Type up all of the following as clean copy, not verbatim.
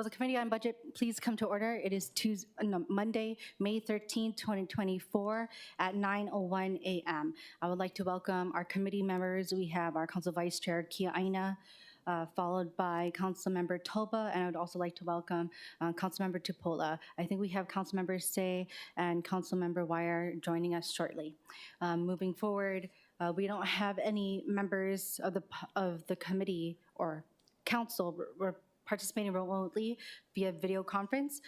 Will the Committee on Budget please come to order? It is Monday, May 13, 2024 at 9:01 a.m. I would like to welcome our committee members. We have our Council Vice Chair, Kia Aina, followed by Councilmember Toba, and I would also like to welcome Councilmember Tupola. I think we have Councilmember Say and Councilmember Wire joining us shortly. Moving forward, we don't have any members of the committee or council participating remotely via video conference,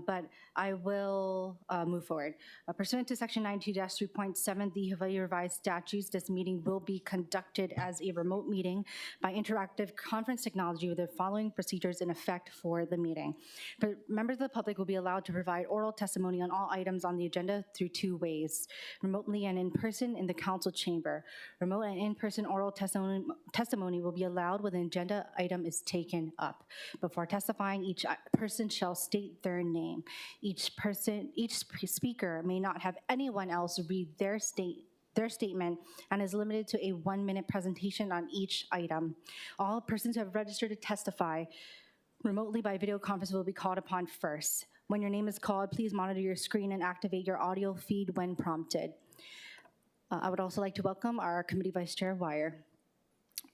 but I will move forward. Pursuant to Section 92-3.7, the Hawaii Revised Statutes, this meeting will be conducted as a remote meeting by interactive conference technology with the following procedures in effect for the meeting. But members of the public will be allowed to provide oral testimony on all items on the agenda through two ways: remotely and in person in the council chamber. Remote and in-person oral testimony will be allowed when an agenda item is taken up. Before testifying, each person shall state their name. Each speaker may not have anyone else read their statement and is limited to a 1-minute presentation on each item. All persons who have registered to testify remotely by video conference will be called upon first. When your name is called, please monitor your screen and activate your audio feed when prompted. I would also like to welcome our Committee Vice Chair, Wire.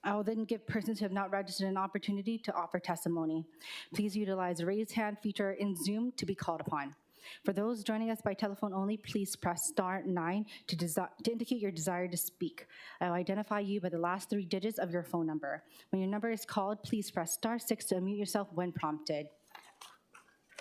I will then give persons who have not registered an opportunity to offer testimony. Please utilize the raise hand feature in Zoom to be called upon. For those joining us by telephone only, please press *9 to indicate your desire to speak. I will identify you by the last 3 digits of your phone number. When your number is called, please press *6 to unmute yourself when prompted.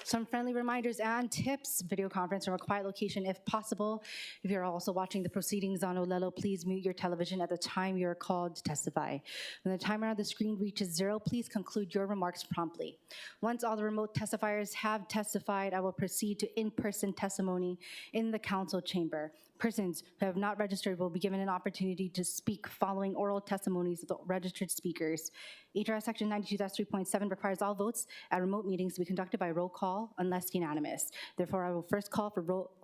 Some friendly reminders and tips: video conference from a quiet location if possible. If you're also watching the proceedings on Olelo, please mute your television at the time you're called to testify. When the timer on the screen reaches 0, please conclude your remarks promptly. Once all the remote testifiers have testified, I will proceed to in-person testimony in the council chamber. Persons who have not registered will be given an opportunity to speak following oral testimonies of the registered speakers. HRS Section 92-3.7 requires all votes at remote meetings to be conducted by roll call unless unanimous. Therefore, I will first call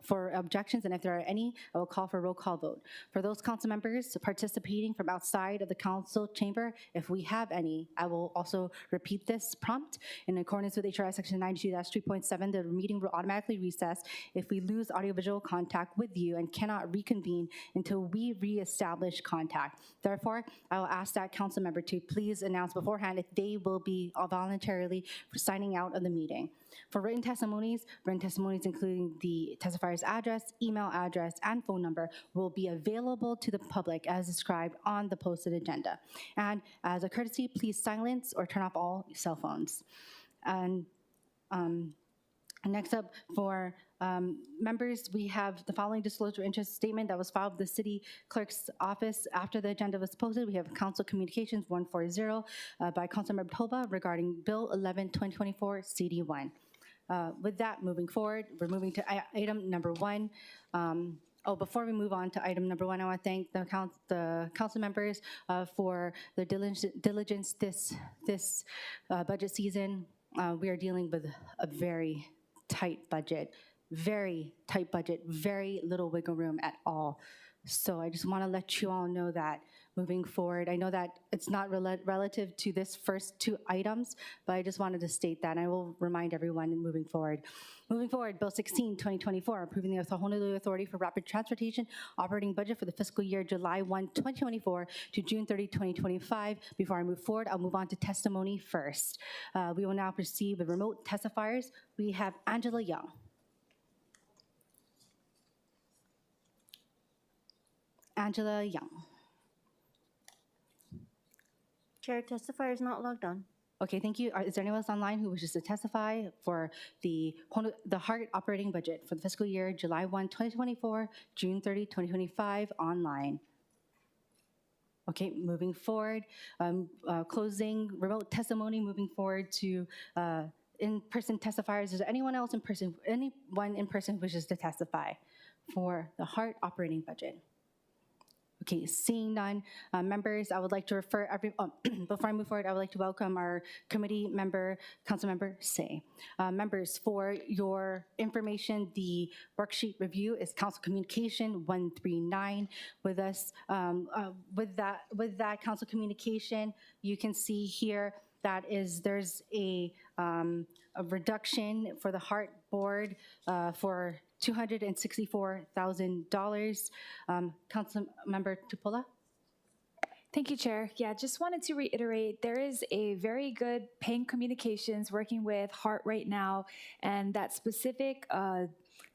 for objections, and if there are any, I will call for a roll call vote. For those council members participating from outside of the council chamber, if we have any, I will also repeat this prompt. In accordance with HRS Section 92-3.7, the meeting will automatically recess if we lose audiovisual contact with you and cannot reconvene until we reestablish contact. Therefore, I will ask that council member to please announce beforehand if they will be voluntarily signing out of the meeting. For written testimonies including the testifier's address, email address, and phone number will be available to the public as described on the posted agenda. And as a courtesy, please silence or turn off all cell phones. And next up, for members, we have the following disclosure interest statement that was filed with the City Clerk's office after the agenda was posted. We have Council Communications 140 by Councilmember Toba regarding Bill 11-2024 CD1. With that, moving forward, we're moving to item number 1. Before we move on to item number 1, I want to thank the council members for their diligence this budget season. We are dealing with a very tight budget, very little wiggle room at all. So I just want to let you all know that moving forward, I know that it's not relative to this first 2 items, but I just wanted to state that, and I will remind everyone in moving forward. Moving forward, Bill 16-2024, approving the Honolulu Authority for Rapid Transportation operating budget for the fiscal year July 1, 2024 to June 30, 2025. Before I move forward, I'll move on to testimony first. We will now proceed with remote testifiers. We have Angela Young. Angela Young. Chair, testifier is not logged on. Okay, thank you. Is there anyone else online who wishes to testify for the HART operating budget for the fiscal year July 1, 2024, June 30, 2025 online? Okay, moving forward, closing remote testimony, moving forward to in-person testifiers. Is there anyone else in person, anyone in person who wishes to testify for the HART operating budget? Okay, seeing none, members, I would like to refer before I move forward, I would like to welcome our committee member, Councilmember Say. Members, for your information, the worksheet review is Council Communication 139 with us. With that Council Communication, you can see here that there's a a reduction for the Heart Board for $264,000. Councilmember Tupola? Thank you, Chair. Yeah, just wanted to reiterate, there is a very good paying communications working with Heart right now, and that specific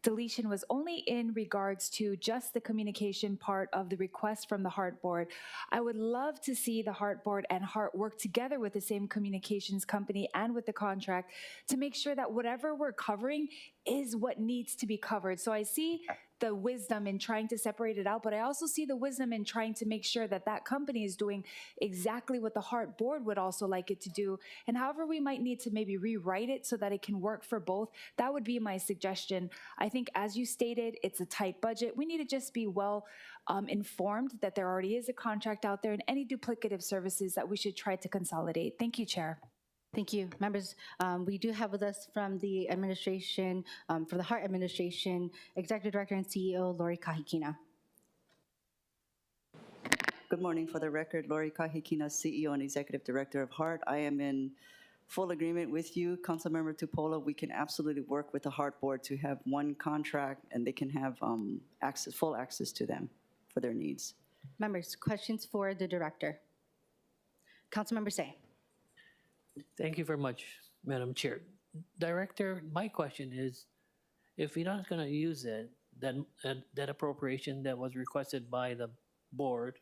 deletion was only in regards to just the communication part of the request from the Heart Board. I would love to see the Heart Board and Heart work together with the same communications company and with the contract to make sure that whatever we're covering is what needs to be covered. So I see the wisdom in trying to separate it out, but I also see the wisdom in trying to make sure that that company is doing exactly what the Heart Board would also like it to do. And however we might need to maybe rewrite it so that it can work for both, that would be my suggestion. I think, as you stated, it's a tight budget. We need to just be well informed that there already is a contract out there and any duplicative services that we should try to consolidate. Thank you, Chair. Thank you. Members, we do have with us from the administration, for the Heart Administration, Executive Director and CEO, Lori Kahikina. Good morning. For the record, Lori Kahikina, CEO and Executive Director of Heart. I am in full agreement with you, Councilmember Tupola. We can absolutely work with the Heart Board to have one contract and they can have full access to them for their needs. Members, questions for the Director? Councilmember Say. Thank you very much, Madam Chair. Director, my question is, if we're not going to use it, that appropriation that was requested by the board,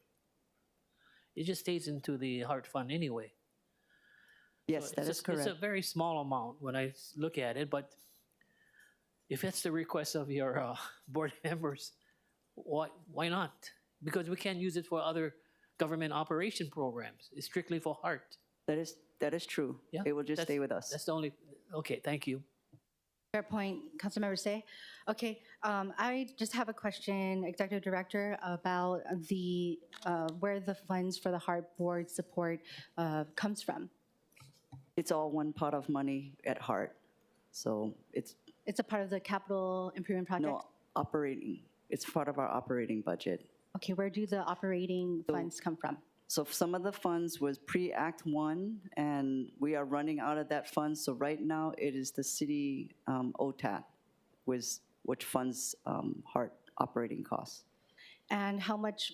it just stays into the Heart Fund anyway. Yes, that is correct. It's a very small amount when I look at it, but if it's the request of your board members, why not? Because we can't use it for other government operation programs. It's strictly for Heart. That is true. Yeah, it will just stay with us. That's the only, okay, thank you. Fair point, Councilmember Say. Okay, I just have a question, Executive Director, about the where the funds for the Heart Board support comes from. It's all one pot of money at Heart. So it's a part of the capital improvement project? No, operating. It's part of our operating budget. Okay, where do the operating funds come from? So some of the funds was pre-Act 1, and we are running out of that fund. So right now, it is the city OTAT, which funds Heart operating costs. And how much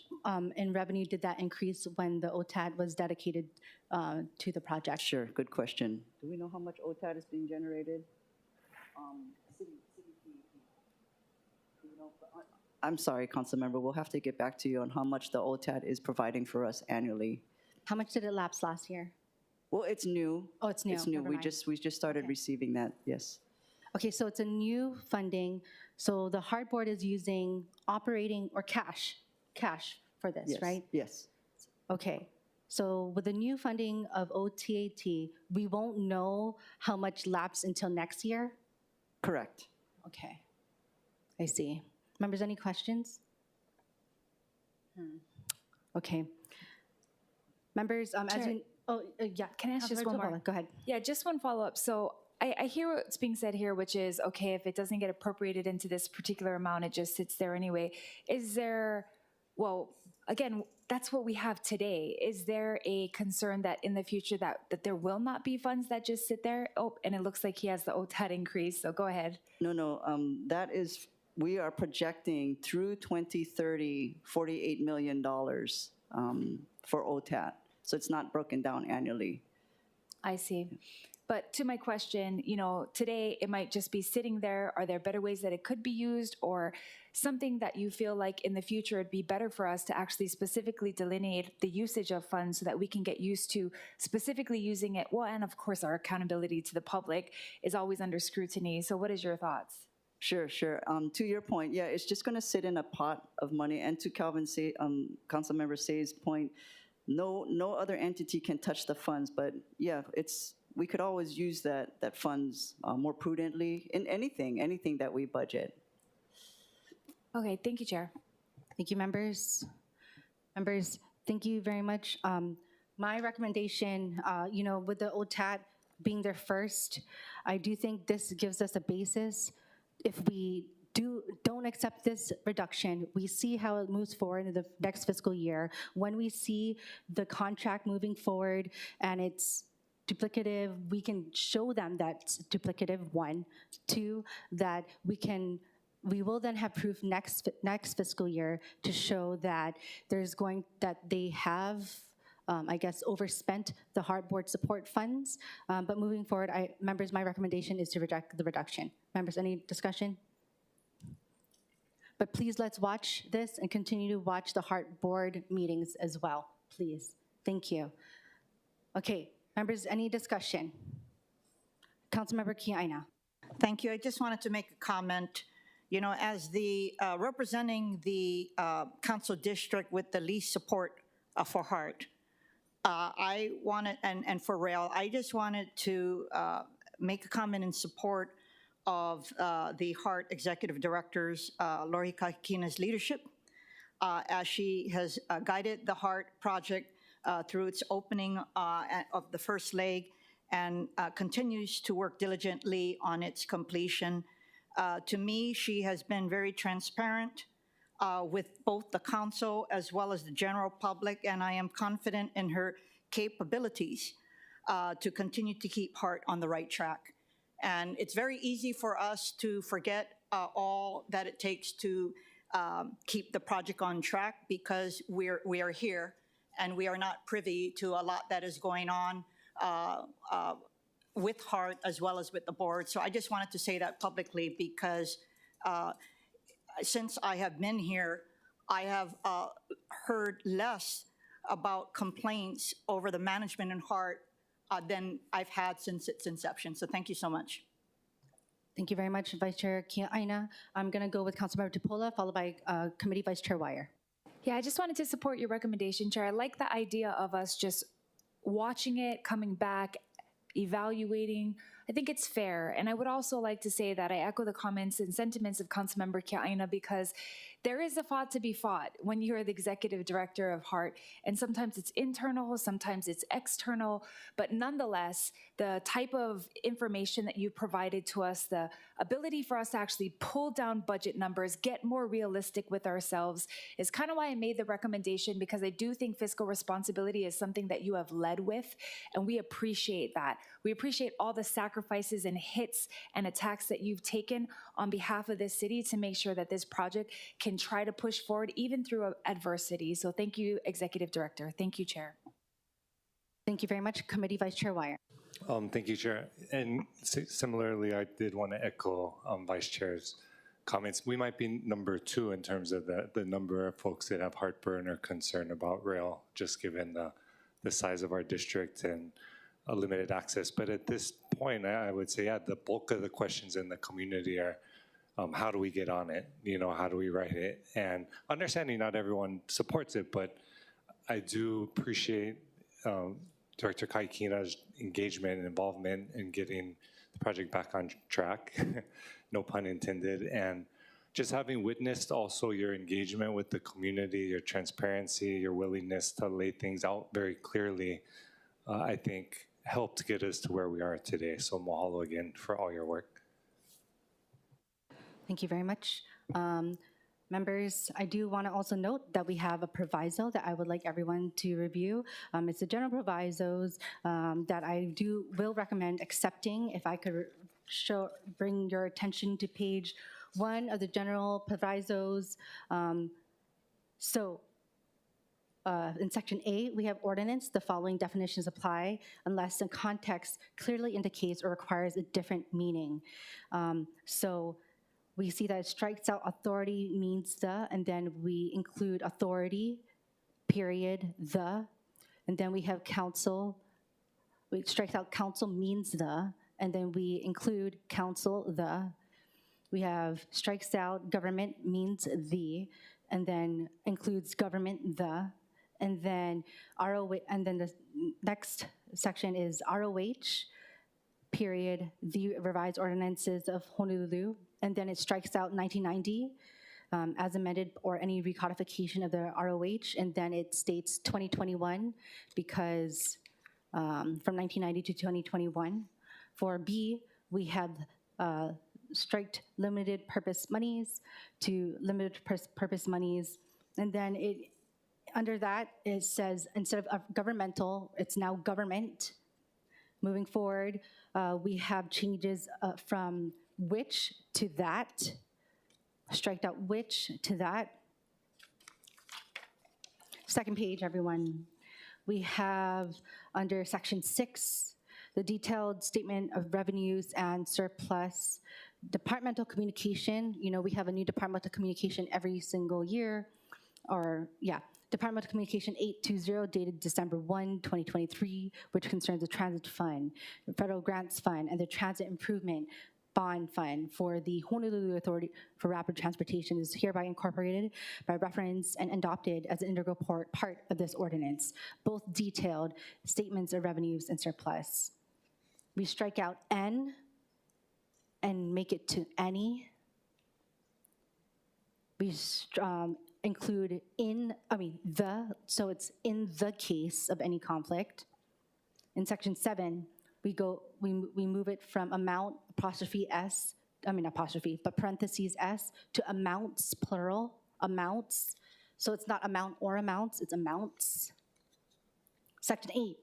in revenue did that increase when the OTAT was dedicated to the project? Sure, good question. Do we know how much OTAT is being generated? I'm sorry, Councilmember, we'll have to get back to you on how much the OTAT is providing for us annually. How much did it lapse last year? Well, it's new. Oh, it's new. It's new. Never We mind. just started receiving that, yes. Okay, so it's a new funding. So the Heart Board is using operating or cash for this, Yes, right? yes. Okay, so with the new funding of OTAT, we won't know how much lapsed until next year? Correct. Okay, I see. Members, any questions? Okay. Members, as Chair, you, yeah. can I ask just Councilmember one more? Tupola, go ahead. Yeah, just one follow-up. So I hear what's being said here, which is, okay, if it doesn't get appropriated into this particular amount, it just sits there anyway. Is there, well, again, that's what we have today. Is there a concern that in the future that there will not be funds that just sit there? Oh, and it looks like he has the OTAT increase, so go ahead. No, that is, we are projecting through 2030, $48 million for OTAT. So it's not broken down annually. I see. But to my question, today it might just be sitting there. Are there better ways that it could be used, or something that you feel like in the future it'd be better for us to actually specifically delineate the usage of funds so that we can get used to specifically using it? Well, and of course our accountability to the public is always under scrutiny. So what is your thoughts? Sure. To your point, yeah, it's just going to sit in a pot of money. And to Councilmember Say's point, no other entity can touch the funds. But yeah, we could always use that funds more prudently in anything that we budget. Okay, thank you, Chair. Thank you, members. Members, thank you very much. My recommendation, with the OTAT being there first, I do think this gives us a basis. If we don't accept this reduction, we see how it moves forward in the next fiscal year. When we see the contract moving forward and it's duplicative, we can show them that's duplicative, one. Two, that we will then have proof next fiscal year to show that that they have, I guess, overspent the HART board support funds. But moving forward, members, my recommendation is to reject the reduction. Members, any discussion? But please, let's watch this and continue to watch the HART board meetings as well, please. Thank you. Okay, members, any discussion? Councilmember Kiaina. Thank you. I just wanted to make a comment. You know, as the representing the council district with the least support for HART, I wanted, and for rail, I just wanted to make a comment in support of the HART executive directors, Lori Kahikina's leadership, as she has guided the HART project through its opening of the first leg and continues to work diligently on its completion. To me, she has been very transparent with both the council as well as the general public, and I am confident in her capabilities to continue to keep HART on the right track. And it's very easy for us to forget all that it takes to keep the project on track because we are here and we are not privy to a lot that is going on with HART as well as with the board. So I just wanted to say that publicly because since I have been here, I have heard less about complaints over the management in HART than I've had since its inception. So thank you so much. Thank you very much, Vice Chair Kiaina. I'm going to go with Councilmember Tupola, followed by Committee Vice Chair Wire. Yeah, I just wanted to support your recommendation, Chair. I like the idea of us just watching it, coming back, evaluating. I think it's fair. And I would also like to say that I echo the comments and sentiments of Councilmember Kiaina because there is a fight to be fought when you're the executive director of HART. And sometimes it's internal, sometimes it's external. But nonetheless, the type of information that you provided to us, the ability for us to actually pull down budget numbers, get more realistic with ourselves is kind of why I made the recommendation, because I do think fiscal responsibility is something that you have led with, and we appreciate that. We appreciate all the sacrifices and hits and attacks that you've taken on behalf of this city to make sure that this project can try to push forward even through adversity. So thank you, Executive Director. Thank you, Chair. Thank you very much. Committee Vice Chair Wire. Thank you, Chair. And similarly, I did want to echo Vice Chair's comments. We might be number 2 in terms of the number of folks that have heartburn or concern about rail, just given the size of our district and limited access. But at this point, I would say, yeah, the bulk of the questions in the community are, how do we get on it? You know, how do we write it? And understanding not everyone supports it, but I do appreciate Director Kahikina's engagement and involvement in getting the project back on track, no pun intended, and just having witnessed also your engagement with the community, your transparency, your willingness to lay things out very clearly, I think helped get us to where we are today. So mahalo again for all your work. Thank you very much. Members, I do want to also note that we have a proviso that I would like everyone to review. It's the general provisos that I will recommend accepting. If I could bring your attention to page 1 of the general provisos. In Section A, we have ordinance. The following definitions apply unless the context clearly indicates or requires a different meaning. We see that it strikes out authority means the, and then we include authority, period, the, and then we have council. We strike out council means the, and then we include council, the. We have strikes out government means the, and then includes government, the, and then ROH, and then the next section is ROH, period, the revised ordinances of Honolulu, and then it strikes out 1990 as amended or any recodification of the ROH, and then it states 2021 because from 1990 to 2021. For B, we have striked limited purpose monies to limited purpose monies, and then under that it says instead of governmental, it's now government Moving forward, we have changes from which to that. Striked out which to that. Second page, everyone. We have under section 6, the detailed statement of revenues and surplus. Departmental communication, we have a new departmental communication every single year, Departmental Communication 820 dated December 1, 2023, which concerns the Transit Fund, the Federal Grants Fund, and the Transit Improvement Bond Fund for the Honolulu Authority for Rapid Transportation is hereby incorporated by reference and adopted as an integral part of this ordinance, both detailed statements of revenues and surplus. We strike out N and make it to any. We include so it's in the case of any conflict. In section 7, we move it from amount, parentheses S, to amounts, plural, amounts. So it's not amount or amounts, it's amounts. Section 8,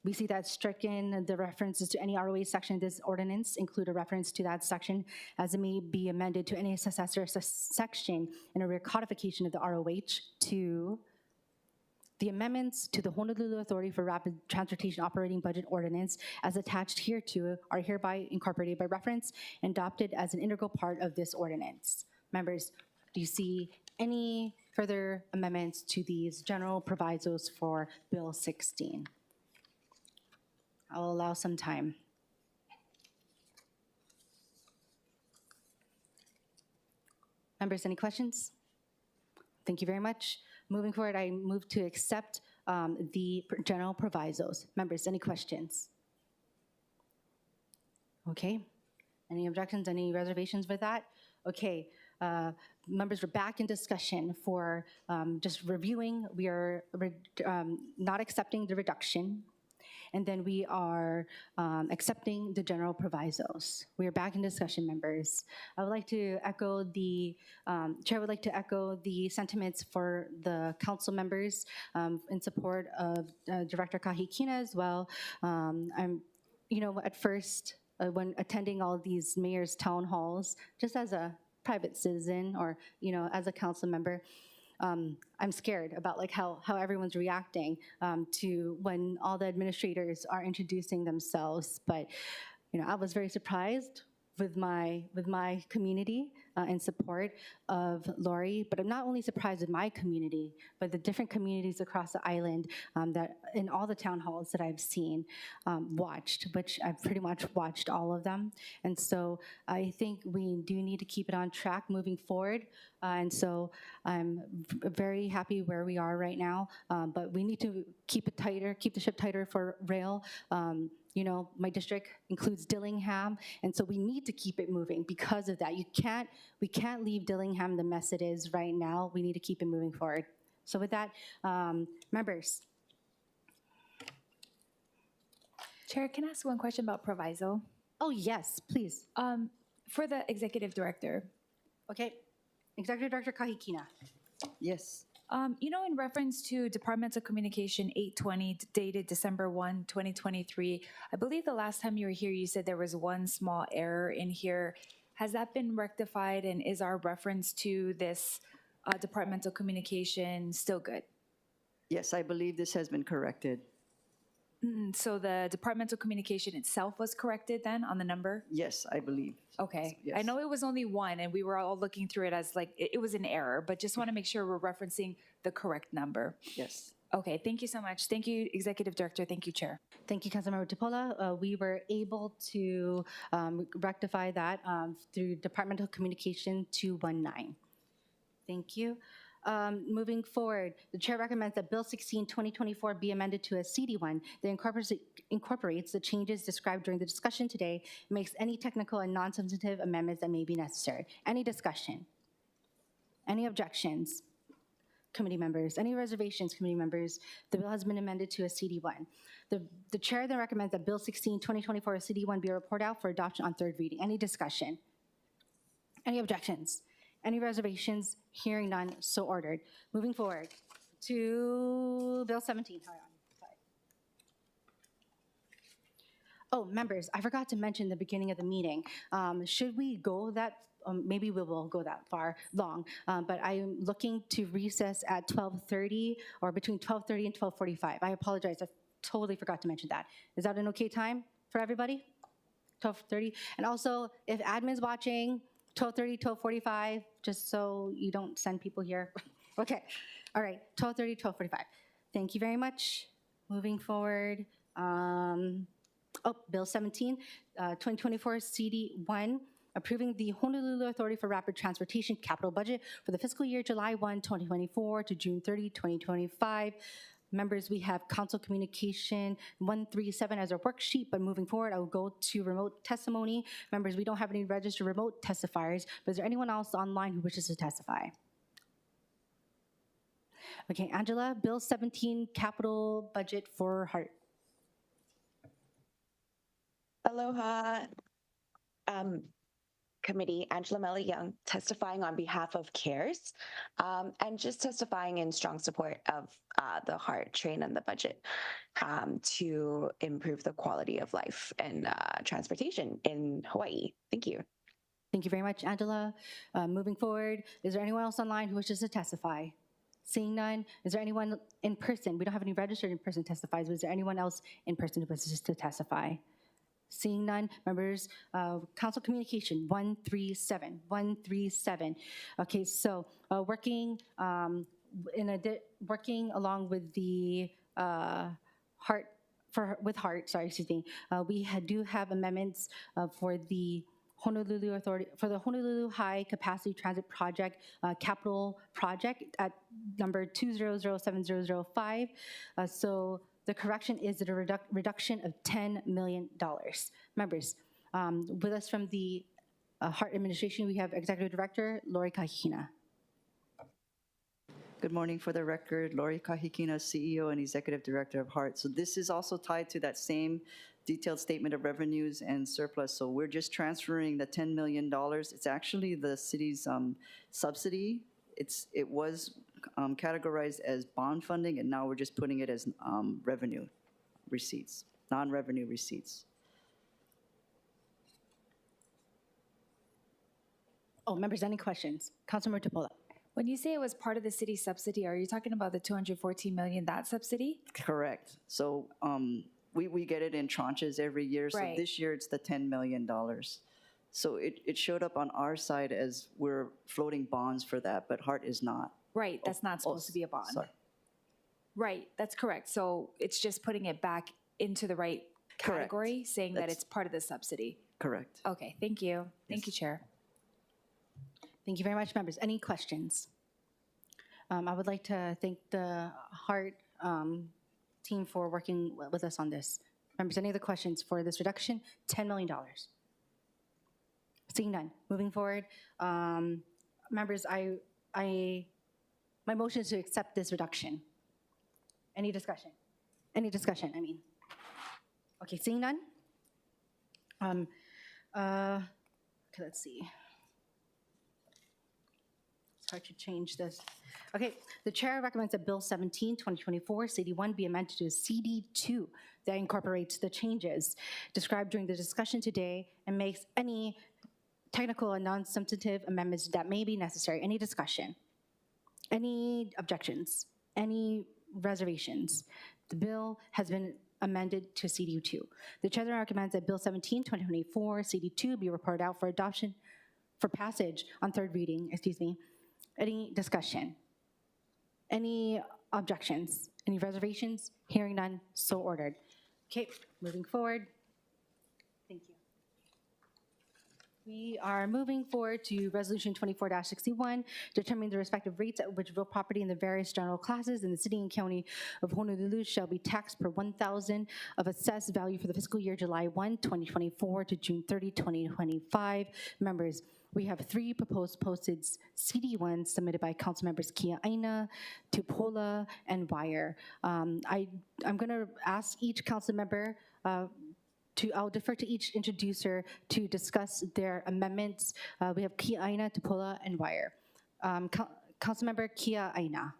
we see that stricken the references to any ROA section of this ordinance include a reference to that section as it may be amended to any successor section in a recodification of the ROH to the amendments to the Honolulu Authority for Rapid Transportation Operating Budget Ordinance as attached hereto are hereby incorporated by reference and adopted as an integral part of this ordinance. Members, do you see any further amendments to these general provisos for Bill 16? I'll allow some time. Members, any questions? Thank you very much. Moving forward, I move to accept the general provisos. Members, any questions? Okay. Any objections, any reservations with that? Okay. Members, we're back in discussion for just reviewing. We are not accepting the reduction. And then we are accepting the general provisos. We are back in discussion, members. I would like to echo the, Chair would like to echo the sentiments for the council members in support of Director Kahikina as well. At first, when attending all these mayor's town halls, just as a private citizen or, as a council member, I'm scared about how everyone's reacting to when all the administrators are introducing themselves. But I was very surprised with my community in support of Lori. But I'm not only surprised with my community, but the different communities across the island that in all the town halls that I've seen watched, which I've pretty much watched all of them. And so I think we do need to keep it on track moving forward. And so I'm very happy where we are right now, but we need to keep it tighter, keep the ship tighter for rail. My district includes Dillingham, and so we need to keep it moving because of that. We can't leave Dillingham the mess it is right now. We need to keep it moving forward. So with that, members. Chair, can I ask one question about proviso? Oh, yes, please. For the executive director. Okay. Executive Director Kahikina. Yes. In reference to Departmental Communication 820 dated December 1, 2023, I believe the last time you were here, you said there was one small error in here. Has that been rectified, and is our reference to this departmental communication still good? Yes, I believe this has been corrected. So the departmental communication itself was corrected then on the number? Yes, I believe. Okay. Yes. I know it was only one, and we were all looking through it as it was an error, but just want to make sure we're referencing the correct number. Yes. Okay, thank you so much. Thank you, Executive Director. Thank you, Chair. Thank you, Councilmember Tupola. We were able to rectify that through Departmental Communication 219. Thank you. Moving forward, the chair recommends that Bill 16, 2024 be amended to a CD1 that incorporates the changes described during the discussion today and makes any technical and non-substantive amendments that may be necessary. Any discussion? Any objections? Committee members, any reservations, committee members? The bill has been amended to a CD1. The chair then recommends that Bill 16, 2024 CD1 be reported out for adoption on third reading. Any discussion? Any objections? Any reservations? Hearing none, so ordered. Moving forward to Bill 17. Hold on. Sorry. Oh, members, I forgot to mention the beginning of the meeting. Should we go that, maybe we will go that far long, but I'm looking to recess at 12:30 or between 12:30 and 12:45. I apologize, I totally forgot to mention that. Is that an okay time for everybody? 12:30? And also, if admin's watching, 12:30, 12:45, just so you don't send people here. Okay, all right, 12:30, 12:45. Thank you very much. Moving forward. Bill 17, 2024 CD1, approving the Honolulu Authority for Rapid Transportation capital budget for the fiscal year July 1, 2024 to June 30, 2025. Members, we have Council Communication 137 as our worksheet, but moving forward, I will go to remote testimony. Members, we don't have any registered remote testifiers, but is there anyone else online who wishes to testify? Okay, Angela, Bill 17, capital budget for HART. Aloha, committee, Angela Melly Young, testifying on behalf of CARES, and just testifying in strong support of the HART train and the budget to improve the quality of life and transportation in Hawaii. Thank you. Thank you very much, Angela. Moving forward, is there anyone else online who wishes to testify? Seeing none, is there anyone in person? We don't have any registered in-person testifiers, but is there anyone else in person who wishes to testify? Seeing none, members, Council Communication 137. Okay, so working working along with the we do have amendments for the Honolulu Authority for the Honolulu High Capacity Transit Project capital project at number 2007005. So the correction is a reduction of $10 million. Members, with us from the HART administration, we have Executive Director Lori Kahikina. Good morning. For the record, Lori Kahikina, CEO and Executive Director of HART. So this is also tied to that same detailed statement of revenues and surplus. So we're just transferring the $10 million. It's actually the city's subsidy. It was categorized as bond funding, and now we're just putting it as revenue receipts, non-revenue receipts. Oh, members, any questions? Councilmember Tupola. When you say it was part of the city subsidy, are you talking about the $214 million, that subsidy? Correct. So we get it in tranches every year. So Right. this year it's the $10 million. So it showed up on our side as we're floating bonds for that, but HART is not. Right, that's not supposed to be a bond. Sorry. Right, that's correct. So it's just putting it back into the right category, saying that That's- it's part of the subsidy. Correct. Okay, thank you. Thank you, Chair. Thank you very much, members. Any questions? I would like to thank the HART team for working with us on this. Members, any other questions for this reduction? $10 million. Seeing none. Moving forward, members, my motion is to accept this reduction. Any discussion? Any discussion, I mean. Okay, seeing none? Okay, let's see. It's hard to change this. Okay, the chair recommends that Bill 17, 2024, CD1 be amended to CD2 that incorporates the changes described during the discussion today and makes any technical and non-substantive amendments that may be necessary. Any discussion? Any objections? Any reservations? The bill has been amended to CD2. The chair recommends that Bill 17, 2024, CD2 be reported out for adoption, for passage on third reading, Any discussion? Any objections? Any reservations? Hearing none, so ordered. Okay, moving forward. Thank you. We are moving forward to Resolution 24-61, determining the respective rates at which real property in the various general classes in the city and county of Honolulu shall be taxed per 1,000 of assessed value for the fiscal year July 1, 2024 to June 30, 2025. Members, we have 3 proposed posted CD1s submitted by council members Kia Aina, Tupola, and Wire. I'm going to ask each council member I'll defer to each introducer to discuss their amendments. We have Kia Aina, Tupola, and Wire. Councilmember Kia Aina.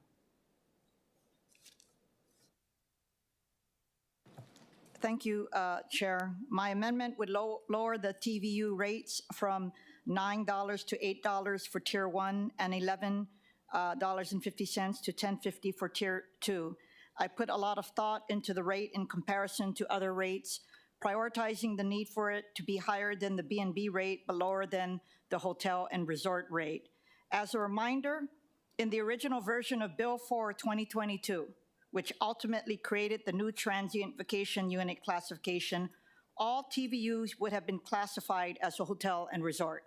Thank you, Chair. My amendment would lower the TVU rates from $9 to $8 for Tier 1 and $11.50 to $10.50 for Tier 2. I put a lot of thought into the rate in comparison to other rates, prioritizing the need for it to be higher than the B&B rate but lower than the hotel and resort rate. As a reminder, in the original version of Bill 4, 2022, which ultimately created the new transient vacation unit classification, all TVUs would have been classified as a hotel and resort.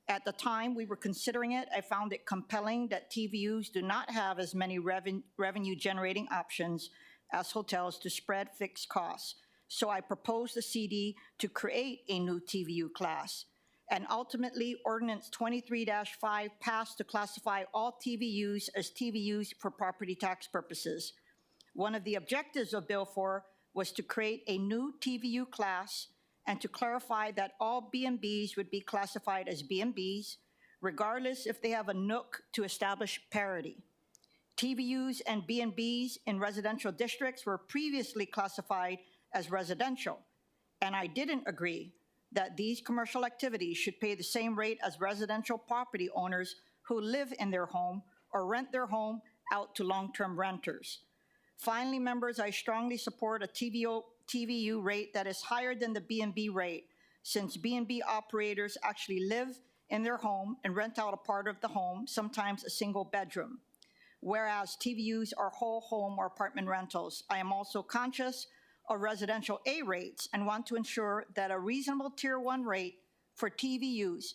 At the time we were considering it, I found it compelling that TVUs do not have as many revenue-generating options as hotels to spread fixed costs. So I proposed the CD to create a new TVU class. And ultimately, Ordinance 23-5 passed to classify all TVUs as TVUs for property tax purposes. One of the objectives of Bill 4 was to create a new TVU class and to clarify that all B&Bs would be classified as B&Bs, regardless if they have a nook to establish parity. TVUs and B&Bs in residential districts were previously classified as residential, and I didn't agree that these commercial activities should pay the same rate as residential property owners who live in their home or rent their home out to long-term renters. Finally, members, I strongly support a TVU rate that is higher than the B&B rate, since B&B operators actually live in their home and rent out a part of the home, sometimes a single bedroom, whereas TVUs are whole home or apartment rentals. I am also conscious of residential A rates and want to ensure that a reasonable Tier 1 rate for TVUs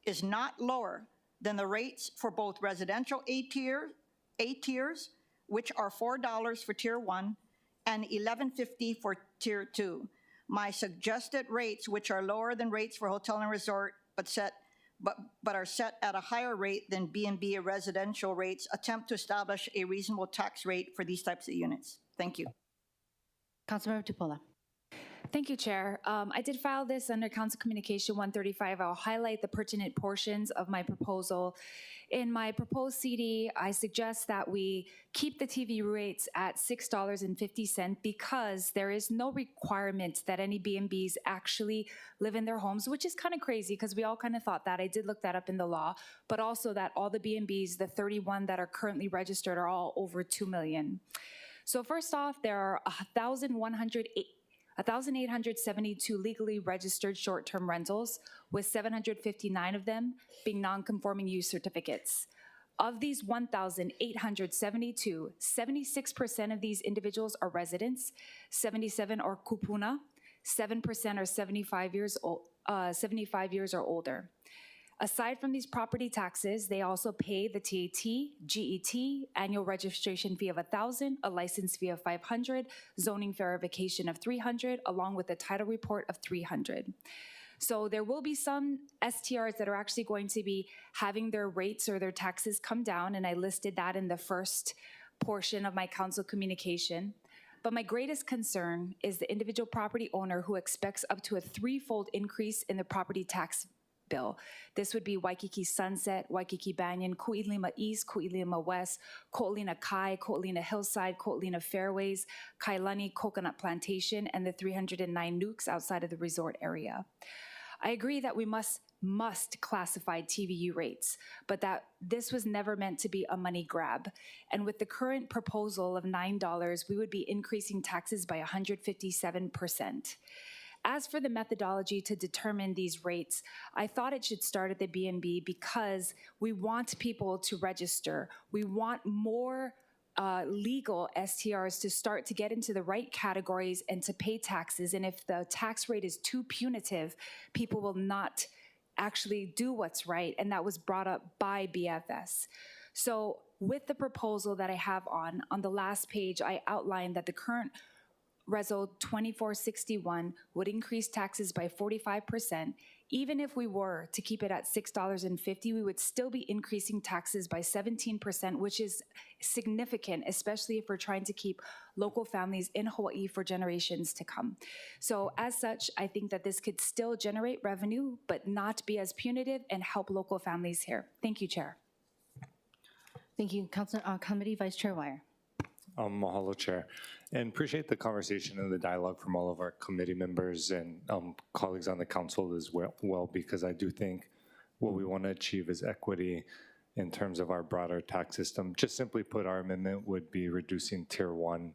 is not lower than the rates for both residential A tiers, which are $4 for Tier 1 and $11.50 for Tier 2. My suggested rates, which are lower than rates for hotel and resort, but are set at a higher rate than B&B residential rates, attempt to establish a reasonable tax rate for these types of units. Thank you. Councilmember Tupola. Thank you, Chair. I did file this under Council Communication 135. I'll highlight the pertinent portions of my proposal. In my proposed CD, I suggest that we keep the TV rates at $6.50 because there is no requirement that any B&Bs actually live in their homes, which is kind of crazy because we all kind of thought that. I did look that up in the law, but also that all the B&Bs, the 31 that are currently registered, are all over 2 million. So first off, there are 1,872 legally registered short-term rentals, with 759 of them being non-conforming use certificates. Of these 1,872, 76% of these individuals are residents, 77 are kupuna, 7% are 75 years or older. Aside from these property taxes, they also pay the TAT, GET, annual registration fee of $1,000, a license fee of $500, zoning verification of $300, along with a title report of $300. So there will be some STRs that are actually going to be having their rates or their taxes come down, and I listed that in the first portion of my council communication. But my greatest concern is the individual property owner who expects up to a threefold increase in the property tax bill. This would be Waikiki Sunset, Waikiki Banyan, Ku'ilima East, Ku'ilima West, Ko'olina Kai, Ko'olina Hillside, Ko'olina Fairways, Kailani Coconut Plantation, and the 309 nukes outside of the resort area. I agree that we must classify TVU rates, but that this was never meant to be a money grab. And with the current proposal of $9, we would be increasing taxes by 157%. As for the methodology to determine these rates, I thought it should start at the B&B because we want people to register. We want more legal STRs to start to get into the right categories and to pay taxes. And if the tax rate is too punitive, people will not actually do what's right. And that was brought up by BFS. So with the proposal that I have on the last page, I outlined that the current Reso 2461 would increase taxes by 45%. Even if we were to keep it at $6.50, we would still be increasing taxes by 17%, which is significant, especially if we're trying to keep local families in Hawaii for generations to come. So as such, I think that this could still generate revenue, but not be as punitive and help local families here. Thank you, Chair. Thank you, Committee Vice Chair Wire. Mahalo, Chair. And appreciate the conversation and the dialogue from all of our committee members and colleagues on the council as well, because I do think what we want to achieve is equity in terms of our broader tax system. Just simply put, our amendment would be reducing Tier 1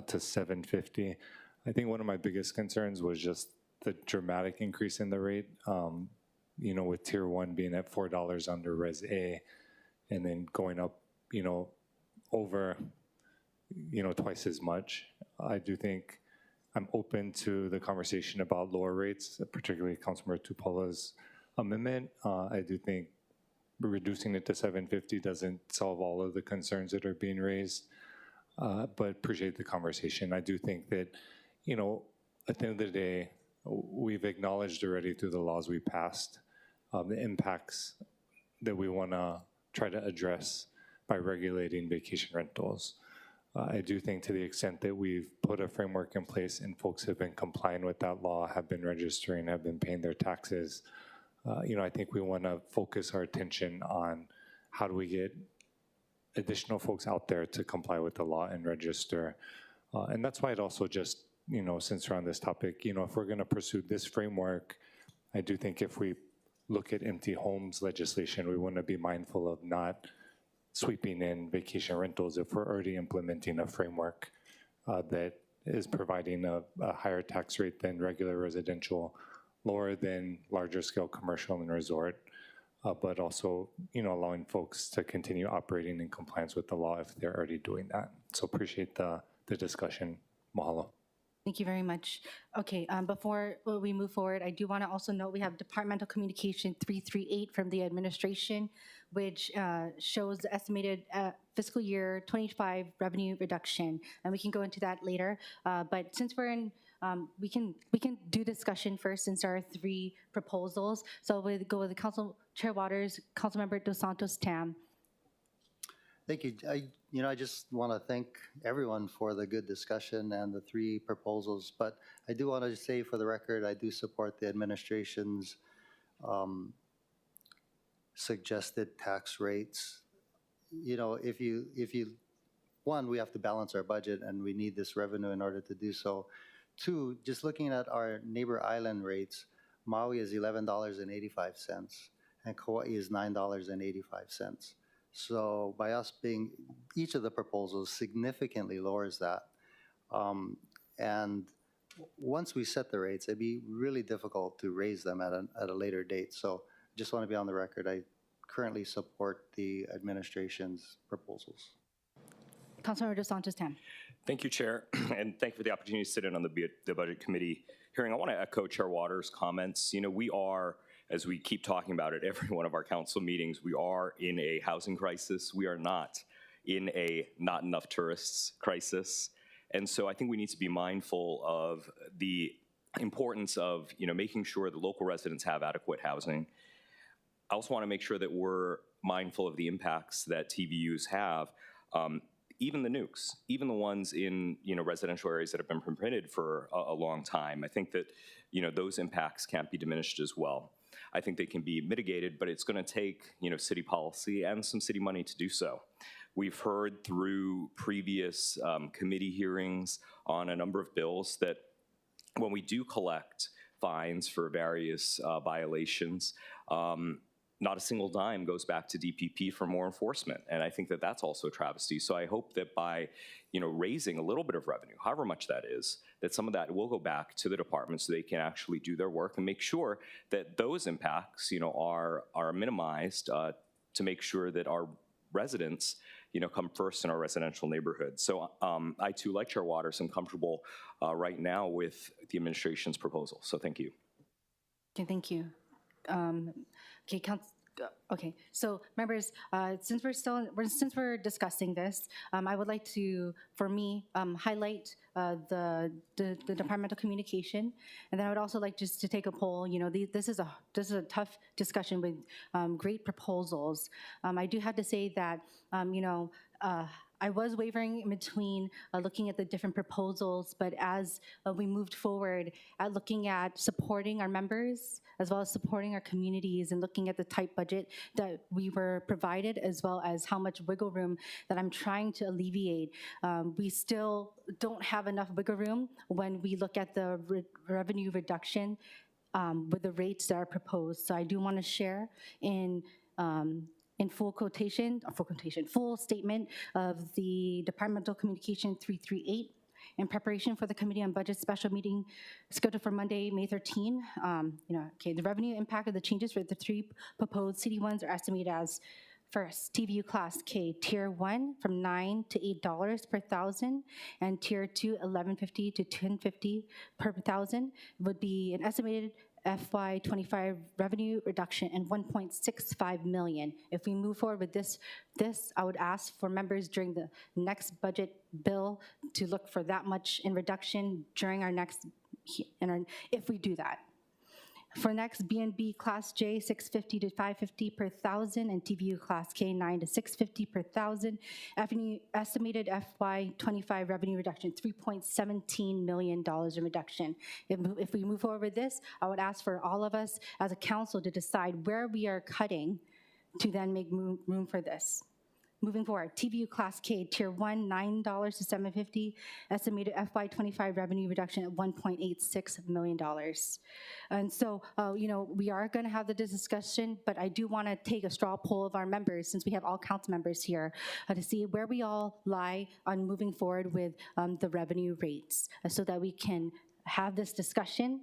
to 750. I think one of my biggest concerns was just the dramatic increase in the rate, with Tier 1 being at $4 under Res A, and then going up, over, twice as much. I do think I'm open to the conversation about lower rates, particularly Councilmember Tupola's amendment. I do think reducing it to 750 doesn't solve all of the concerns that are being raised, but appreciate the conversation. I do think that, at the end of the day, we've acknowledged already through the laws we passed the impacts that we want to try to address by regulating vacation rentals. I do think to the extent that we've put a framework in place and folks have been complying with that law, have been registering, have been paying their taxes, I think we want to focus our attention on how do we get additional folks out there to comply with the law and register. And that's why it also just, since we're on this topic, if we're going to pursue this framework, I do think if we look at empty homes legislation, we want to be mindful of not sweeping in vacation rentals if we're already implementing a framework that is providing a higher tax rate than regular residential, lower than larger scale commercial and resort, but also, allowing folks to continue operating in compliance with the law if they're already doing that. So appreciate the discussion. Mahalo. Thank you very much. Okay, before we move forward, I do want to also note we have Departmental Communication 338 from the administration, which shows the estimated fiscal year 25 revenue reduction, and we can go into that later. But since we're in, we can do discussion first since there are 3 proposals. So we'll go with the Council Chair Waters, Councilmember Dos Santos Tam. Thank you. I just want to thank everyone for the good discussion and the 3 proposals. But I do want to say for the record, I do support the administration's suggested tax rates. If you, one, we have to balance our budget and we need this revenue in order to do so. 2, just looking at our neighbor island rates, Maui is $11.85 and Kauai is $9.85. So by us being, each of the proposals significantly lowers that. And once we set the rates, it'd be really difficult to raise them at a later date. So just want to be on the record, I currently support the administration's proposals. Councilmember Dos Santos Tam. Thank you, Chair, and thank you for the opportunity to sit in on the Budget Committee hearing. I want to echo Chair Waters' comments. We are, as we keep talking about at every one of our council meetings, we are in a housing crisis. We are not in a not enough tourists crisis. And so I think we need to be mindful of the importance of making sure that local residents have adequate housing. I also want to make sure that we're mindful of the impacts that TVUs have. Even the nukes, even the ones in residential areas that have been permitted for a long time. I think that those impacts can't be diminished as well. I think they can be mitigated, but it's going to take city policy and some city money to do so. We've heard through previous committee hearings on a number of bills that when we do collect fines for various violations, not a single dime goes back to DPP for more enforcement. And I think that that's also a travesty. So I hope that by raising a little bit of revenue, however much that is, that some of that will go back to the department so they can actually do their work and make sure that those impacts are minimized to make sure that our residents come first in our residential neighborhoods. So I too, like Chair Waters, am comfortable right now with the administration's proposal. So thank you. Okay, thank you. Okay, so members, since we're discussing this, I would like to, for me, highlight the departmental communication. And then I would also like just to take a poll. You know, this is a tough discussion with great proposals. I do have to say that you know. I was wavering in between looking at the different proposals, but as we moved forward at looking at supporting our members, as well as supporting our communities and looking at the tight budget that we were provided, as well as how much wiggle room that I'm trying to alleviate, we still don't have enough wiggle room when we look at the revenue reduction with the rates that are proposed. So I do want to share in full statement of the Departmental Communication 338 in preparation for the Committee on Budget special meeting scheduled for Monday, May 13. The revenue impact of the changes for the three proposed CD1s are estimated as first, TVU Class K, Tier 1 from $9 to $8 per thousand, and Tier 2, $11.50 to $10.50 per thousand would be an estimated FY25 revenue reduction and 1.65 million. If we move forward with this, I would ask for members during the next budget bill to look for that much in reduction during our next, if we do that. For next, B&B Class J, $650 to $550 per thousand, and TVU Class K, $9 to $650 per thousand. Estimated FY25 revenue reduction, $3.17 million in reduction. If we move forward with this, I would ask for all of us as a council to decide where we are cutting to then make room for this. Moving forward, TVU Class K, Tier 1, $9 to $7.50, estimated FY25 revenue reduction at $1.86 million. And so, we are going to have the discussion, but I do want to take a straw poll of our members, since we have all council members here, to see where we all lie on moving forward with the revenue rates, so that we can have this discussion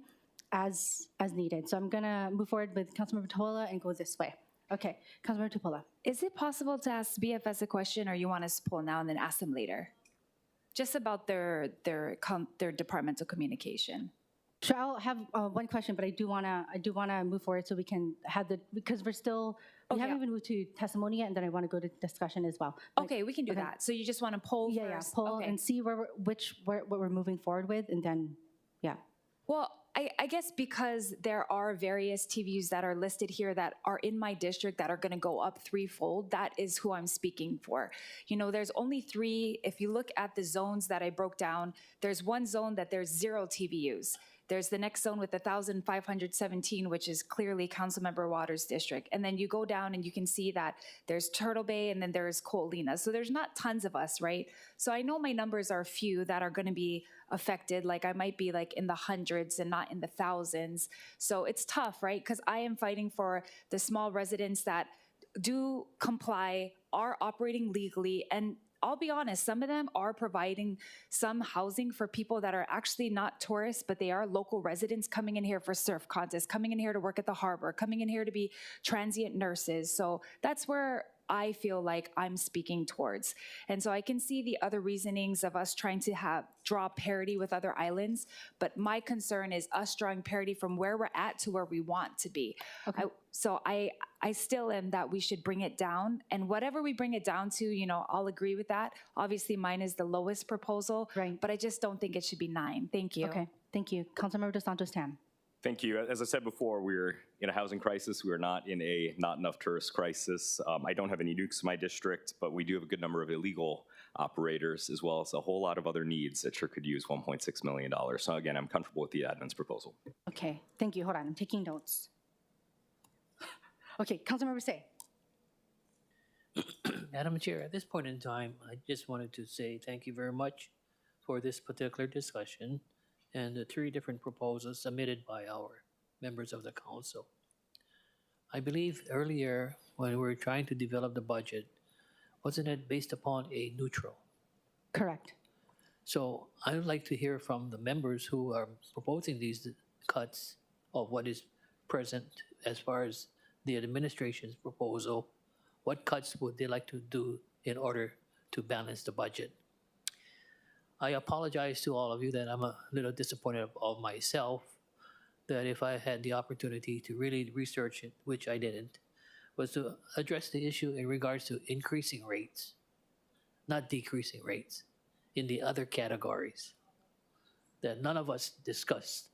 as needed. So I'm going to move forward with Councilmember Tola and go this way. Okay, Councilmember Tupola. Is it possible to ask BFS a question, or you want us to poll now and then ask them later? Just about their departmental communication. Sure, I'll have one question, but I do wanna move forward so we can have because we haven't even moved to testimony yet, and then I want to go to discussion as well. Okay, we can do that. So you just want to poll first? Yeah, poll and see what we're moving forward with, and then, yeah. Well, I guess because there are various TVs that are listed here that are in my district that are going to go up threefold, that is who I'm speaking for. You know, there's only three. If you look at the zones that I broke down, there's one zone that there's 0 TVUs. There's the next zone with 1,517, which is clearly Councilmember Waters' district. And then you go down and you can see that there's Turtle Bay and then there's Coalina. So there's not tons of us, right? So I know my numbers are few that are going to be affected. Like I might be like in the hundreds and not in the thousands. So it's tough, right? Because I am fighting for the small residents that do comply, are operating legally, and I'll be honest, some of them are providing some housing for people that are actually not tourists, but they are local residents coming in here for surf contests, coming in here to work at the harbor, coming in here to be transient nurses. So that's where I feel like I'm speaking towards. And so I can see the other reasonings of us trying to draw parity with other islands, but my concern is us drawing parity from where we're at to where we want to be. Okay. I still am that we should bring it down, and whatever we bring it down to, you know, I'll agree with that. Obviously mine is the lowest proposal, right, but I just don't think it should be 9. Thank you. Okay, thank you. Councilmember Dos Santos Tam. Thank you. As I said before, we're in a housing crisis. We're not in a not enough tourist crisis. I don't have any nukes in my district, but we do have a good number of illegal operators, as well as a whole lot of other needs that sure could use $1.6 million. So again, I'm comfortable with the admin's proposal. Okay, thank you. Hold on, I'm taking notes. Okay, Councilmember Say. Madam Chair, at this point in time, I just wanted to say thank you very much for this particular discussion and the 3 different proposals submitted by our members of the council. I believe earlier when we were trying to develop the budget, wasn't it based upon a neutral? Correct. So I would like to hear from the members who are proposing these cuts of what is present as far as the administration's proposal. What cuts would they like to do in order to balance the budget? I apologize to all of you that I'm a little disappointed of myself, that if I had the opportunity to really research it, which I didn't, was to address the issue in regards to increasing rates, not decreasing rates, in the other categories. that none of us discussed.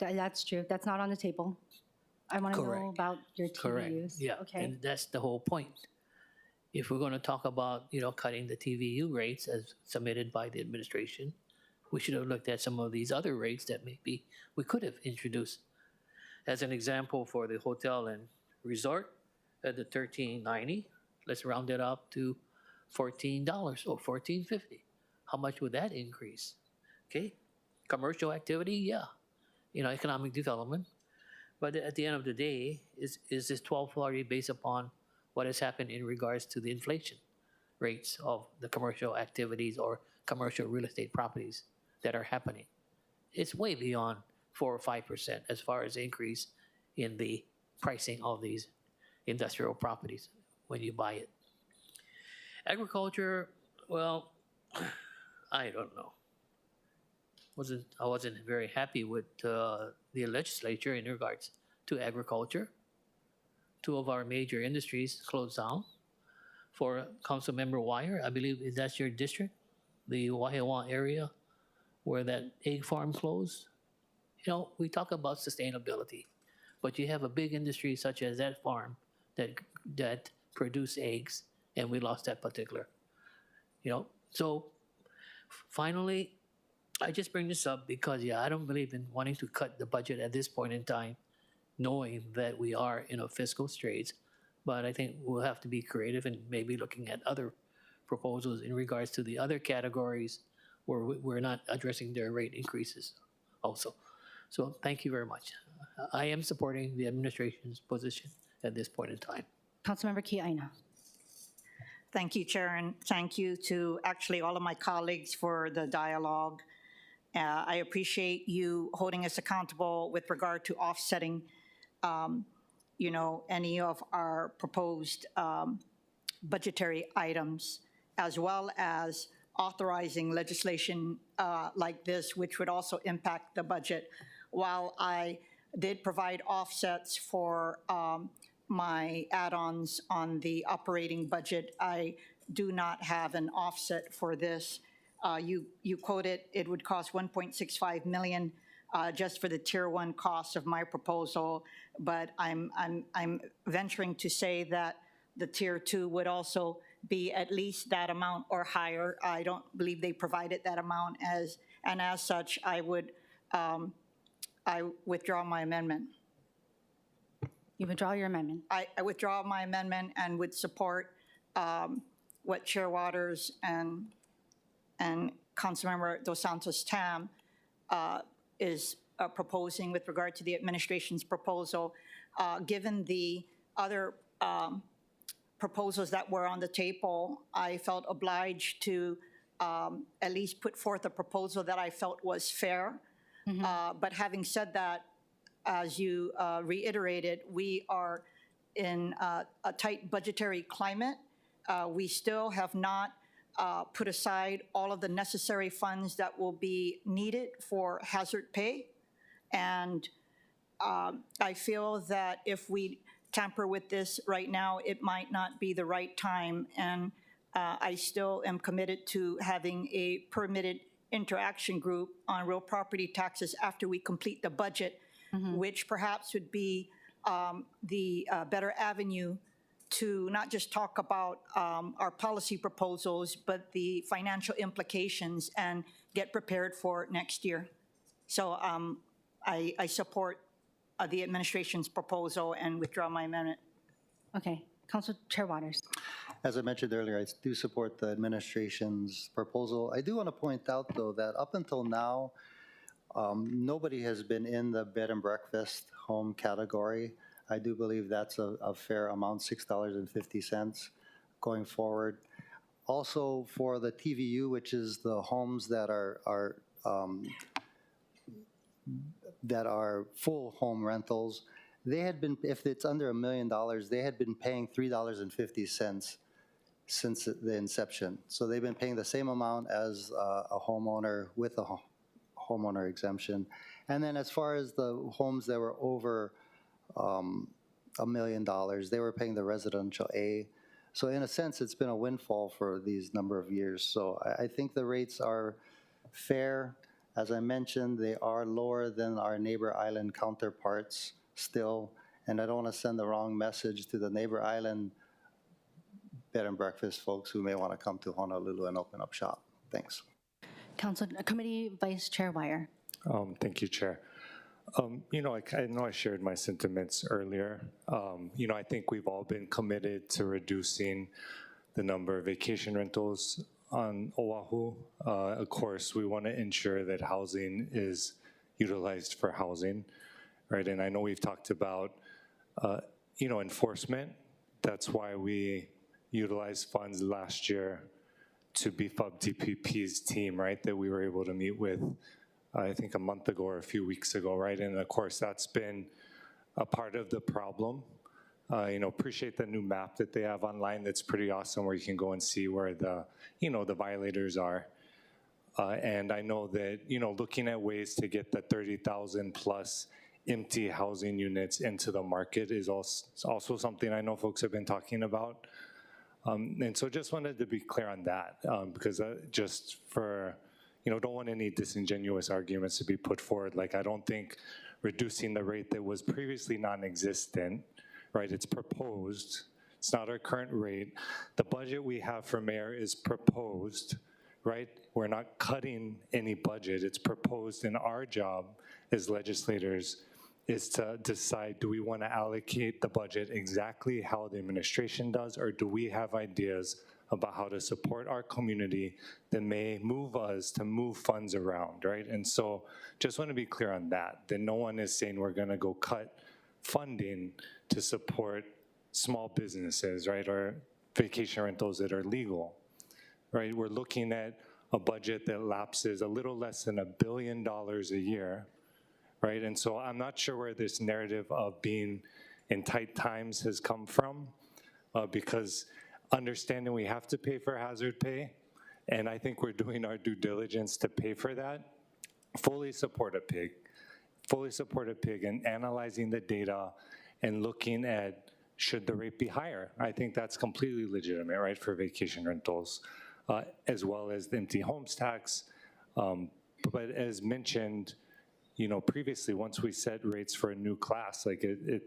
That's true. That's not on the table. I want to know Correct. about your TV Correct. use. Yeah, Okay. and that's the whole point. If we're going to talk about, cutting the TVU rates as submitted by the administration, we should have looked at some of these other rates that maybe we could have introduced. As an example, for the hotel and resort at the $13.90, let's round it up to $14 or $14.50. How much would that increase? Okay, commercial activity, yeah, economic development. But at the end of the day, is this 1240 based upon what has happened in regards to the inflation rates of the commercial activities or commercial real estate properties that are happening? It's way beyond 4 or 5% as far as increase in the pricing of these industrial properties when you buy it. Agriculture, well, I don't know. I wasn't very happy with the legislature in regards to agriculture. Two of our major industries closed down. For Councilmember Wire, I believe that's your district, the Wahiawa area, where that egg farm closed. We talk about sustainability, but you have a big industry such as that farm that produce eggs, and we lost that particular. So finally, I just bring this up because, I don't believe in wanting to cut the budget at this point in time, knowing that we are in a fiscal straits. But I think we'll have to be creative and maybe looking at other proposals in regards to the other categories where we're not addressing their rate increases also. So thank you very much. I am supporting the administration's position at this point in time. Councilmember Kiaina. Thank you, Chair, and thank you to actually all of my colleagues for the dialogue. I appreciate you holding us accountable with regard to offsetting, any of our proposed budgetary items, as well as authorizing legislation like this, which would also impact the budget. While I did provide offsets for my add-ons on the operating budget, I do not have an offset for this. You quoted it would cost $1.65 million just for the Tier 1 cost of my proposal, but I'm venturing to say that the Tier 2 would also be at least that amount or higher. I don't believe they provided that amount and as such, I withdraw my amendment. You withdraw your amendment. I withdraw my amendment and would support what Chair Waters and Councilmember Dos Santos Tam is proposing with regard to the administration's proposal. Given the other proposals that were on the table, I felt obliged to at least put forth a proposal that I felt was fair. But having said that, as you reiterated, we are in a tight budgetary climate. We still have not put aside all of the necessary funds that will be needed for hazard pay. And I feel that if we tamper with this right now, it might not be the right time. And I still am committed to having a permitted interaction group on real property taxes after we complete the budget, which perhaps would be the better avenue to not just talk about our policy proposals, but the financial implications and get prepared for next year. So I support the administration's proposal and withdraw my amendment. Okay. Council Chair Waters. As I mentioned earlier, I do support the administration's proposal. I do want to point out, though, that up until now, nobody has been in the bed and breakfast home category. I do believe that's a fair amount, $6.50 going forward. Also, for the TVU, which is the homes that are full home rentals, they had been, if it's under $1 million, they had been paying $3.50 since the inception. So they've been paying the same amount as a homeowner with a homeowner exemption. And then as far as the homes that were over $1 million, they were paying the residential A. So in a sense, it's been a windfall for these number of years. So I think the rates are fair. As I mentioned, they are lower than our neighbor island counterparts still, and I don't want to send the wrong message to the neighbor island bed and breakfast folks who may want to come to Honolulu and open up shop. Thanks. Committee Vice Chair Wire. Thank you, Chair. I know I shared my sentiments earlier. I think we've all been committed to reducing the number of vacation rentals on Oahu. Of course, we want to ensure that housing is utilized for housing, right? And I know we've talked about, enforcement. That's why we utilized funds last year to beef up DPP's team, right, that we were able to meet with, I think a month ago or a few weeks ago, right? And of course, that's been a part of the problem. Appreciate the new map that they have online. That's pretty awesome, where you can go and see where the violators are. And I know that, looking at ways to get the 30,000 plus empty housing units into the market is also something I know folks have been talking about. And so just wanted to be clear on that, because just for, don't want any disingenuous arguments to be put forward. Like, I don't think reducing the rate that was previously non-existent, right, it's proposed, it's not our current rate. The budget we have for mayor is proposed, right? We're not cutting any budget, it's proposed, and our job as legislators is to decide, do we want to allocate the budget exactly how the administration does, or do we have ideas about how to support our community that may move us to move funds around, right? And so just want to be clear on that no one is saying we're going to go cut funding to support small businesses, right, or vacation rentals that are legal, right? We're looking at a budget that lapses a little less than $1 billion a year, right? And so I'm not sure where this narrative of being in tight times has come from, because understanding we have to pay for hazard pay, and I think we're doing our due diligence to pay for that. Fully support a PIG and analyzing the data and looking at, should the rate be higher? I think that's completely legitimate, right, for vacation rentals, as well as the empty homes tax. But as mentioned, previously, once we set rates for a new class, like it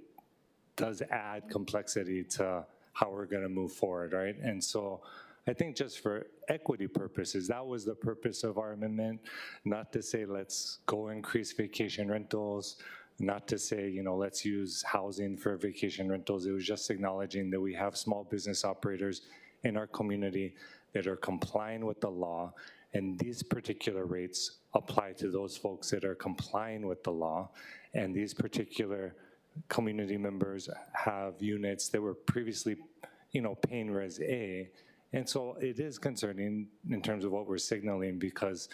does add complexity to how we're going to move forward, right? And so I think just for equity purposes, that was the purpose of our amendment, not to say let's go increase vacation rentals, not to say, let's use housing for vacation rentals. It was just acknowledging that we have small business operators in our community that are complying with the law, and these particular rates apply to those folks that are complying with the law, and these particular community members have units that were previously, paying Res A. And so it is concerning in terms of what we're signaling, because,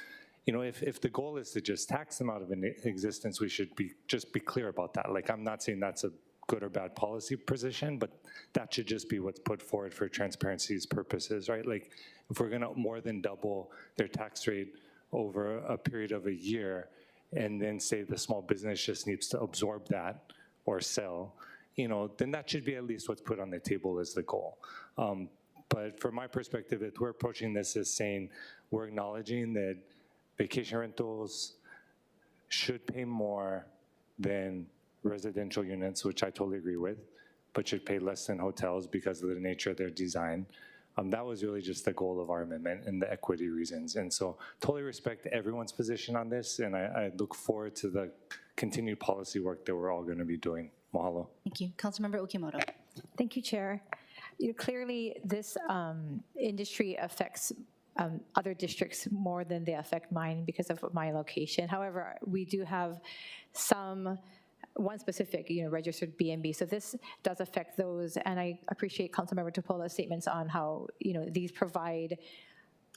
if the goal is to just tax them out of existence, we should just be clear about that. Like, I'm not saying that's a good or bad policy position, but that should just be what's put forward for transparency's purposes, right? Like, if we're gonna more than double their tax rate over a period of a year, and then say the small business just needs to absorb that or sell, then that should be at least what's put on the table as the goal. But from my perspective, if we're approaching this as saying we're acknowledging that vacation rentals should pay more than residential units, which I totally agree with, but should pay less than hotels because of the nature of their design. That was really just the goal of our amendment and the equity reasons. And so totally respect everyone's position on this, and I look forward to the continued policy work that we're all going to be doing. Mahalo. Thank you. Councilmember Okimoto. Thank you, Chair. Clearly, this industry affects other districts more than they affect mine because of my location. However, we do have one specific, registered B&B. So this does affect those, and I appreciate Councilmember Topola's statements on how, these provide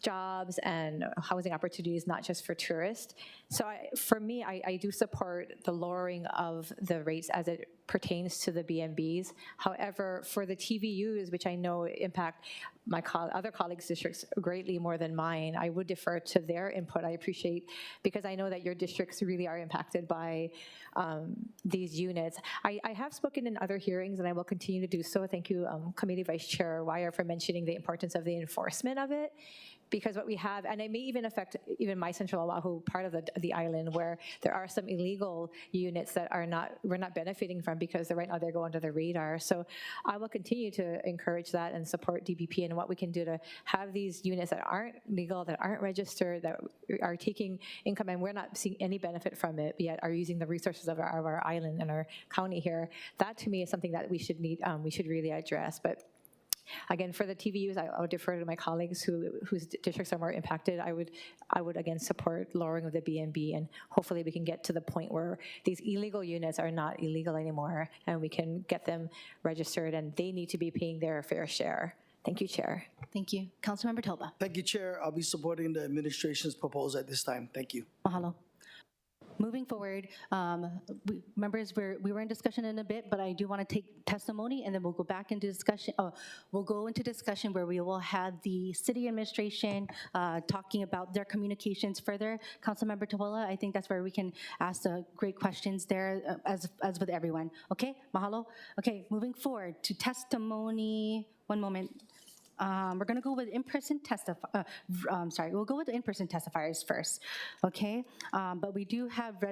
jobs and housing opportunities, not just for tourists. So for me, I do support the lowering of the rates as it pertains to the B&Bs. However, for the TVUs, which I know impact my other colleagues' districts greatly more than mine, I would defer to their input. I appreciate, because I know that your districts really are impacted by these units. I have spoken in other hearings, and I will continue to do so. Thank you, Committee Vice Chair Wire, for mentioning the importance of the enforcement of it. Because what we have, and it may even affect even my Central Oahu part of the island, where there are some illegal units that we're not benefiting from because right now they go under the radar. So I will continue to encourage that and support DBP and what we can do to have these units that aren't legal, that aren't registered, that are taking income, and we're not seeing any benefit from it, yet are using the resources of our island and our county here. That to me is something that we should really address. But again, for the TVUs, I would defer to my colleagues whose districts are more impacted. I would again support lowering of the B&B, and hopefully we can get to the point where these illegal units are not illegal anymore, and we can get them registered, and they need to be paying their fair share. Thank you, Chair. Thank you. Councilmember Toba. Thank you, Chair. I'll be supporting the administration's proposal at this time. Thank you. Mahalo. Moving forward, members, we were in discussion in a bit, but I do want to take testimony, and then we'll go back into discussion. We'll go into discussion where we will have the city administration talking about their communications further. Councilmember Topola, I think that's where we can ask the great questions there, as with everyone. Okay, mahalo. Okay, moving forward to testimony. One moment. We're going to go with in-person we'll go with the in-person testifiers first, okay? But we do have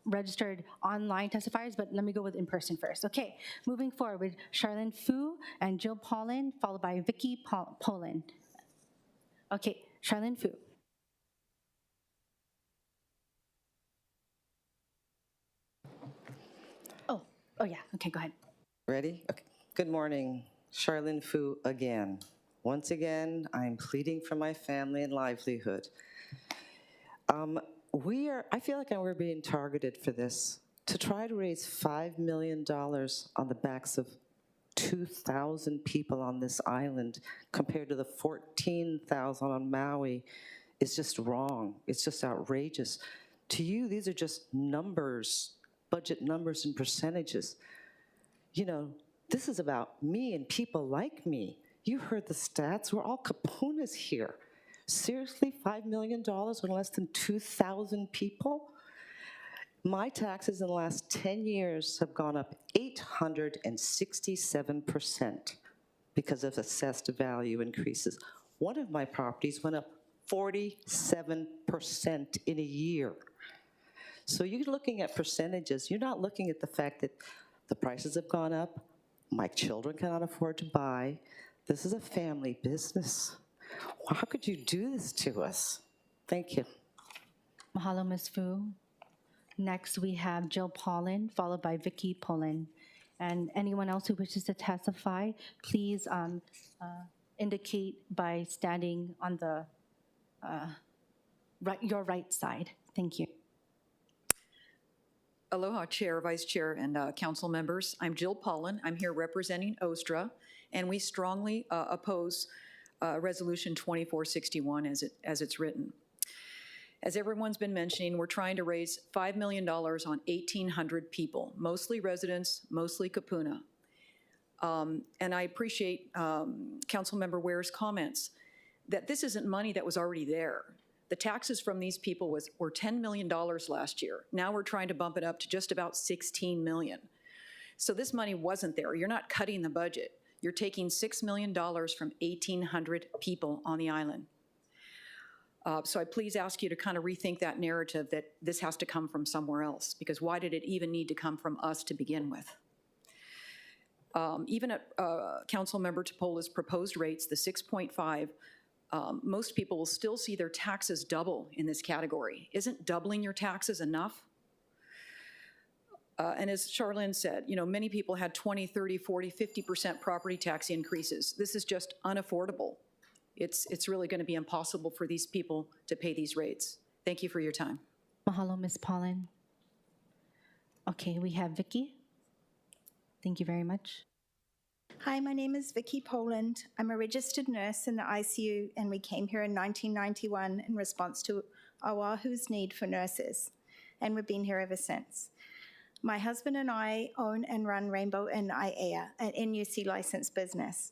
registered online testifiers, but let me go with in-person first. Okay, moving forward with Charlene Fu and Jill Paulin, followed by Vicky Polin. Okay, Charlene Fu. Oh yeah, okay, go ahead. Ready? Okay. Good morning, Charlene Fu again. Once again, I'm pleading for my family and livelihood. I feel like we're being targeted for this, to try to raise $5 million on the backs of 2,000 people on this island compared to the 14,000 on Maui is just wrong. It's just outrageous. To you, these are just numbers, budget numbers and percentages. You know, this is about me and people like me. You heard the stats. We're all kapunas here. Seriously, $5 million on less than 2,000 people? My taxes in the last 10 years have gone up 867% because of assessed value increases. One of my properties went up 47% in a year. So you're looking at percentages. You're not looking at the fact that the prices have gone up. My children cannot afford to buy. This is a family business. How could you do this to us? Thank you. Mahalo, Ms. Fu. Next, we have Jill Paulin, followed by Vicky Polin. And anyone else who wishes to testify, please indicate by standing on the your right side. Thank you. Aloha, Chair, Vice Chair, and council members. I'm Jill Paulin. I'm here representing OSTRA, and we strongly oppose Resolution 2461 as it's written. As everyone's been mentioning, we're trying to raise $5 million on 1,800 people, mostly residents, mostly kapuna. And I appreciate Councilmember Ware's comments that this isn't money that was already there. The taxes from these people were $10 million last year. Now we're trying to bump it up to just about $16 million. So this money wasn't there. You're not cutting the budget. You're taking $6 million from 1,800 people on the island. So I please ask you to kind of rethink that narrative that this has to come from somewhere else, because why did it even need to come from us to begin with? Even at Councilmember Topola's proposed rates, the 6.5, most people will still see their taxes double in this category. Isn't doubling your taxes enough? And as Charlene said, you know, many people had 20, 30, 40, 50% property tax increases. This is just unaffordable. It's really going to be impossible for these people to pay these rates. Thank you for your time. Mahalo, Ms. Paulin. Okay, we have Vicky. Thank you very much. Hi, my name is Vicky Poland. I'm a registered nurse in the ICU, and we came here in 1991 in response to Oahu's need for nurses, and we've been here ever since. My husband and I own and run Rainbow Inn IAEA, an NUC licensed business.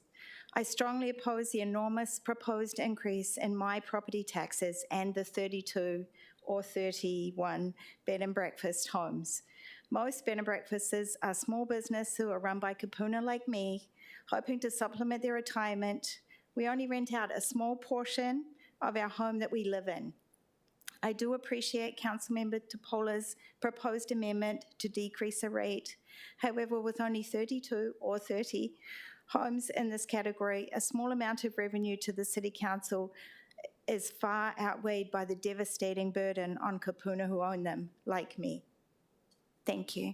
I strongly oppose the enormous proposed increase in my property taxes and the 32 or 31 bed and breakfast homes. Most bed and breakfasts are small business who are run by kapuna like me, hoping to supplement their retirement. We only rent out a small portion of our home that we live in. I do appreciate Councilmember Topola's proposed amendment to decrease the rate. However, with only 32 or 30 homes in this category, a small amount of revenue to the City Council is far outweighed by the devastating burden on kapuna who own them, like me. Thank you.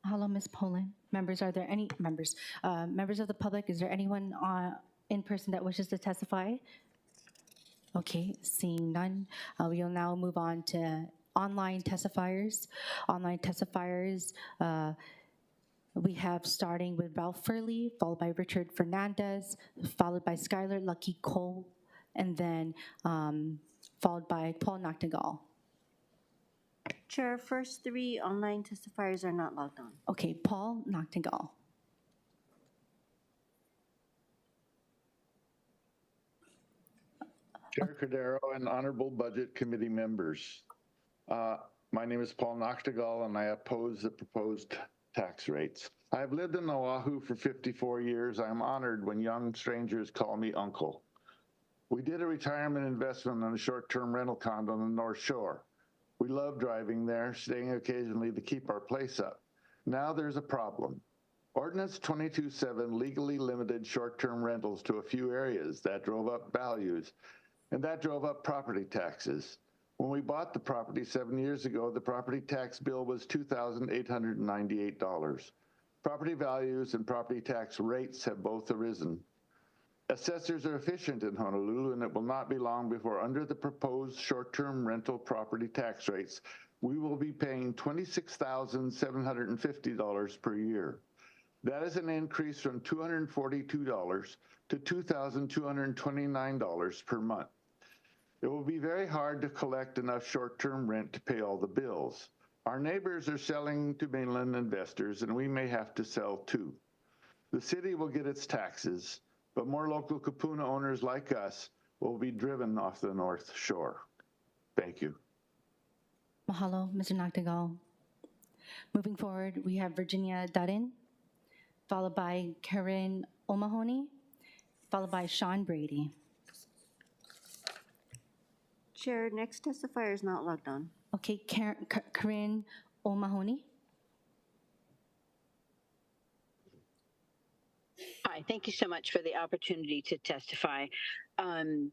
Hello, Ms. Poland. Members, are there any members of the public? Is there anyone in person that wishes to testify? Okay, seeing none, we will now move on to online testifiers. Online testifiers, we have starting with Ralph Furley, followed by Richard Fernandez, followed by Skylar Lucky Cole, and then followed by Paul Noctegal. Chair, first three online testifiers are not logged on. Okay, Paul Noctegal. Chair Cordero and Honorable Budget Committee members. My name is Paul Noctegal, and I oppose the proposed tax rates. I have lived in Oahu for 54 years. I am honored when young strangers call me uncle. We did a retirement investment on a short-term rental condo on the North Shore. We love driving there, staying occasionally to keep our place up. Now there's a problem. Ordinance 22.7 legally limited short-term rentals to a few areas. That drove up values, and that drove up property taxes. When we bought the property 7 years ago, the property tax bill was $2,898. Property values and property tax rates have both arisen. Assessors are efficient in Honolulu, and it will not be long before, under the proposed short-term rental property tax rates, we will be paying $26,750 per year. That is an increase from $242 to $2,229 per month. It will be very hard to collect enough short-term rent to pay all the bills. Our neighbors are selling to mainland investors, and we may have to sell too. The city will get its taxes, but more local kapuna owners like us will be driven off the North Shore. Thank you. Mahalo, Mr. Noctegal. Moving forward, we have Virginia Dutton, followed by Karen O'Mahony, followed by Sean Brady. Chair, next testifier is not logged on. Okay, Karen O'Mahony. Hi, thank you so much for the opportunity to testify. So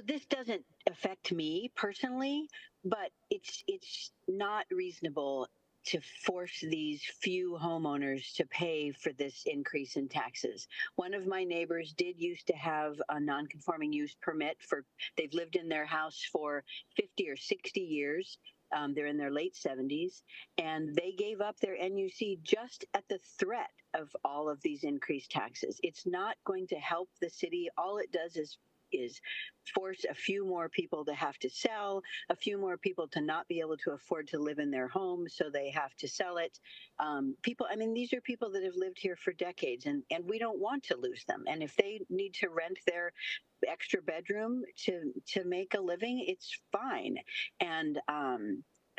this doesn't affect me personally, but it's not reasonable to force these few homeowners to pay for this increase in taxes. One of my neighbors did used to have a non-conforming use permit they've lived in their house for 50 or 60 years. They're in their late 70s, and they gave up their NUC just at the threat of all of these increased taxes. It's not going to help the city. All it does is force a few more people to have to sell, a few more people to not be able to afford to live in their home, so they have to sell it. These are people that have lived here for decades, and we don't want to lose them. And if they need to rent their extra bedroom to make a living, it's fine. And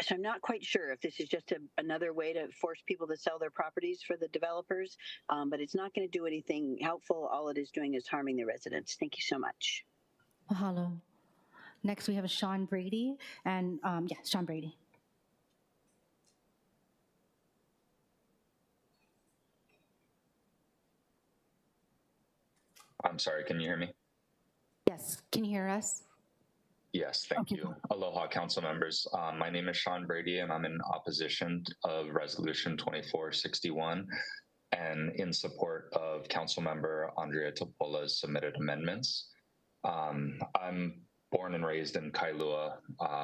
so I'm not quite sure if this is just another way to force people to sell their properties for the developers, but it's not going to do anything helpful. All it is doing is harming the residents. Thank you so much. Mahalo. Next, we have Sean Brady, and Sean Brady. I'm sorry, can you hear me? Yes, can you hear us? Yes, thank you. Aloha, council members. My name is Sean Brady, and I'm in opposition of Resolution 2461 and in support of Councilmember Andrea Topola's submitted amendments. I'm born and raised in Kailua,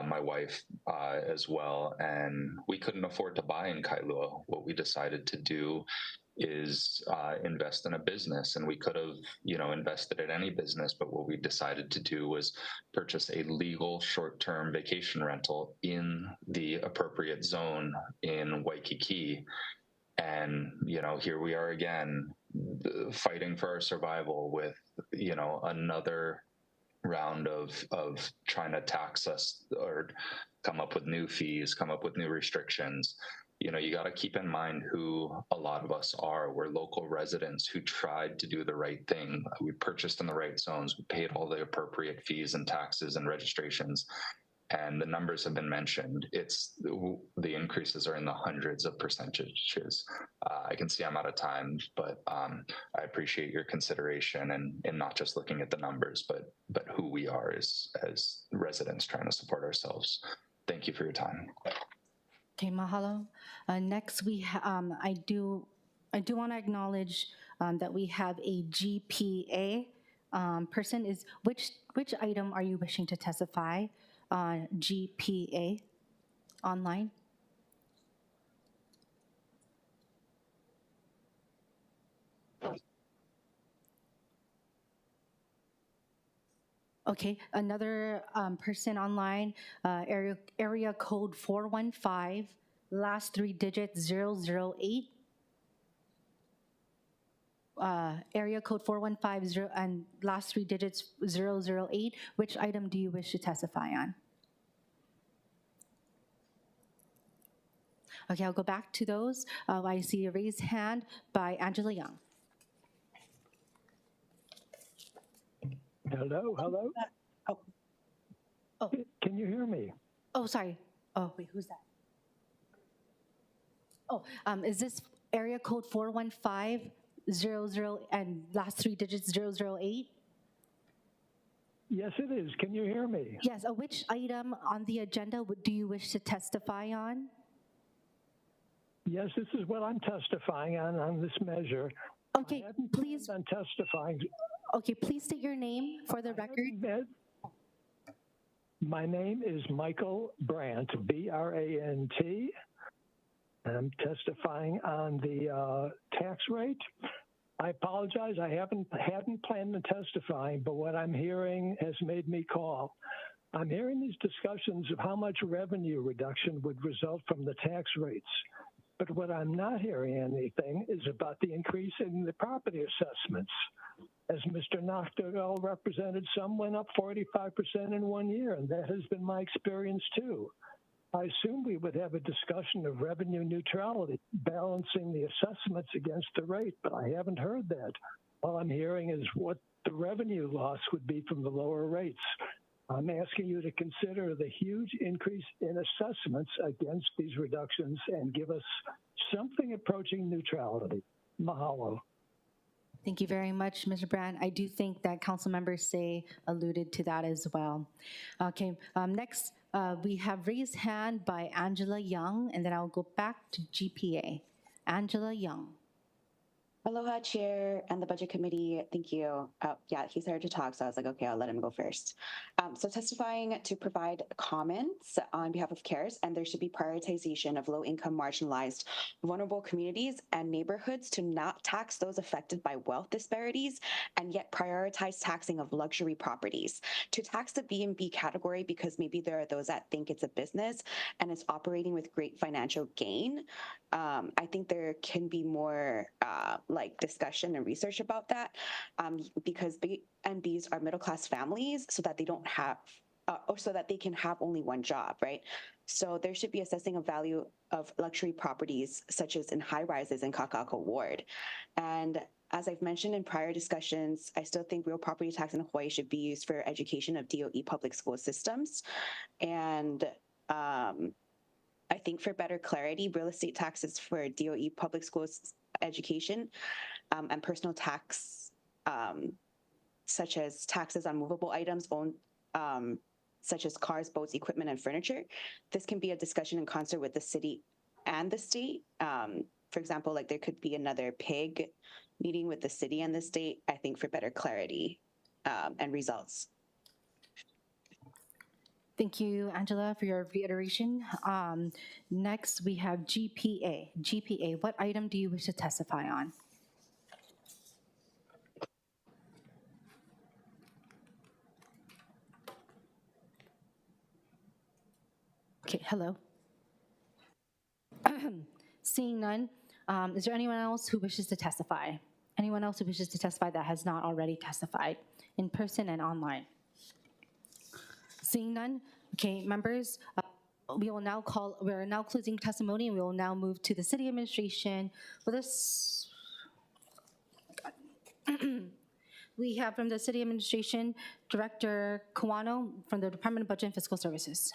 my wife as well, and we couldn't afford to buy in Kailua. What we decided to do is invest in a business. And we could have, invested in any business, but what we decided to do was purchase a legal short-term vacation rental in the appropriate zone in Waikiki. And, here we are again, fighting for our survival with, another round of trying to tax us or come up with new fees, come up with new restrictions. You got to keep in mind who a lot of us are. We're local residents who tried to do the right thing. We purchased in the right zones. We paid all the appropriate fees and taxes and registrations. And the numbers have been mentioned. The increases are in the hundreds of percentages. I can see I'm out of time, but I appreciate your consideration and not just looking at the numbers, but who we are as residents trying to support ourselves. Thank you for your time. Okay, mahalo. Next, I do want to acknowledge that we have a GPA person. Which item are you wishing to testify on GPA online? Okay, another person online, area code 415, last three digits 008. Area code 4150 and last three digits 008. Which item do you wish to testify on? Okay, I'll go back to those. I see a raised hand by Angela Young. Hello. Oh. Can you hear me? Oh, sorry. Oh, wait, who's that? Oh, is this area code 41500 and last three digits 008? Yes, it is. Can you hear me? Yes. Which item on the agenda do you wish to testify on? Yes, this is what I'm testifying on this measure. Okay, please. I'm testifying. Okay, please state your name for the record. My name is Michael Brandt, B-R-A-N-T. I'm testifying on the tax rate. I apologize, I hadn't planned on testifying, but what I'm hearing has made me call. I'm hearing these discussions of how much revenue reduction would result from the tax rates. But what I'm not hearing anything is about the increase in the property assessments. As Mr. Noctegal represented, some went up 45% in 1 year, and that has been my experience too. I assume we would have a discussion of revenue neutrality, balancing the assessments against the rate, but I haven't heard that. All I'm hearing is what the revenue loss would be from the lower rates. I'm asking you to consider the huge increase in assessments against these reductions and give us something approaching neutrality. Mahalo. Thank you very much, Mr. Brandt. I do think that Councilmember Say alluded to that as well. Okay, next we have raised hand by Angela Young, and then I'll go back to GPA. Angela Young. Aloha, Chair and the Budget Committee. Thank you. Yeah, he started to talk, so I was like, okay, I'll let him go first. So testifying to provide comments on behalf of CARES, and there should be prioritization of low-income, marginalized, vulnerable communities and neighborhoods to not tax those affected by wealth disparities, and yet prioritize taxing of luxury properties. To tax the B&B category because maybe there are those that think it's a business and it's operating with great financial gain. I think there can be more discussion and research about that because B&Bs are middle-class families so that they don't have or so that they can have only one job, right? So there should be assessing of value of luxury properties such as in high-rises in Kaka'ako Ward. And as I've mentioned in prior discussions, I still think real property tax in Hawaii should be used for education of DOE public school systems. And I think for better clarity, real estate taxes for DOE public schools education and personal tax, such as taxes on movable items owned, such as cars, boats, equipment, and furniture. This can be a discussion in concert with the city and the state. For example, like there could be another PIG meeting with the city and the state, I think for better clarity and results. Thank you, Angela, for your reiteration. Next, we have GPA. GPA, what item do you wish to testify on? Okay, hello. Seeing none, is there anyone else who wishes to testify? Anyone else who wishes to testify that has not already testified in person and online? Seeing none, okay, members, we're now closing testimony, and we will now move to the city administration. With us, we have from the city administration, Director Kawano from the Department of Budget and Fiscal Services.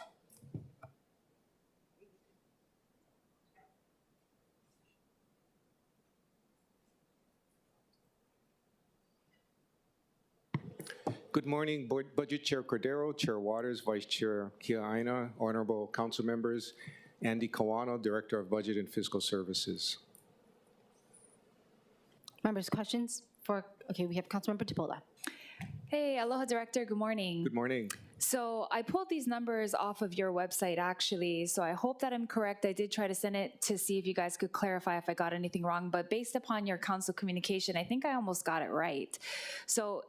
Good morning, Budget Chair Cordero, Chair Waters, Vice Chair Kia Aina, honorable council members, Andy Kawano, Director of Budget and Fiscal Services. Members, questions okay, we have Councilmember Tupola. Hey, aloha, Director. Good morning. Good morning. So I pulled these numbers off of your website, actually, so I hope that I'm correct. I did try to send it to see if you guys could clarify if I got anything wrong, but based upon your council communication, I think I almost got it right. So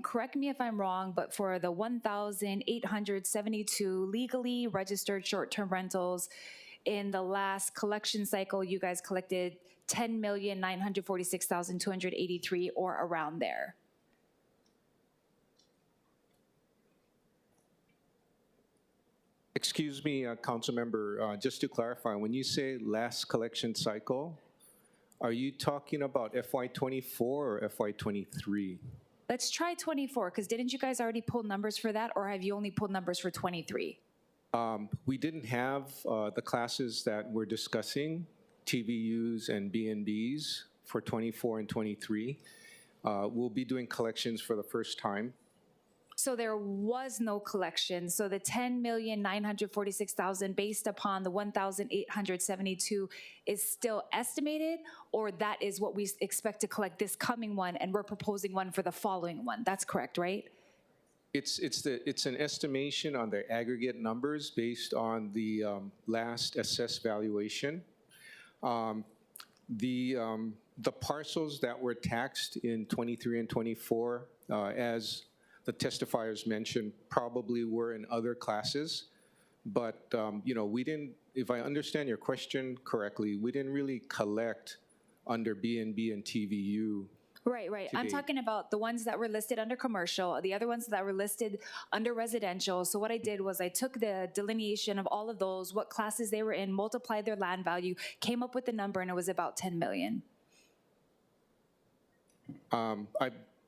correct me if I'm wrong, but for the 1,872 legally registered short-term rentals in the last collection cycle, you guys collected 10,946,283 or around there. Excuse me, council member, just to clarify, when you say last collection cycle, are you talking about FY24 or FY23? Let's try 24, because didn't you guys already pull numbers for that, or have you only pulled numbers for 23? We didn't have the classes that we're discussing, TVUs and BNBs for 24 and 23. We'll be doing collections for the first time. So there was no collection. So the 10,946,000 based upon the 1,872 is still estimated, or that is what we expect to collect this coming one, and we're proposing one for the following one. That's correct, right? It's an estimation on the aggregate numbers based on the last assessed valuation. The parcels that were taxed in 23 and 24, as the testifiers mentioned, probably were in other classes, but you know, we didn't. If I understand your question correctly, we didn't really collect under BNB and TVU. Right, right. I'm talking about the ones that were listed under commercial, the other ones that were listed under residential. So what I did was I took the delineation of all of those, what classes they were in, multiplied their land value, came up with the number, and it was about 10 million.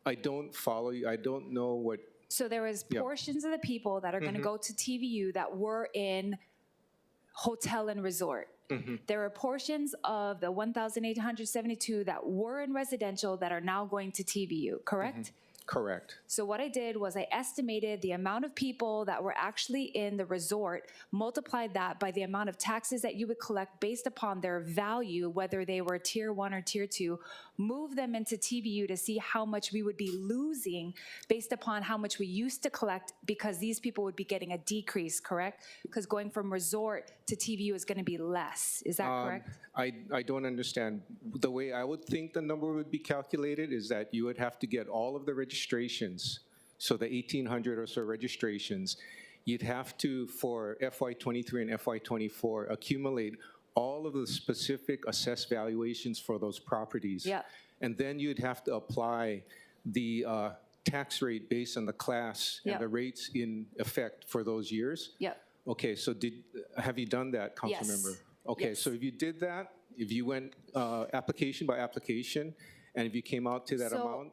I don't follow you. I don't know what. So there was portions of the people that are going to go to TVU that were in hotel and resort. There are portions of the 1,872 that were in residential that are now going to TVU, correct? Correct. So what I did was I estimated the amount of people that were actually in the resort, multiplied that by the amount of taxes that you would collect based upon their value, whether they were tier 1 or tier 2, move them into TVU to see how much we would be losing based upon how much we used to collect, because these people would be getting a decrease, correct? Because going from resort to TVU is going to be less. Is that correct? I don't understand. The way I would think the number would be calculated is that you would have to get all of the registrations, so the 1,800 or so registrations, you'd have to, for FY23 and FY24, accumulate all of the specific assessed valuations for those properties. Yeah. And then you'd have to apply the tax rate based on the class and the rates in effect for those years. Yep. Okay, so have you done that, council Yes. member? Okay, so if you did that, if you went application by application, and if you came out to that amount,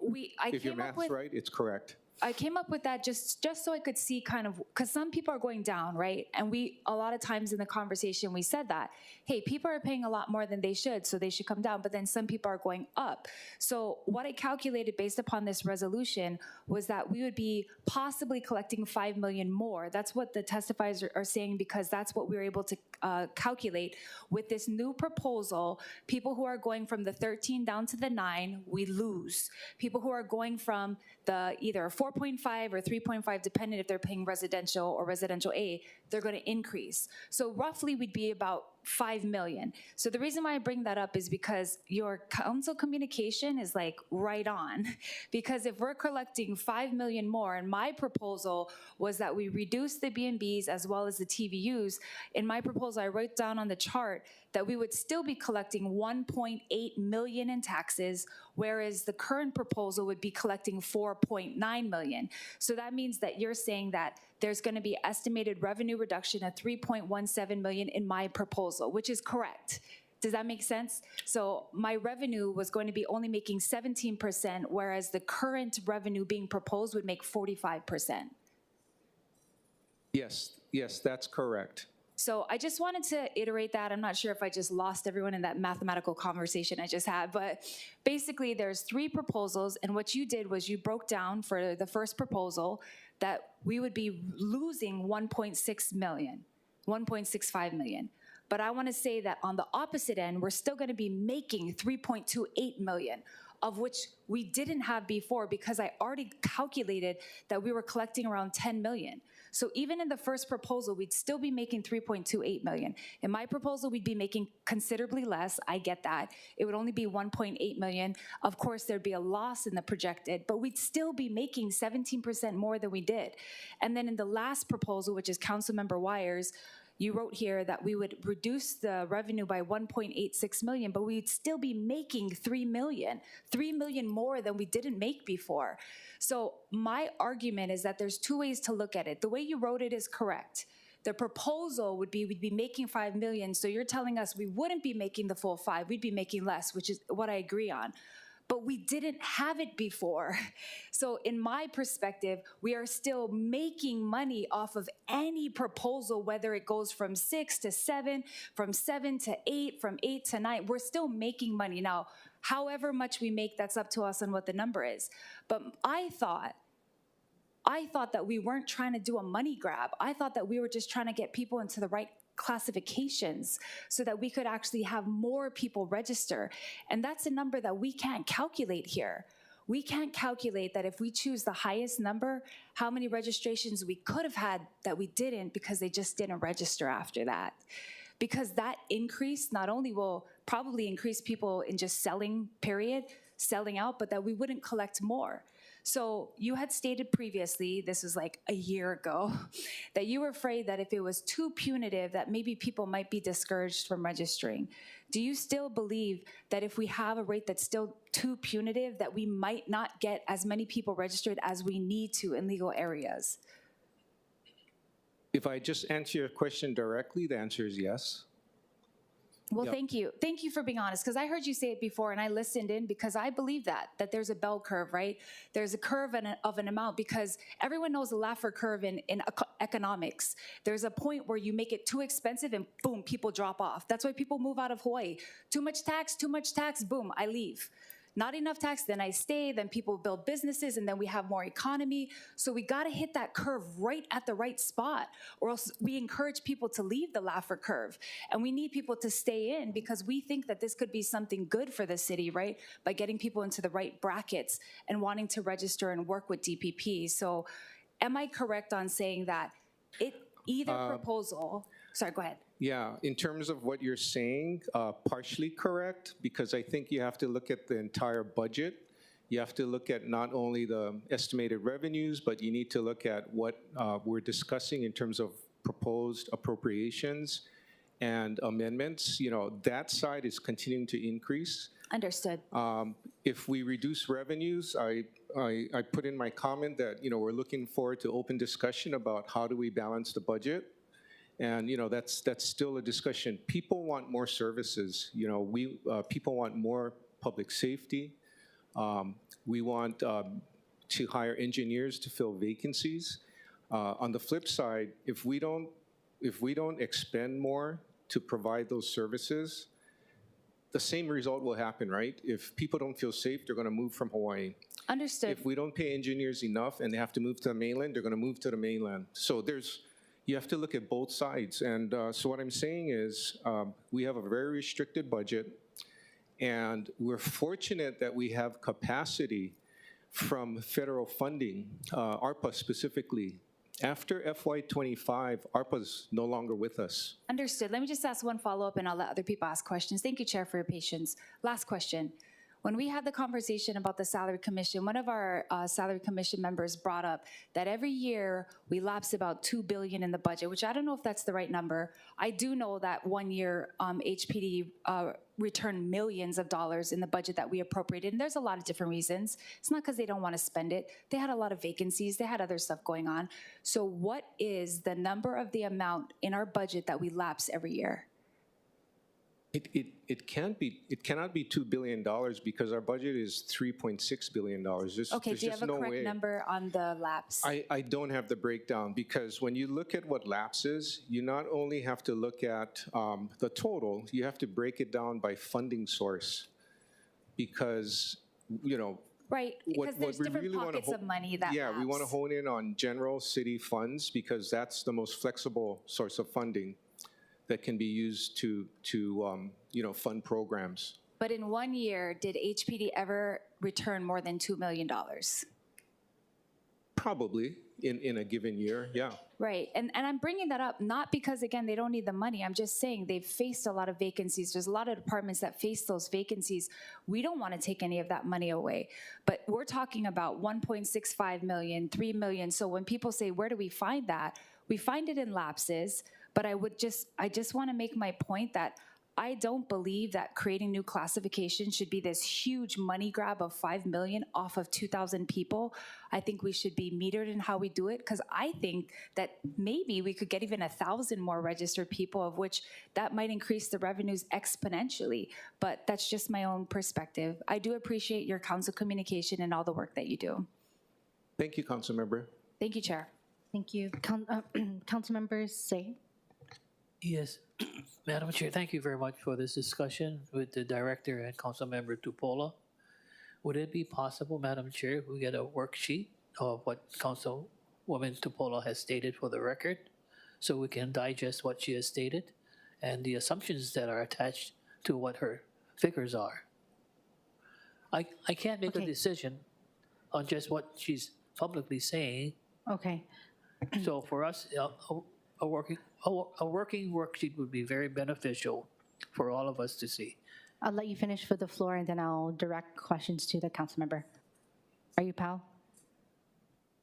if your math's right, it's correct. I came up with that just so I could see kind of, because some people are going down, right? And a lot of times in the conversation, we said that, hey, people are paying a lot more than they should, so they should come down, but then some people are going up. So what I calculated based upon this resolution was that we would be possibly collecting $5 million more. That's what the testifiers are saying, because that's what we were able to calculate with this new proposal, people who are going from the 13 down to the 9, we lose. People who are going from the either 4.5 or 3.5, depending if they're paying residential or residential A, they're going to increase. So roughly we'd be about 5 million. So the reason why I bring that up is because your council communication is like right on. Because if we're collecting 5 million more, and my proposal was that we reduce the B&Bs as well as the TVUs, in my proposal I wrote down on the chart that we would still be collecting 1.8 million in taxes, whereas the current proposal would be collecting 4.9 million. So that means that you're saying that there's going to be estimated revenue reduction of 3.17 million in my proposal, which is correct. Does that make sense? So my revenue was going to be only making 17%, whereas the current revenue being proposed would make 45%. Yes, that's correct. So I just wanted to iterate that. I'm not sure if I just lost everyone in that mathematical conversation I just had, but basically there's 3 proposals, and what you did was you broke down for the first proposal that we would be losing 1.6 million, 1.65 million. But I want to say that on the opposite end, we're still going to be making 3.28 million, of which we didn't have before because I already calculated that we were collecting around 10 million. So even in the first proposal, we'd still be making 3.28 million. In my proposal, we'd be making considerably less. I get that. It would only be 1.8 million. Of course, there'd be a loss in the projected, but we'd still be making 17% more than we did. And then in the last proposal, which is Councilmember Wires, you wrote here that we would reduce the revenue by 1.86 million, but we'd still be making 3 million more than we didn't make before. So my argument is that there's 2 ways to look at it. The way you wrote it is correct. The proposal would be we'd be making 5 million, so you're telling us we wouldn't be making the full 5, we'd be making less, which is what I agree on. But we didn't have it before. So in my perspective, we are still making money off of any proposal, whether it goes from 6 to 7, from 7 to 8, from 8 to 9, we're still making money. Now, however much we make, that's up to us on what the number is. But I thought that we weren't trying to do a money grab. I thought that we were just trying to get people into the right classifications so that we could actually have more people register. And that's a number that we can't calculate here. We can't calculate that if we choose the highest number, how many registrations we could have had that we didn't because they just didn't register after that. Because that increase not only will probably increase people in just selling, period, selling out, but that we wouldn't collect more. So you had stated previously, this was like a year ago, that you were afraid that if it was too punitive, that maybe people might be discouraged from registering. Do you still believe that if we have a rate that's still too punitive, that we might not get as many people registered as we need to in legal areas? If I just answer your question directly, the answer is yes. Well, Yep. thank you. Thank you for being honest, because I heard you say it before and I listened in because I believe that there's a bell curve, right? There's a curve of an amount because everyone knows the Laffer curve in economics. There's a point where you make it too expensive and boom, people drop off. That's why people move out of Hawaii. Too much tax, boom, I leave. Not enough tax, then I stay, then people build businesses, and then we have more economy. So we gotta hit that curve right at the right spot, or else we encourage people to leave the Laffer curve. And we need people to stay in because we think that this could be something good for the city, right? By getting people into the right brackets and wanting to register and work with DPP. So am I correct on saying that either proposal, sorry, go ahead. Yeah, in terms of what you're saying, partially correct, because I think you have to look at the entire budget. You have to look at not only the estimated revenues, but you need to look at what we're discussing in terms of proposed appropriations and amendments. You know, that side is continuing to increase. Understood. If we reduce revenues, I put in my comment that, you know, we're looking forward to open discussion about how do we balance the budget. And, you know, that's still a discussion. People want more services. You know, people want more public safety. We want to hire engineers to fill vacancies. On the flip side, if we don't expend more to provide those services, the same result will happen, right? If people don't feel safe, they're going to move from Hawaii. Understood. If we don't pay engineers enough and they have to move to the mainland, they're going to move to the mainland. So there's, you have to look at both sides. And so what I'm saying is we have a very restricted budget, and we're fortunate that we have capacity from federal funding, ARPA specifically. After FY25, ARPA's no longer with us. Understood. Let me just ask one follow-up, and I'll let other people ask questions. Thank you, Chair, for your patience. Last question. When we had the conversation about the Salary Commission, one of our Salary Commission members brought up that every year we lapse about $2 billion in the budget, which I don't know if that's the right number. I do know that one year HPD returned millions of dollars in the budget that we appropriated, and there's a lot of different reasons. It's not because they don't want to spend it. They had a lot of vacancies. They had other stuff going on. So what is the number of the amount in our budget that we lapse every year? It cannot be $2 billion because our budget is $3.6 billion. Okay, do you have a correct number on the lapse? I don't have the breakdown, because when you look at what lapses, you not only have to look at the total, you have to break it down by funding source, because, you know, right, because there's different pockets of money that yeah, lapse. we want to hone in on general city funds because that's the most flexible source of funding that can be used to you know, fund programs. But in 1 year, did HPD ever return more than $2 million? Probably in a given year, yeah. Right, and I'm bringing that up not because, again, they don't need the money. I'm just saying they've faced a lot of vacancies. There's a lot of departments that face those vacancies. We don't want to take any of that money away. But we're talking about 1.65 million, 3 million. So when people say, where do we find that? We find it in lapses. But I just want to make my point that I don't believe that creating new classifications should be this huge money grab of $5 million off of 2,000 people. I think we should be metered in how we do it, because I think that maybe we could get even 1,000 more registered people, of which that might increase the revenues exponentially. But that's just my own perspective. I do appreciate your council communication and all the work that you do. Thank you, Council Member. Thank you, Chair. Thank you. Council members, say. Yes, Madam Chair, thank you very much for this discussion with the Director and Councilmember Tupola. Would it be possible, Madam Chair, if we get a worksheet of what Councilwoman Tupola has stated for the record, so we can digest what she has stated and the assumptions that are attached to what her figures are? I can't make a decision on just what she's publicly saying. Okay. So for us, a working worksheet would be very beneficial for all of us to see. I'll let you finish for the floor, and then I'll direct questions to the council member. Are you, Pal?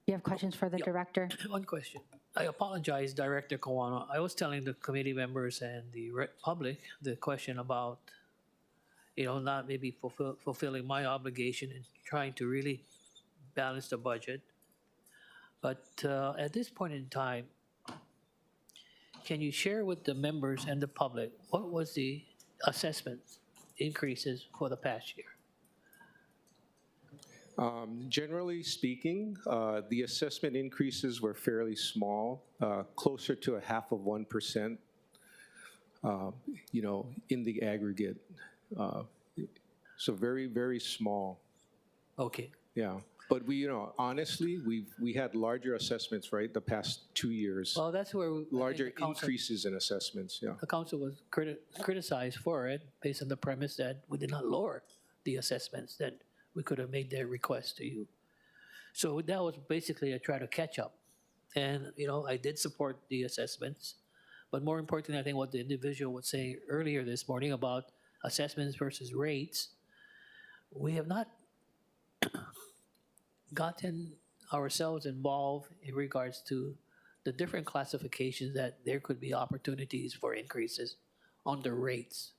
You have questions for the director? One question. I apologize, Director Kawano. I was telling the committee members and the public the question about, you know, not maybe fulfilling my obligation and trying to really balance the budget. But at this point in time, can you share with the members and the public what was the assessment increases for the past year? Generally speaking, the assessment increases were fairly small, closer to 0.5%, you know, in the aggregate. So very, very small. Okay. Yeah. But we, you know, honestly, we had larger assessments, right, the past 2 years. Well, that's where larger increases in assessments, yeah. The council was criticized for it based on the premise that we did not lower the assessments, that we could have made that request to you. So that was basically a try to catch up. And, you know, I did support the assessments. But more importantly, I think what the individual was saying earlier this morning about assessments versus rates, we have not gotten ourselves involved in regards to the different classifications that there could be opportunities for increases on the rates.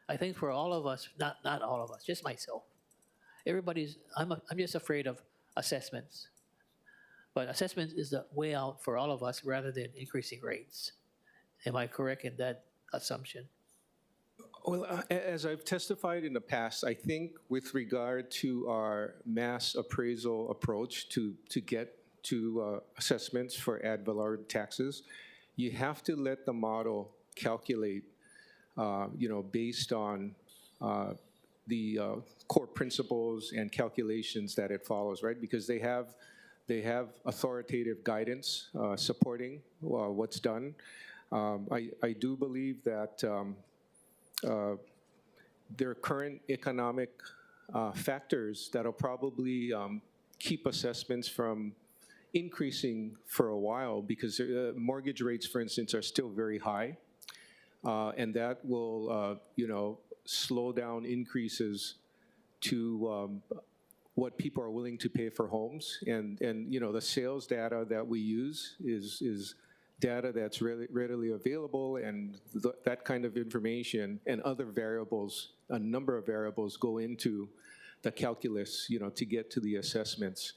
I think for all of us, not all of us, just myself, I'm just afraid of assessments. But assessments is the way out for all of us rather than increasing rates. Am I correct in that assumption? Well, as I've testified in the past, I think with regard to our mass appraisal approach to get to assessments for ad valorem taxes, you have to let the model calculate, you know, based on the core principles and calculations that it follows, right? Because they have They have authoritative guidance supporting what's done. I do believe that there are current economic factors that'll probably keep assessments from increasing for a while because mortgage rates, for instance, are still very high. And that will, slow down increases to what people are willing to pay for homes. And the sales data that we use is data that's readily available, and that kind of information and other variables, a number of variables go into the calculus, to get to the assessments.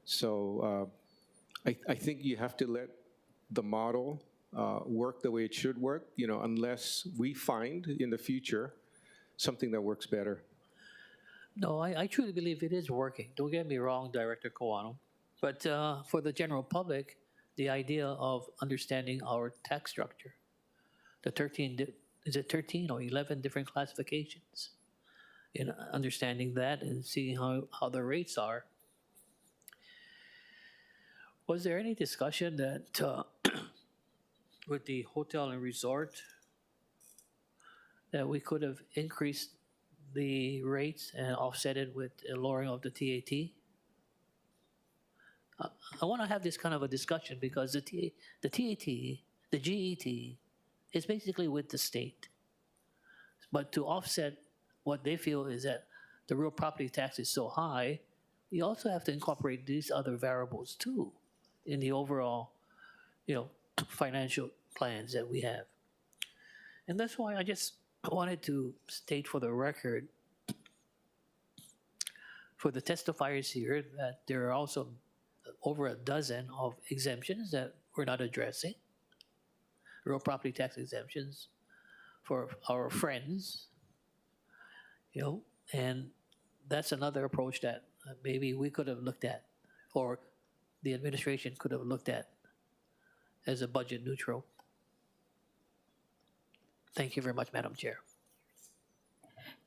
So I think you have to let the model work the way it should work, unless we find in the future something that works better. No, I truly believe it is working. Don't get me wrong, Director Kawano. But for the general public, the idea of understanding our tax structure, the 13 or 11 different classifications, understanding that and seeing how the rates are. Was there any discussion that with the hotel and resort that we could have increased the rates and offset it with a lowering of the TAT? I want to have this kind of a discussion because the TAT, the GET, is basically with the state. But to offset what they feel is that the real property tax is so high, you also have to incorporate these other variables too in the overall, financial plans that we have. And that's why I just wanted to state for the record, for the testifiers here, that there are also over a dozen of exemptions that we're not addressing, real property tax exemptions for our friends, and that's another approach that maybe we could have looked at, or the administration could have looked at as a budget neutral. Thank you very much, Madam Chair.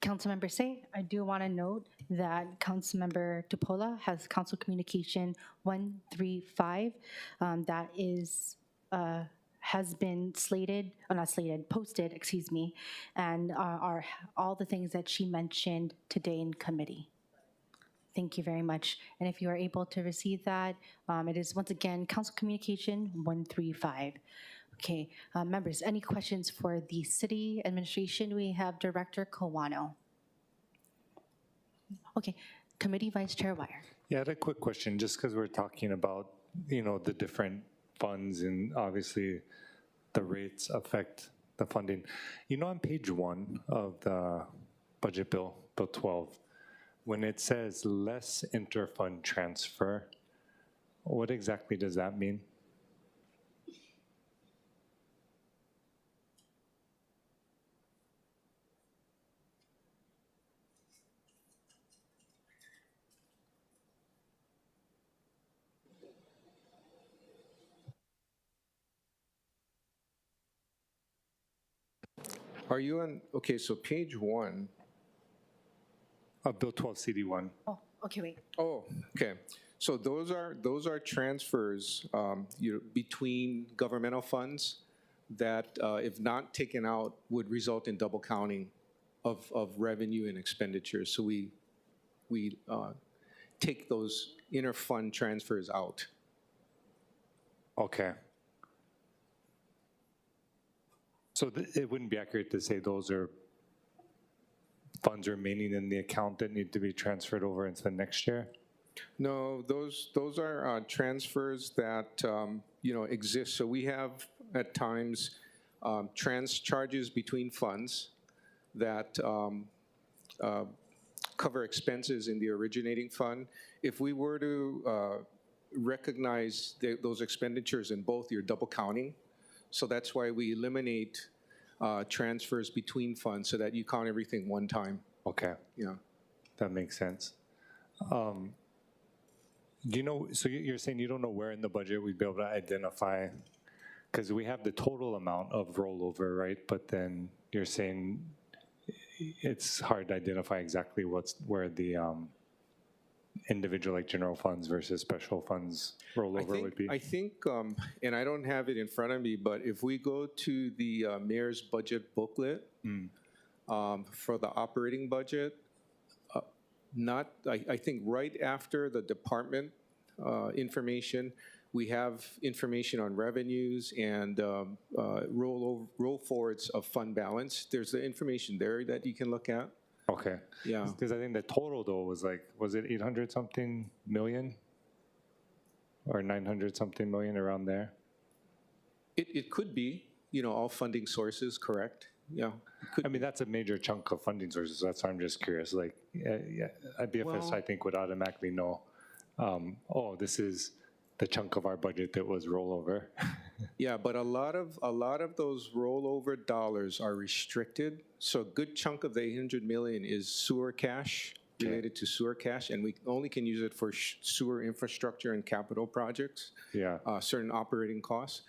Councilmember Say, I do want to note that Councilmember Tupola has Council Communication 135 that is has been posted, and are all the things that she mentioned today in committee. Thank you very much. And if you are able to receive that, it is once again Council Communication 135. Okay, members, any questions for the city administration? We have Director Kawano. Okay, Committee Vice Chair Wire. Yeah, I had a quick question, just because we're talking about, the different funds and obviously the rates affect the funding. On page 1 of the budget bill, Bill 12, when it says less interfund transfer, what exactly does that mean? Are you on, okay, so page 1. Of Bill 12 CD1. Oh, okay, wait. Oh, okay. So those are transfers between governmental funds that, if not taken out, would result in double counting of revenue and expenditures. So we take those inter-fund transfers out. Okay. So it wouldn't be accurate to say those are funds remaining in the account that need to be transferred over into the next year? No, those are transfers that exist. So we have at times charges between funds that cover expenses in the originating fund. If we were to recognize those expenditures in both, you're double counting. So that's why we eliminate transfers between funds so that you count everything one time. Okay. Yeah. That makes sense. So you're saying you don't know where in the budget we'd be able to identify, because we have the total amount of rollover, right? But then you're saying it's hard to identify exactly where the individual like general funds versus special funds rollover would be? I think, and I don't have it in front of me, but if we go to the mayor's budget booklet for the operating budget, I think right after the department information, we have information on revenues and roll forwards of fund balance. There's the information there that you can look at. Okay. Yeah. Because I think the total though was like, was it 800 something million? Or 900 something million, around there? It could be, all funding sources, correct? Yeah. I mean, that's a major chunk of funding sources, so that's why I'm just curious. Like, BFS, Well- I think, would automatically know, oh, this is the chunk of our budget that was rollover. Yeah, but a lot of those rollover dollars are restricted. So a good chunk of the 800 million is sewer cash, related to sewer cash, and we only can use it for sewer infrastructure and capital projects. Yeah. Certain operating costs.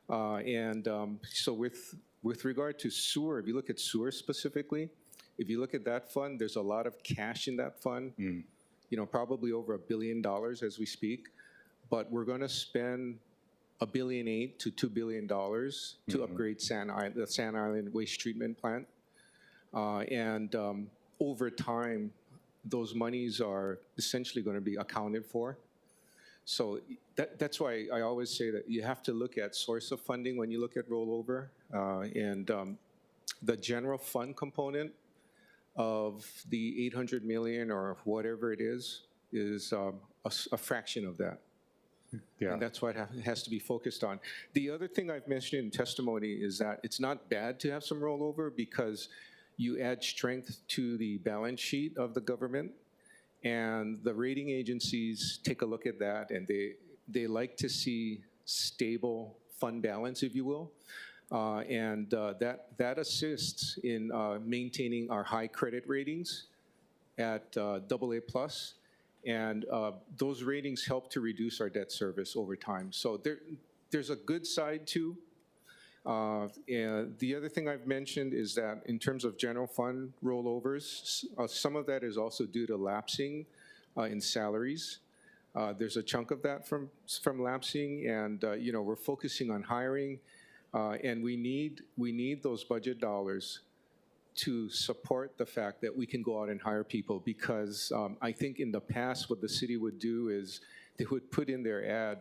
So with regard to sewer, if you look at sewer specifically, if you look at that fund, there's a lot of cash in that fund, probably over $1 billion as we speak. But we're going to spend $1.8 billion to $2 billion to upgrade the Sand Island waste treatment plant. Over time, those monies are essentially going to be accounted for. So that's why I always say that you have to look at source of funding when you look at rollover. The general fund component of the 800 million or whatever it is a fraction of that. Yeah. And that's what has to be focused on. The other thing I've mentioned in testimony is that it's not bad to have some rollover because you add strength to the balance sheet of the government, and the rating agencies take a look at that, and they like to see stable fund balance, if you will. That assists in maintaining our high credit ratings at AA+. And those ratings help to reduce our debt service over time. So there's a good side too. And the other thing I've mentioned is that in terms of general fund rollovers, some of that is also due to lapsing in salaries. There's a chunk of that from lapsing, and we're focusing on hiring, and we need those budget dollars to support the fact that we can go out and hire people, because I think in the past what the city would do is they would put in their ad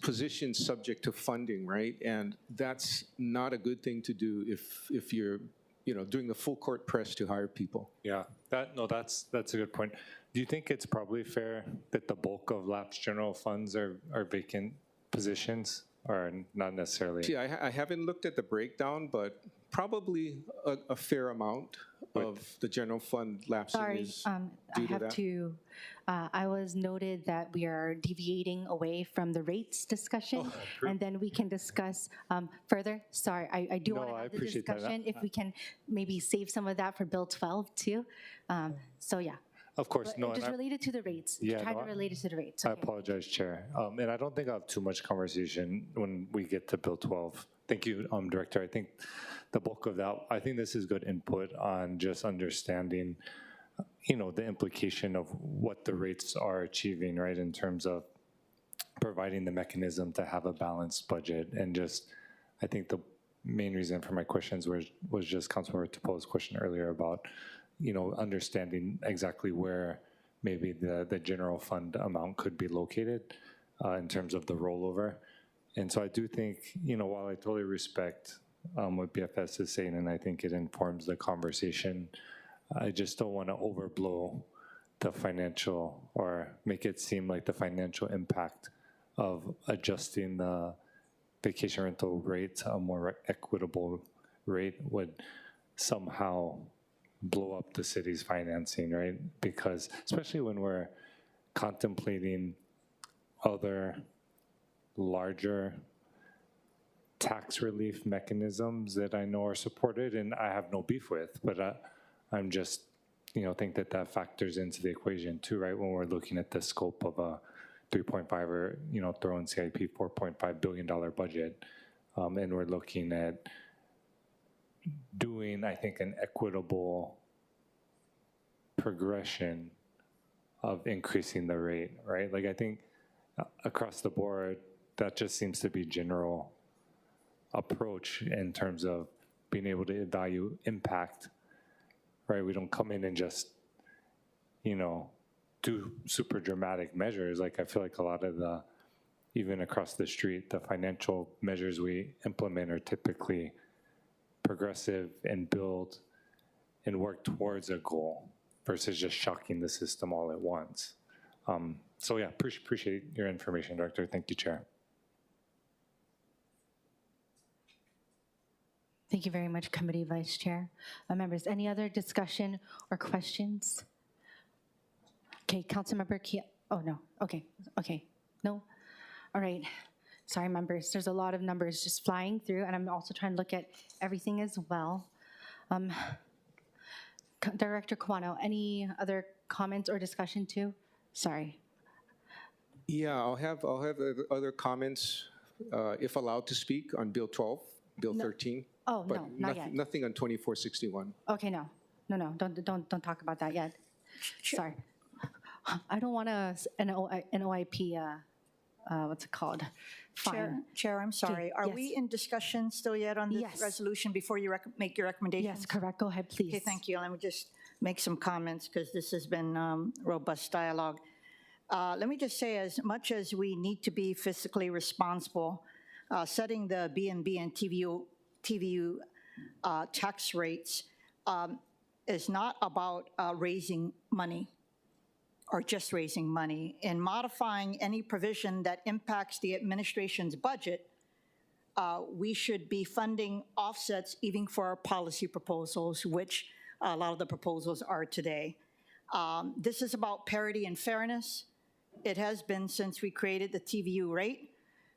positions subject to funding, right? And that's not a good thing to do if you're doing the full court press to hire people. Yeah, that's a good point. Do you think it's probably fair that the bulk of lapsed general funds are vacant positions, or not necessarily? See, I haven't looked at the breakdown, but probably a fair amount of the general fund lapsing is due to that. I was noted that we are deviating away from the rates discussion, and then we can discuss further. Sorry, I do want to have the discussion. If we can maybe save some of that for Bill 12 too. So yeah. Of course, but just related to the rates. Try to relate it to the rates. I apologize, Chair. And I don't think I'll have too much conversation when we get to Bill 12. Thank you, Director. I think the bulk of that, I think this is good input on just understanding, the implication of what the rates are achieving, right, in terms of providing the mechanism to have a balanced budget. And just, I think the main reason for my questions was just Councilmember Tupou's question earlier about, understanding exactly where maybe the general fund amount could be located in terms of the rollover. And so I do think, while I totally respect what BFS is saying, and I think it informs the conversation, I just don't want to overblow the financial or make it seem like the financial impact of adjusting the vacation rental rate to a more equitable rate would somehow blow up the city's financing, right? Because especially when we're contemplating other larger tax relief mechanisms that I know are supported and I have no beef with, but I'm just, think that factors into the equation too, right? When we're looking at the scope of a 3.5 or, throw in CIP $4.5 billion budget, and we're looking at doing, I think, an equitable progression of increasing the rate, right? Like I think across the board, that just seems to be general approach in terms of being able to evaluate impact, right? We don't come in and just, you know, do super dramatic measures. Like I feel like a lot of the, even across the street, the financial measures we implement are typically progressive and build and work towards a goal versus just shocking the system all at once. So yeah, appreciate your information, Director. Thank you, Chair. Thank you very much, Committee Vice Chair. Members, any other discussion or questions? Okay, Councilmember oh no, okay, no. All right, sorry members, there's a lot of numbers just flying through and I'm also trying to look at everything as well. Director Kawano, any other comments or discussion too? Sorry. Yeah, I'll have other comments if allowed to speak on Bill 12, Bill 13. Oh, but no, not yet. Nothing on 2461. Okay, no, don't talk about that yet. Sorry. I don't want an OIP, what's it called? Fine. Chair, I'm sorry. Are we in discussion still yet on this resolution before you make your recommendations? Yes, correct. Go ahead, please. Okay, thank you. Let me just make some comments because this has been robust dialogue. Let me just say, as much as we need to be fiscally responsible, setting the B&B and TVU tax rates is not about raising money or just raising money. In modifying any provision that impacts the administration's budget, we should be funding offsets even for our policy proposals, which a lot of the proposals are today. This is about parity and fairness. It has been since we created the TVU rate.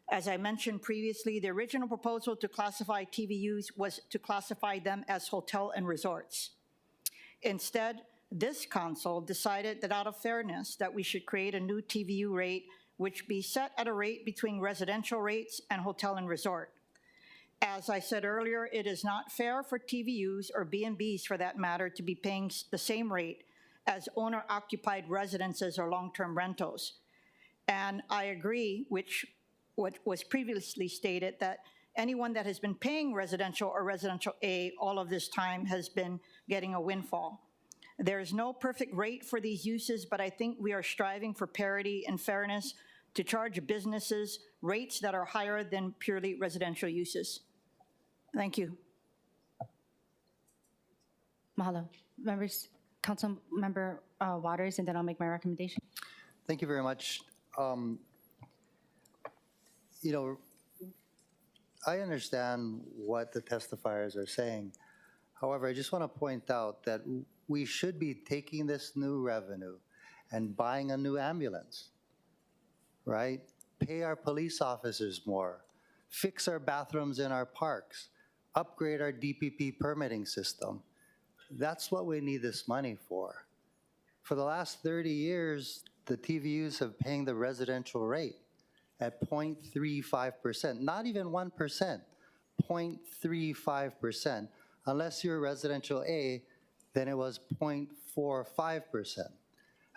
As I mentioned previously, the original proposal to classify TVUs was to classify them as hotel and resorts. Instead, this council decided that out of fairness that we should create a new TVU rate which be set at a rate between residential rates and hotel and resort. As I said earlier, it is not fair for TVUs or B&Bs for that matter to be paying the same rate as owner-occupied residences or long-term rentals. And I agree, what was previously stated, that anyone that has been paying residential or residential A all of this time has been getting a windfall. There is no perfect rate for these uses, but I think we are striving for parity and fairness to charge businesses rates that are higher than purely residential uses. Thank you. Mahalo. Members, Council Member Waters, and then I'll make my recommendation. Thank you very much. You know, I understand what the testifiers are saying. However, I just want to point out that we should be taking this new revenue and buying a new ambulance, right? Pay our police officers more, fix our bathrooms in our parks, upgrade our DPP permitting system. That's what we need this money for. For the last 30 years, the TVUs have paying the residential rate at 0.35%, not even 1%, 0.35%. Unless you're residential A, then it was 0.45%.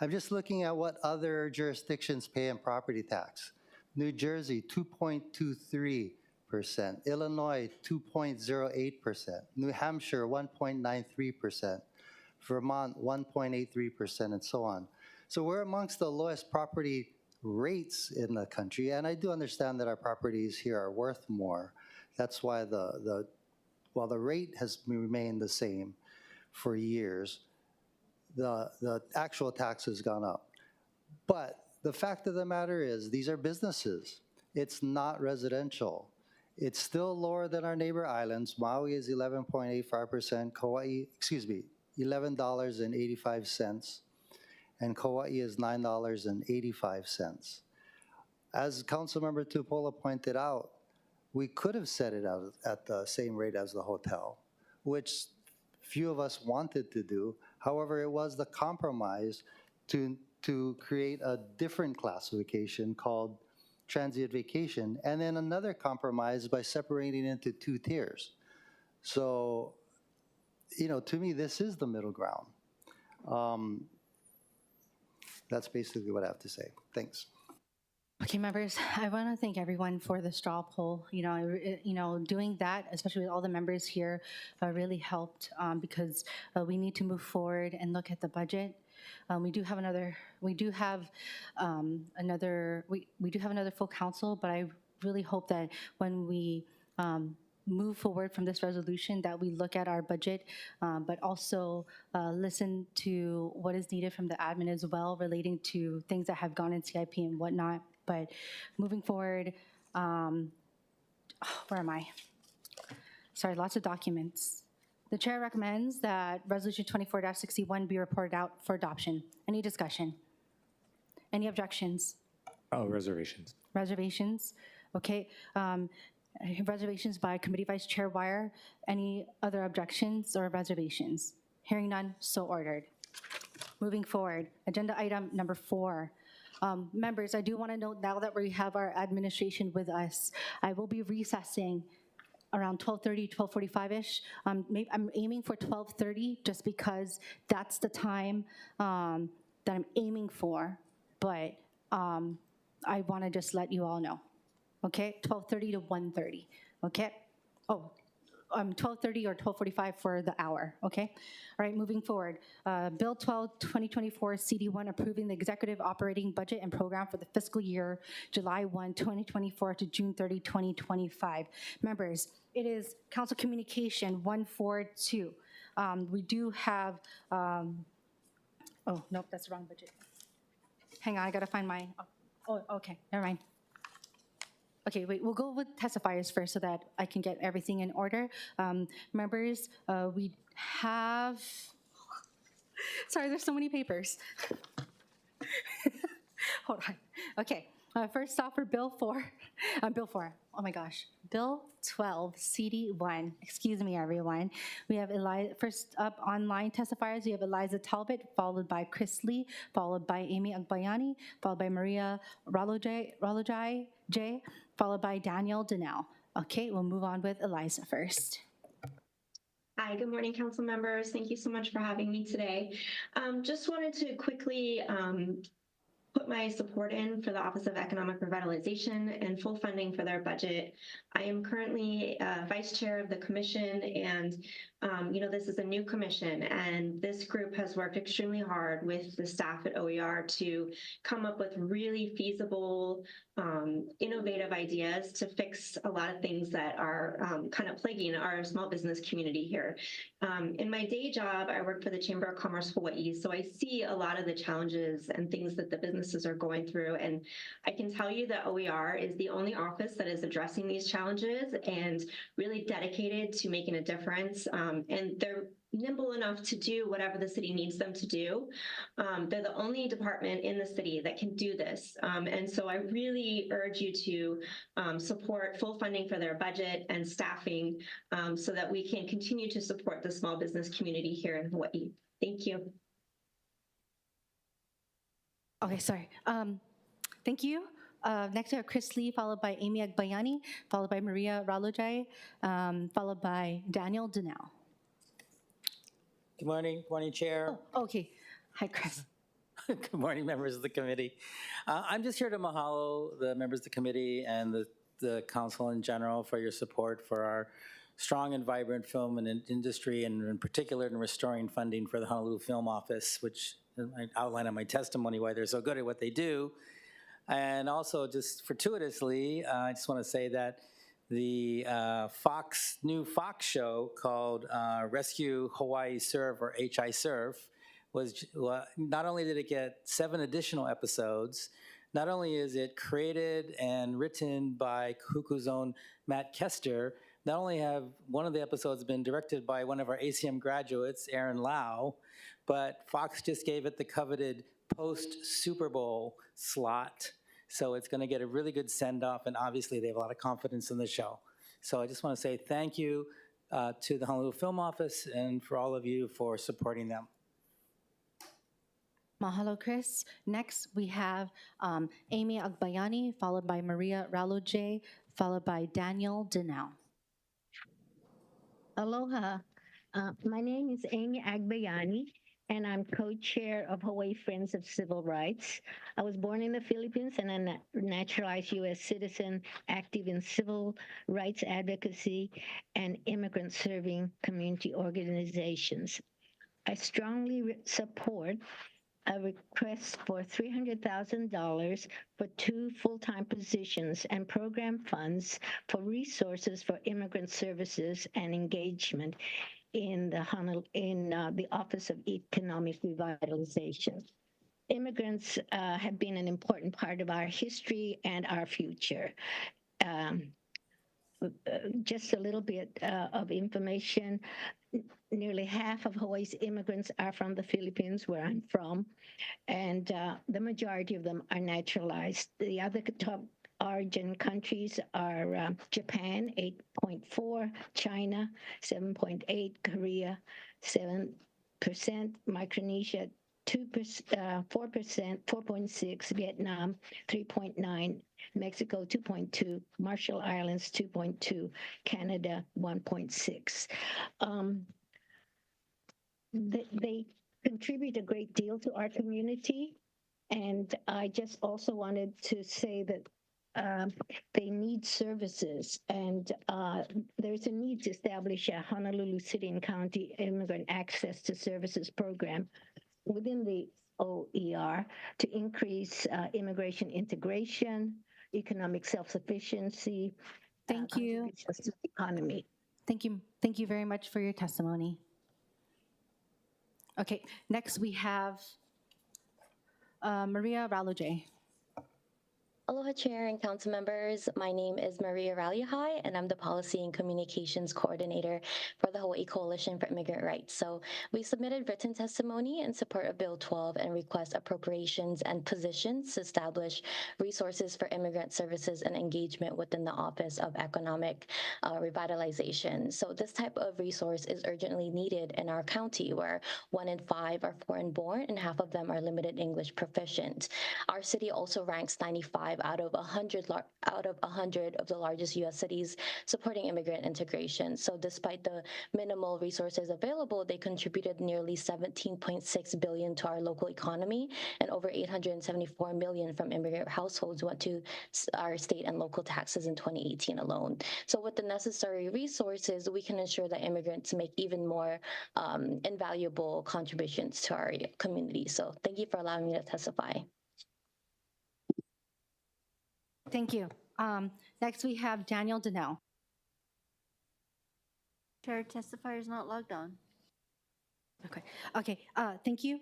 I'm just looking at what other jurisdictions pay in property tax. New Jersey, 2.23%. Illinois, 2.08%. New Hampshire, 1.93%. Vermont, 1.83%, and so on. So we're amongst the lowest property rates in the country, and I do understand that our properties here are worth more. That's why while the rate has remained the same for years, the actual tax has gone up. But the fact of the matter is, these are businesses. It's not residential. It's still lower than our neighbor islands. Maui is 11.85%, Kauai, $11.85, and Kauai is $9.85. As Councilmember Tupola pointed out, we could have set it out at the same rate as the hotel, which few of us wanted to do. However, it was the compromise to create a different classification called transient vacation, and then another compromise by separating into two tiers. So, you know, to me, this is the middle ground. That's basically what I have to say. Thanks. Okay, members, I want to thank everyone for the straw poll. Doing that, especially with all the members here, really helped because we need to move forward and look at the budget. We do have another full council, but I really hope that when we move forward from this resolution, that we look at our budget, but also listen to what is needed from the admin as well, relating to things that have gone in CIP and whatnot. But moving forward, where am I? Sorry, lots of documents. The chair recommends that Resolution 24-61 be reported out for adoption. Any discussion? Any objections? Oh, reservations. Reservations? Okay. Reservations by Committee Vice Chair Wire. Any other objections or reservations? Hearing none, so ordered. Moving forward, agenda item number 4. Members, I do want to note now that we have our administration with us, I will be recessing around 12:30, 12:45-ish. I'm aiming for 12:30 just because that's the time that I'm aiming for, but I want to just let you all know. Okay, 12:30 to 1:30, okay? 12:30 or 12:45 for the hour, okay? All right, moving forward. Bill 12, 2024, CD1, approving the executive operating budget and program for the fiscal year July 1, 2024 to June 30, 2025. Members, it is Council Communication 142. We do have, oh, nope, that's the wrong budget. Hang on, I gotta find my, okay, never mind. Okay, wait, we'll go with testifiers first so that I can get everything in order. Members, we have, sorry, there's so many papers. Hold on, okay. First off for Bill 4, oh my gosh. Bill 12, CD1, excuse me, everyone. We have first up online testifiers, we have Eliza Talbot, followed by Chris Lee, followed by Amy Agbayani, followed by Maria Ralojai J, followed by Daniel Donnell. Okay, we'll move on with Eliza first. Hi, good morning, council members. Thank you so much for having me today. Just wanted to quickly put my support in for the Office of Economic Revitalization and full funding for their budget. I am currently vice chair of the commission, and this is a new commission, and this group has worked extremely hard with the staff at OER to come up with really feasible, innovative ideas to fix a lot of things that are kind of plaguing our small business community here. In my day job, I work for the Chamber of Commerce Hawaii, so I see a lot of the challenges and things that the businesses are going through, and I can tell you that OER is the only office that is addressing these challenges and really dedicated to making a difference, and they're nimble enough to do whatever the city needs them to do. They're the only department in the city that can do this. And so I really urge you to support full funding for their budget and staffing so that we can continue to support the small business community here in Hawaii. Thank you. Okay, sorry. Thank you. Next we have Chris Lee, followed by Amy Agbayani, followed by Maria Ralojai, followed by Daniel Donnell. Good morning, Chair. Oh, okay. Hi, Chris. Good morning, members of the committee. I'm just here to mahalo the members of the committee and the council in general for your support for our strong and vibrant film and industry, and in particular in restoring funding for the Honolulu Film Office, which I outline in my testimony why they're so good at what they do. And also, just fortuitously, I just want to say that the new Fox show called Rescue Hawaii Serve, or HI Serve, was not only did it get 7 additional episodes, not only is it created and written by Kahuku's own Matt Kester, not only have one of the episodes been directed by one of our ACM graduates, Aaron Lau, but Fox just gave it the coveted post-Super Bowl slot. So it's going to get a really good send-off, and obviously they have a lot of confidence in the show. So I just want to say thank you to the Honolulu Film Office and for all of you for supporting them. Mahalo, Chris. Next, we have Amy Agbayani, followed by Maria Ralojai, followed by Daniel Donnell. Aloha. My name is Amy Agbayani, and I'm co-chair of Hawaii Friends of Civil Rights. I was born in the Philippines and a naturalized U.S. citizen, active in civil rights advocacy and immigrant serving community organizations. I strongly support a request for $300,000 for 2 full-time positions and program funds for resources for immigrant services and engagement in the Office of Economic Revitalization. Immigrants have been an important part of our history and our future. Um, just a little bit of information. Nearly half of Hawaii's immigrants are from the Philippines, where I'm from, and the majority of them are naturalized. The other top origin countries are Japan, 8.4, China, 7.8, Korea, 7%, Micronesia, 2%, 4%, 4.6, Vietnam, 3.9, Mexico, 2.2, Marshall Islands, 2.2, Canada, 1.6. They contribute a great deal to our community. And I just also wanted to say that they need services, and there's a need to establish a Honolulu City and County Immigrant Access to Services program within the OER to increase immigration integration, economic self-sufficiency, Thank you. contributions to the economy. Thank you. Thank you very much for your testimony. Okay, next we have Maria Raluje. Aloha Chair and Council members. My name is Maria Ralihai, and I'm the Policy and Communications Coordinator for the Hawaii Coalition for Immigrant Rights. So we submitted written testimony in support of Bill 12 and request appropriations and positions to establish resources for immigrant services and engagement within the Office of Economic Revitalization. So this type of resource is urgently needed in our county, where 1 in 5 are foreign born and half of them are limited English proficient. Our city also ranks 95 out of 100 of the largest U.S. cities supporting immigrant integration. So despite the minimal resources available, they contributed nearly $17.6 billion to our local economy, and over $874 million from immigrant households went to our state and local taxes in 2018 alone. So with the necessary resources, we can ensure that immigrants make even more invaluable contributions to our community. So thank you for allowing me to testify. Thank you. Next, we have Daniel Donnell. Chair, testifier is not logged on. Okay. Thank you.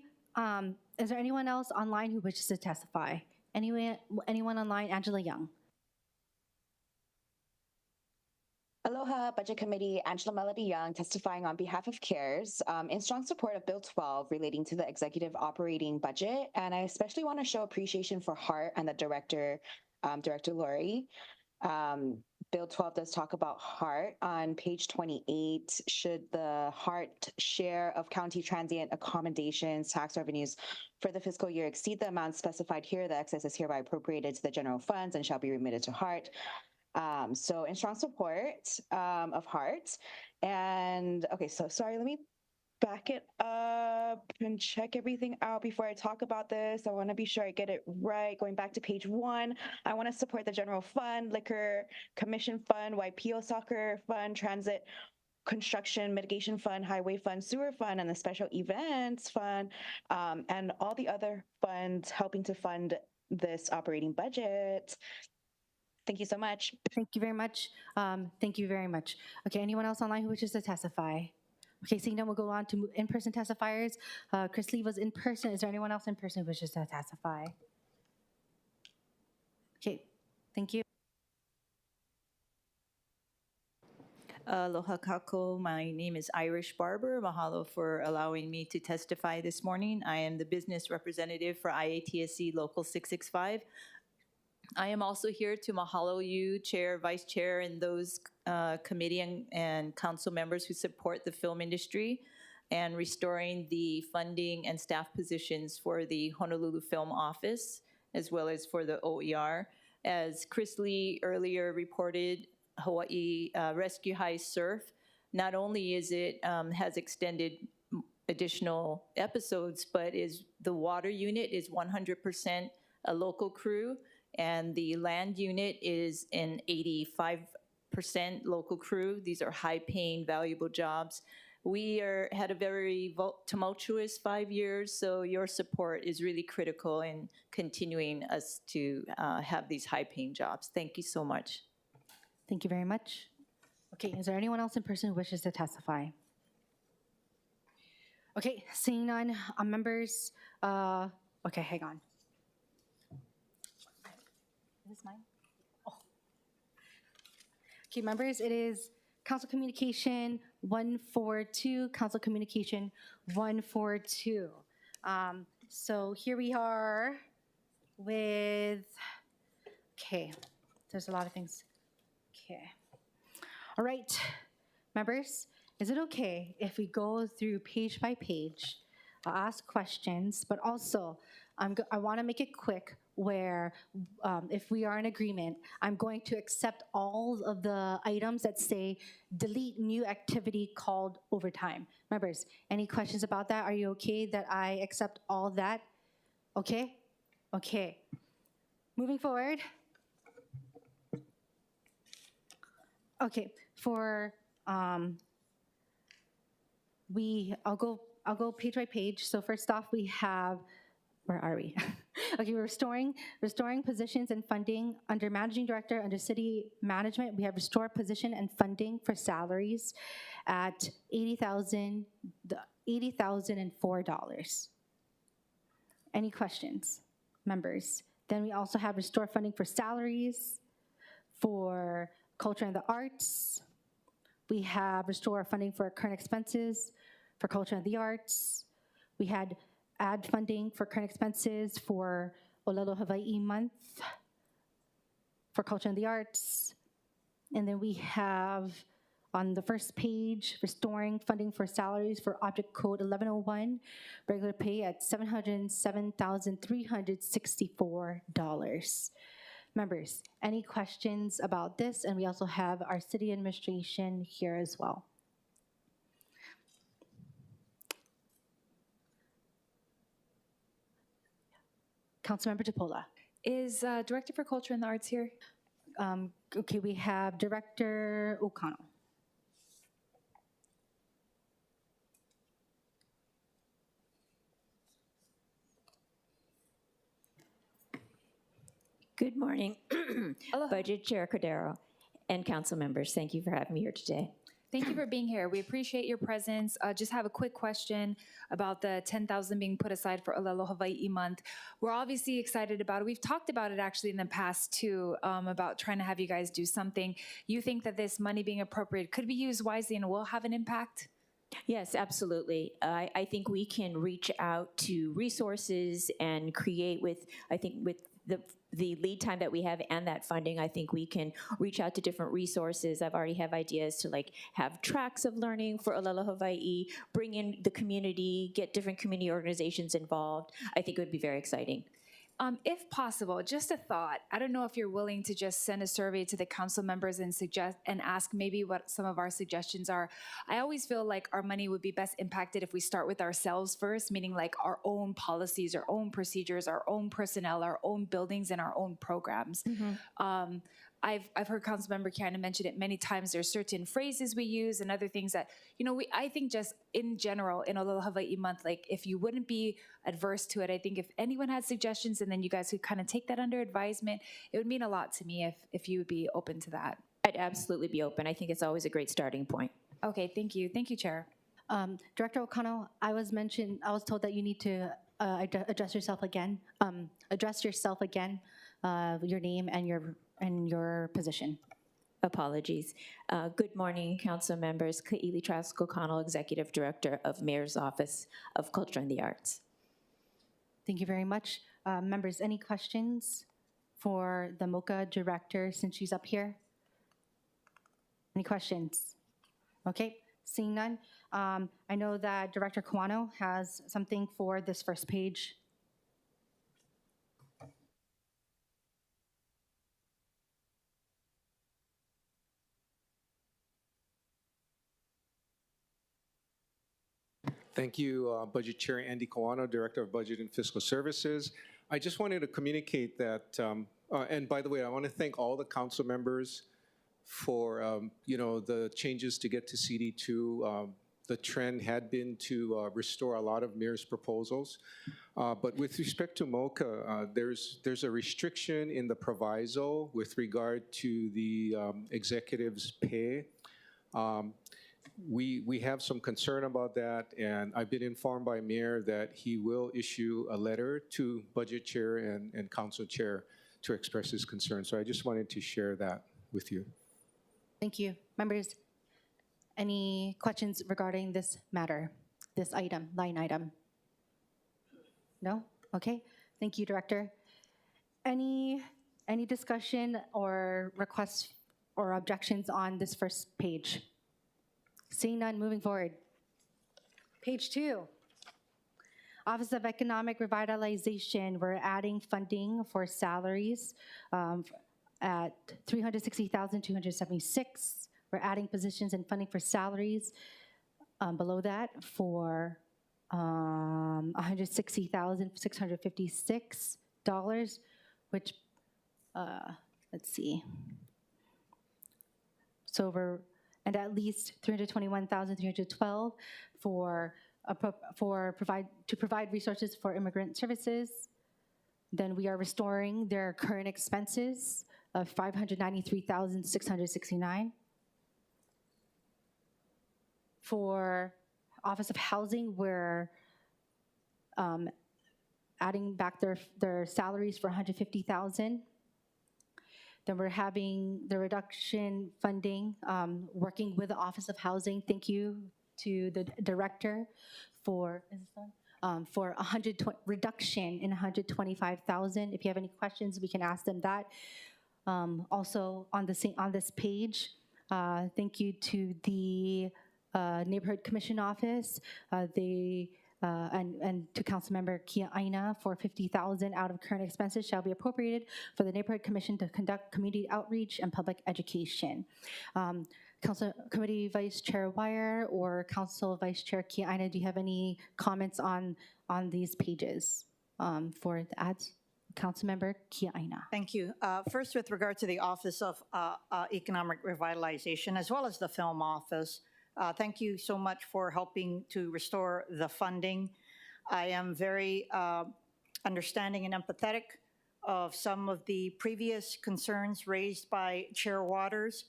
Is there anyone else online who wishes to testify? Anyone online? Angela Young. Aloha, Budget Committee, Angela Melody Young, testifying on behalf of CARES in strong support of Bill 12 relating to the executive operating budget. And I especially want to show appreciation for HART and the Director Lori. Bill 12 does talk about HART on page 28. Should the HART share of county transient accommodations tax revenues for the fiscal year exceed the amount specified here, the excess is hereby appropriated to the general funds and shall be remitted to HART. So in strong support of HART. And okay, so sorry, let me back it up and check everything out before I talk about this. I want to be sure I get it right. Going back to page 1, I want to support the general fund, liquor commission fund, YPO soccer fund, transit construction mitigation fund, highway fund, sewer fund, and the special events fund, and all the other funds helping to fund this operating budget. Thank you so much. Thank you very much. Thank you very much. Okay, anyone else online who wishes to testify? Okay, seeing none, we'll go on to in-person testifiers. Chris Lee was in person. Is there anyone else in person who wishes to testify? Okay, thank you. Aloha kako. My name is Irish Barber. Mahalo for allowing me to testify this morning. I am the business representative for IATSC Local 665. I am also here to mahalo you, Chair, Vice Chair, and those committee and council members who support the film industry and restoring the funding and staff positions for the Honolulu Film Office, as well as for the OER. As Chris Lee earlier reported, Hawaii Rescue High Surf, not only is it has extended additional episodes, but the water unit is 100% a local crew, and the land unit is an 85% local crew. These are high-paying, valuable jobs. We had a very tumultuous 5 years, so your support is really critical in continuing us to have these high-paying jobs. Thank you so much. Thank you very much. Okay, is there anyone else in person who wishes to testify? Okay, seeing none, members, okay, hang on. Is this mine? Oh. Okay, members, it is Council Communication 142, Council Communication 142. So here we are with, okay, there's a lot of things. Okay. All right, members, is it okay if we go through page by page, ask questions, but also I want to make it quick where if we are in agreement, I'm going to accept all of the items that say delete new activity called overtime. Members, any questions about that? Are you okay that I accept all that? Okay? Okay. Moving forward. Okay, for I'll go page by page. So first off, we have, where are we? Okay, we're restoring positions and funding under managing director, under city management. We have restore position and funding for salaries at $80,004. Any questions, members? Then we also have restore funding for salaries for culture and the arts. We have restore funding for current expenses for culture and the arts. We had add funding for current expenses for Olelo Hawaii Month for culture and the arts. And then we have on the first page, restoring funding for salaries for Object Code 1101, regular pay at $707,364. Members, any questions about this? And we also have our city administration here as well. Councilmember DePola. Is Director for Culture and the Arts here? Okay, we have Director O'Connell. Good morning, Budget Chair Cordero and council members. Thank you for having me here today. Thank you for being here. We appreciate your presence. Just have a quick question about the $10,000 being put aside for Olelo Hawaii Month. We're obviously excited about it. We've talked about it actually in the past too, about trying to have you guys do something. You think that this money being appropriated could be used wisely and will have an impact? Yes, absolutely. I think we can reach out to resources and create with the lead time that we have and that funding, I think we can reach out to different resources. I've already have ideas to have tracks of learning for Olelo Hawaii, bring in the community, get different community organizations involved. I think it would be very exciting. If possible, just a thought. I don't know if you're willing to just send a survey to the council members and suggest and ask maybe what some of our suggestions are. I always feel like our money would be best impacted if we start with ourselves first, meaning like our own policies, our own procedures, our own personnel, our own buildings, and our own programs. Mm-hmm. I've heard Councilmember Kiana mention it many times. There's certain phrases we use and other things that, I think just in general, in Olelo Hawaii Month, like if you wouldn't be adverse to it, I think if anyone had suggestions and then you guys could kind of take that under advisement, it would mean a lot to me if you would be open to that. I'd absolutely be open. I think it's always a great starting point. Okay, thank you. Thank you, Chair. Director O'Connell, I was told that you need to address yourself again. Your name and your position. Apologies. Good morning, council members. Ka'ili Trask O'Connell, Executive Director of Mayor's Office of Culture and the Arts. Thank you very much. Members, any questions for the MOCA Director since she's up here? Any questions? Okay, seeing none. I know that Director Kawano has something for this first page. Thank you, Budget Chair Andy Kawano, Director of Budget and Fiscal Services. I just wanted to communicate that, and by the way, I want to thank all the council members for, the changes to get to CD2. The trend had been to restore a lot of mayor's proposals. But with respect to MOCA, there's a restriction in the proviso with regard to the executive's pay. We have some concern about that, and I've been informed by Mayor that he will issue a letter to Budget Chair and Council Chair to express his concern. So I just wanted to share that with you. Thank you. Members, any questions regarding this matter, this item, line item? No? Okay. Thank you, Director. Any discussion or requests or objections on this first page? Seeing none, moving forward. Page 2. Office of Economic Revitalization, we're adding funding for salaries at $360,276. We're adding positions and funding for salaries below that for $160,656, which, let's see. So we're, and at least $321,312 to provide resources for immigrant services. Then we are restoring their current expenses of $593,669. For Office of Housing, we're adding back their salaries for $150,000. Then we're having the reduction funding, working with the Office of Housing. Thank you to the director for reduction in $125,000. If you have any questions, we can ask them that. Also on this page, thank you to the Neighborhood Commission Office, and to Councilmember Kia Aina for $50,000 out of current expenses shall be appropriated for the Neighborhood Commission to conduct community outreach and public education. Council Committee Vice Chair Wire or Council Vice Chair Kia Aina, do you have any comments on these pages for the ads? Councilmember Kia Aina. Thank you. First, with regard to the Office of Economic Revitalization, as well as the Film Office, thank you so much for helping to restore the funding. I am very understanding and empathetic of some of the previous concerns raised by Chair Waters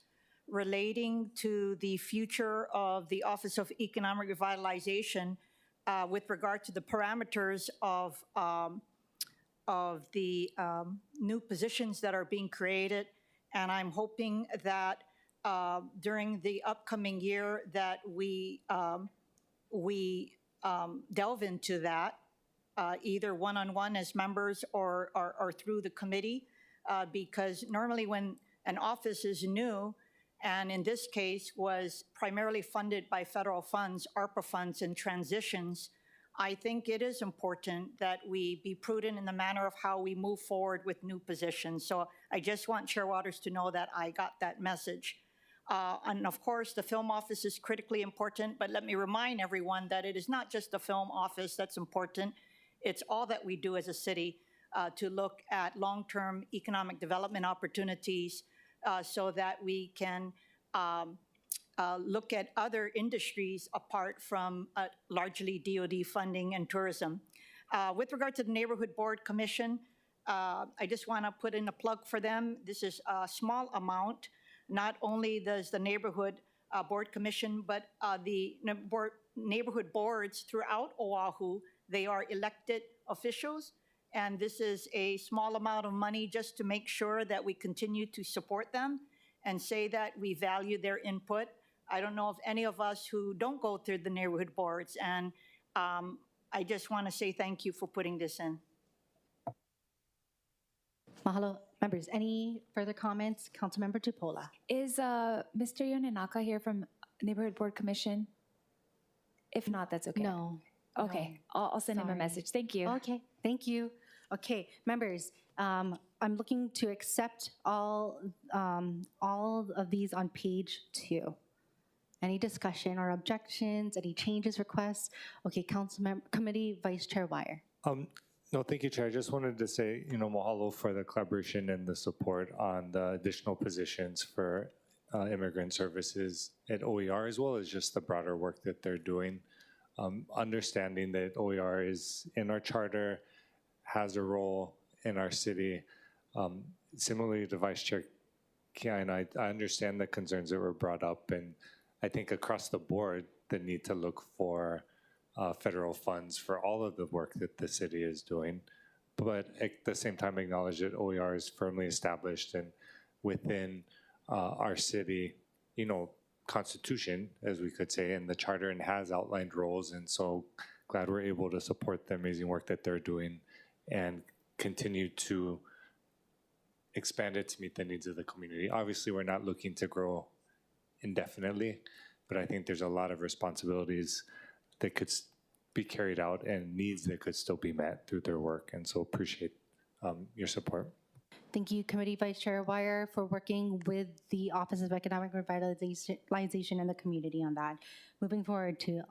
relating to the future of the Office of Economic Revitalization with regard to the parameters of the new positions that are being created. And I'm hoping that during the upcoming year that we delve into that, either one-on-one as members or through the committee, because normally when an office is new, and in this case was primarily funded by federal funds, ARPA funds and transitions, I think it is important that we be prudent in the manner of how we move forward with new positions. So I just want Chair Waters to know that I got that message. And of course, the Film Office is critically important, but let me remind everyone that it is not just the Film Office that's important. It's all that we do as a city to look at long-term economic development opportunities so that we can look at other industries apart from largely DoD funding and tourism. With regard to the Neighborhood Board Commission, I just want to put in a plug for them. This is a small amount. Not only does the Neighborhood Board Commission, but the neighborhood boards throughout Oahu, they are elected officials. And this is a small amount of money just to make sure that we continue to support them and say that we value their input. I don't know of any of us who don't go through the neighborhood boards. And I just want to say thank you for putting this in. Mahalo. Members, any further comments? Councilmember Tupola. Is Mr. Yonenaka here from Neighborhood Board Commission? If not, that's okay. No. Okay, no. I'll send him a message. Thank you. Okay, thank you. Okay, members, I'm looking to accept all of these on page 2. Any discussion or objections, any changes, requests? Okay, Committee Vice Chair Wire. No, thank you, Chair. I just wanted to say, mahalo for the collaboration and the support on the additional positions for immigrant services at OER, as well as just the broader work that they're doing. Understanding that OER is in our charter, has a role in our city. Similarly to Vice Chair Kian, I understand the concerns that were brought up, and I think across the board, the need to look for federal funds for all of the work that the city is doing, but at the same time acknowledge that OER is firmly established and within our city, constitution, as we could say, and the charter, and has outlined roles. And so glad we're able to support the amazing work that they're doing and continue to expand it to meet the needs of the community. Obviously, we're not looking to grow indefinitely, but I think there's a lot of responsibilities that could be carried out and needs that could still be met through their work. And so appreciate your support. Thank you, Committee Vice Chair Wire, for working with the Office of Economic Revitalization in the community on that. Moving forward to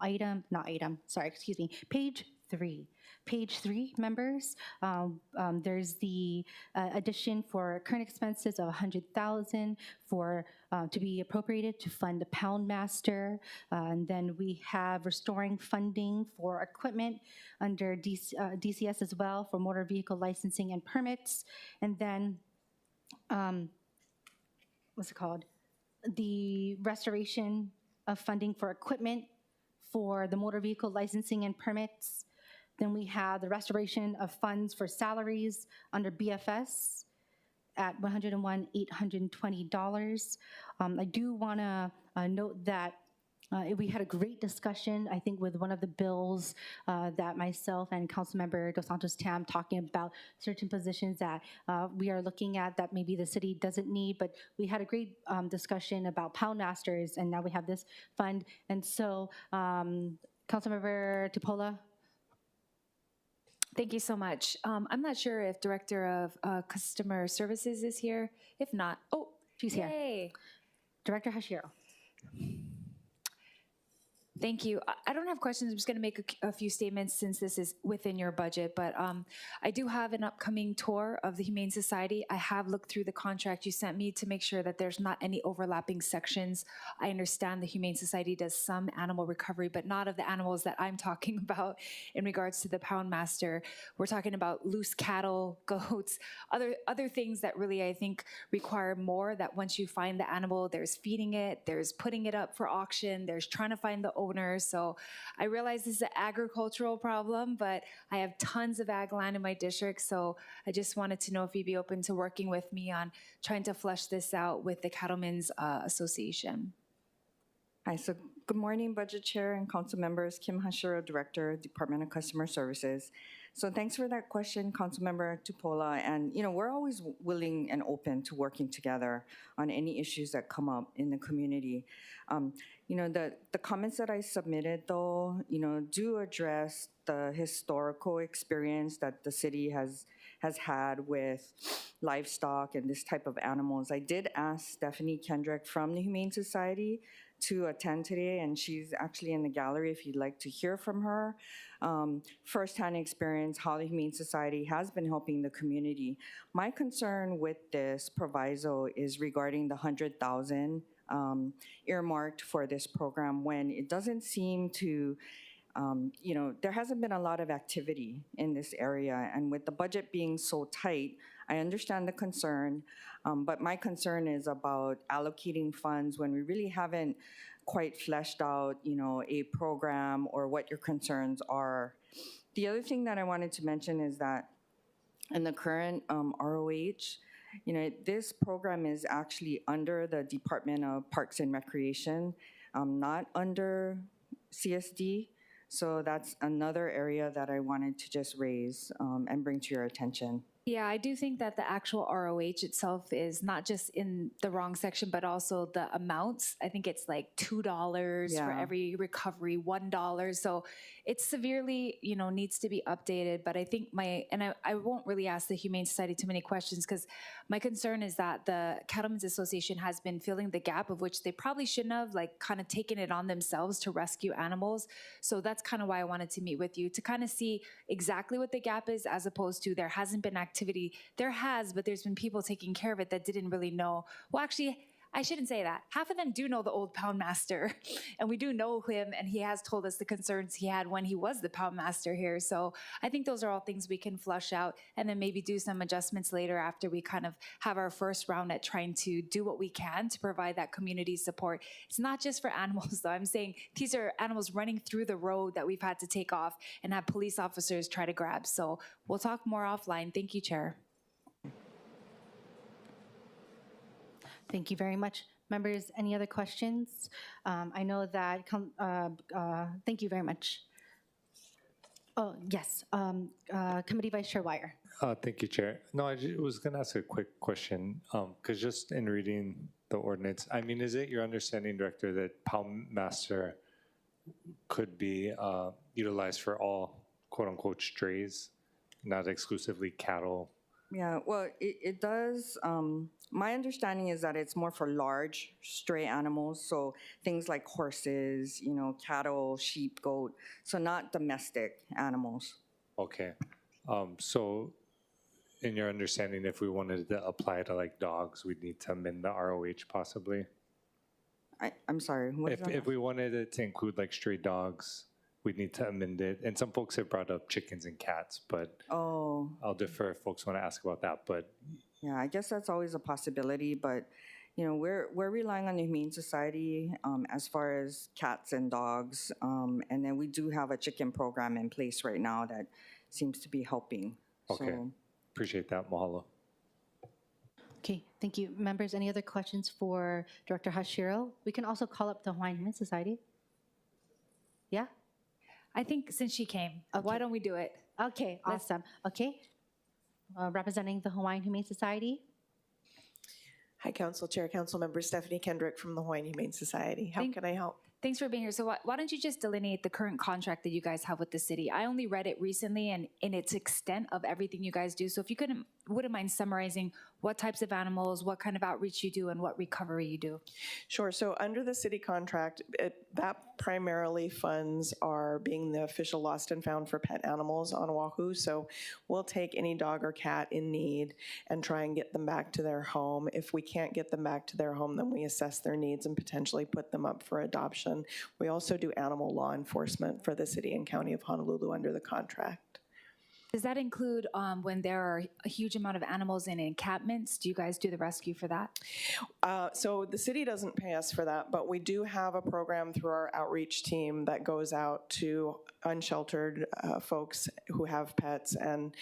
page 3. Page 3, members, there's the addition for current expenses of $100,000 for to be appropriated to fund the Pound Master. And then we have restoring funding for equipment under DCS as well for motor vehicle licensing and permits. And then, what's it called? The restoration of funding for equipment for the motor vehicle licensing and permits. Then we have the restoration of funds for salaries under BFS at $101,820. I do want to note that we had a great discussion, I think, with one of the bills that myself and Councilmember Dos Santos Tam talking about certain positions that we are looking at that maybe the city doesn't need, but we had a great discussion about Pound Masters, and now we have this fund. And so, Councilmember Tupola. Thank you so much. I'm not sure if Director of Customer Services is here. If not, oh, she's here. Director Hashiro. Thank you. I don't have questions. I'm just going to make a few statements since this is within your budget, but I do have an upcoming tour of the Humane Society. I have looked through the contract you sent me to make sure that there's not any overlapping sections. I understand the Humane Society does some animal recovery, but not of the animals that I'm talking about in regards to the Pound Master. We're talking about loose cattle, goats, other things that really I think require more, that once you find the animal, there's feeding it, there's putting it up for auction, there's trying to find the owner. So I realize this is an agricultural problem, but I have tons of ag land in my district. So I just wanted to know if you'd be open to working with me on trying to flesh this out with the Cattlemen's Association. Hi, so good morning, Budget Chair and Council members. Kim Hashiro, Director, Department of Customer Services. So thanks for that question, Councilmember Tupola. And, we're always willing and open to working together on any issues that come up in the community. The comments that I submitted, though, do address the historical experience that the city has had with livestock and this type of animals. I did ask Stephanie Kendrick from the Humane Society to attend today, and she's actually in the gallery if you'd like to hear from her. Firsthand experience how the Humane Society has been helping the community. My concern with this proviso is regarding the $100,000 earmarked for this program, when it doesn't seem to, there hasn't been a lot of activity in this area. And with the budget being so tight, I understand the concern, but my concern is about allocating funds when we really haven't quite fleshed out, a program or what your concerns are. The other thing that I wanted to mention is that in the current ROH, this program is actually under the Department of Parks and Recreation, not under CSD. So that's another area that I wanted to just raise and bring to your attention. Yeah, I do think that the actual ROH itself is not just in the wrong section, but also the amounts. I think it's like $2 for Yeah. every recovery, $1. So it severely, needs to be updated. But I think I won't really ask the Humane Society too many questions because my concern is that the Cattlemen's Association has been filling the gap of which they probably shouldn't have, like kind of taken it on themselves to rescue animals. So that's kind of why I wanted to meet with you to kind of see exactly what the gap is, as opposed to there hasn't been activity. There has, but there's been people taking care of it that didn't really know. Well, actually, I shouldn't say that. Half of them do know the old pound master, and we do know him, and he has told us the concerns he had when he was the pound master here. So I think those are all things we can flush out and then maybe do some adjustments later after we kind of have our first round at trying to do what we can to provide that community support. It's not just for animals, though. I'm saying these are animals running through the road that we've had to take off and have police officers try to grab. So we'll talk more offline. Thank you, Chair. Thank you very much. Members, any other questions? I know that, thank you very much. Oh, yes, Committee Vice Chair Wire. Thank you, Chair. No, was going to ask a quick question, because just in reading the ordinance, I mean, is it your understanding, Director, that pound master could be utilized for all quote-unquote strays, not exclusively cattle? Yeah, well, it does. My understanding is that it's more for large stray animals, so things like horses, cattle, sheep, goat, so not domestic animals. Okay. So in your understanding, if we wanted to apply to like dogs, we'd need to amend the ROH possibly? I'm sorry, what is that? If we wanted it to include like stray dogs, we'd need to amend it. And some folks have brought up chickens and cats, but I'll defer if folks want to ask about that. But yeah, I guess that's always a possibility, but we're relying on the Humane Society as far as cats and dogs, and then we do have a chicken program in place right now that seems to be helping. okay, So, appreciate that, mahalo. Okay, thank you. Members, any other questions for Director Hashiro? We can also call up the Hawaiian Humane Society. Yeah? I think since she came, why don't we do it? Okay, awesome. Okay. Representing the Hawaiian Humane Society. Hi, Council Chair, Council Member Stephanie Kendrick from the Hawaiian Humane Society. How can I help? Thanks for being here. So why don't you just delineate the current contract that you guys have with the city? I only read it recently and in its extent of everything you guys do. So if you wouldn't mind summarizing what types of animals, what kind of outreach you do, and what recovery you do. Sure. So under the city contract, that primarily funds are being the official lost and found for pet animals on Oahu. So we'll take any dog or cat in need and try and get them back to their home. If we can't get them back to their home, then we assess their needs and potentially put them up for adoption. We also do animal law enforcement for the city and county of Honolulu under the contract. Does that include when there are a huge amount of animals in encampments? Do you guys do the rescue for that? So the city doesn't pay us for that, but we do have a program through our outreach team that goes out to unsheltered folks who have pets, and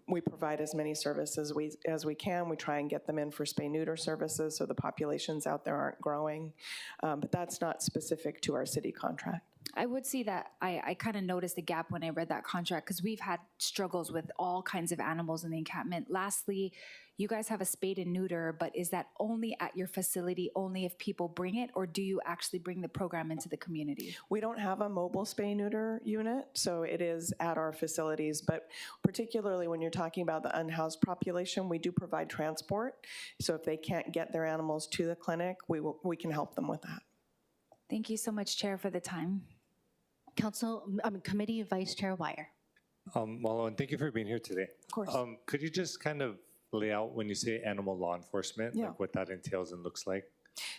we provide as many services as we can. We try and get them in for spay-neuter services so the populations out there aren't growing, but that's not specific to our city contract. I would see that I kind of noticed the gap when I read that contract because we've had struggles with all kinds of animals in the encampment. Lastly, you guys have a spade and neuter, but is that only at your facility, only if people bring it, or do you actually bring the program into the community? We don't have a mobile spay-neuter unit, so it is at our facilities, but particularly when you're talking about the unhoused population, we do provide transport. So if they can't get their animals to the clinic, we can help them with that. Thank you so much, Chair, for the time. Committee Vice Chair Wire. Malo, and thank you for being here today. Of course. Could you just kind of lay out when you say animal law enforcement, Yeah. like what that entails and looks like?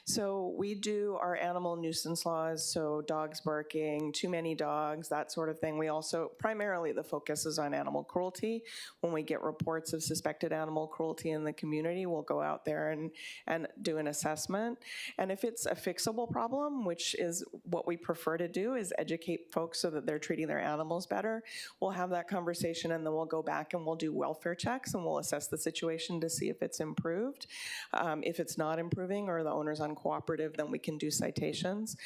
So we do our animal nuisance laws, so dogs barking, too many dogs, that sort of thing. We also, primarily the focus is on animal cruelty. When we get reports of suspected animal cruelty in the community, we'll go out there and do an assessment. And if it's a fixable problem, which is what we prefer to do, is educate folks so that they're treating their animals better, we'll have that conversation and then we'll go back and we'll do welfare checks and we'll assess the situation to see if it's improved. If it's not improving or the homeowner's uncooperative, then we can do citations.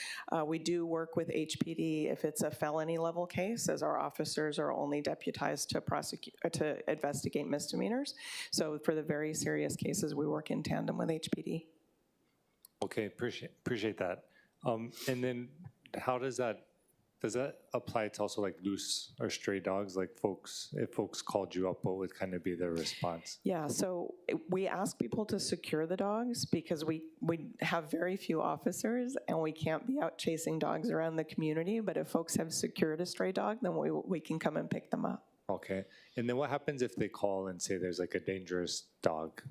We do work with HPD if it's a felony level case, as our officers are only deputized to to investigate misdemeanors. So for the very serious cases, we work in tandem with HPD. Okay, appreciate that. And then how does that apply to also like loose or stray dogs? Like if folks called you up, what would kind of be their response? Yeah, so we ask people to secure the dogs because we have very few officers and we can't be out chasing dogs around the community. But if folks have secured a stray dog, then we can come and pick them up. Okay, and then what happens if they call and say there's like a dangerous dog?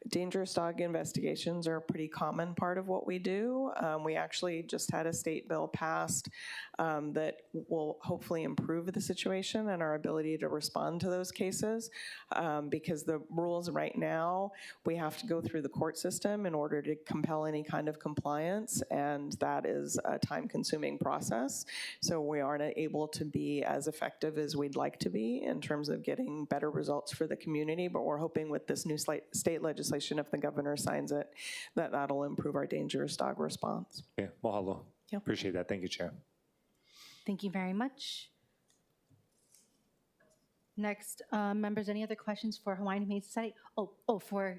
Dangerous dog investigations are a pretty common part of what we do. We actually just had a state bill passed that will hopefully improve the situation and our ability to respond to those cases because the rules right now, we have to go through the court system in order to compel any kind of compliance, and that is a time-consuming process. So we aren't able to be as effective as we'd like to be in terms of getting better results for the community, but we're hoping with this new state legislation, if the governor signs it, that'll improve our dangerous dog response. Yeah, mahalo. Yep. Appreciate that. Thank you, Chair. Thank you very much. Next, members, any other questions for Hawaiian Humane Society? For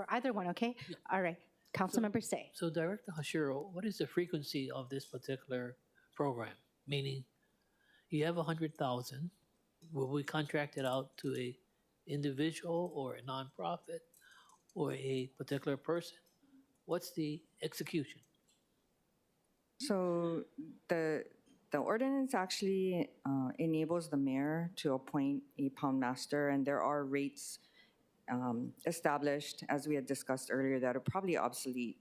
either one, okay? Yeah. All right, Councilmember Say. So Director Hashiro, what is the frequency of this particular program? Meaning, you have 100,000, will we contract it out to a individual or a nonprofit or a particular person? What's the execution? So the ordinance actually enables the mayor to appoint a pound master, and there are rates established, as we had discussed earlier, that are probably obsolete.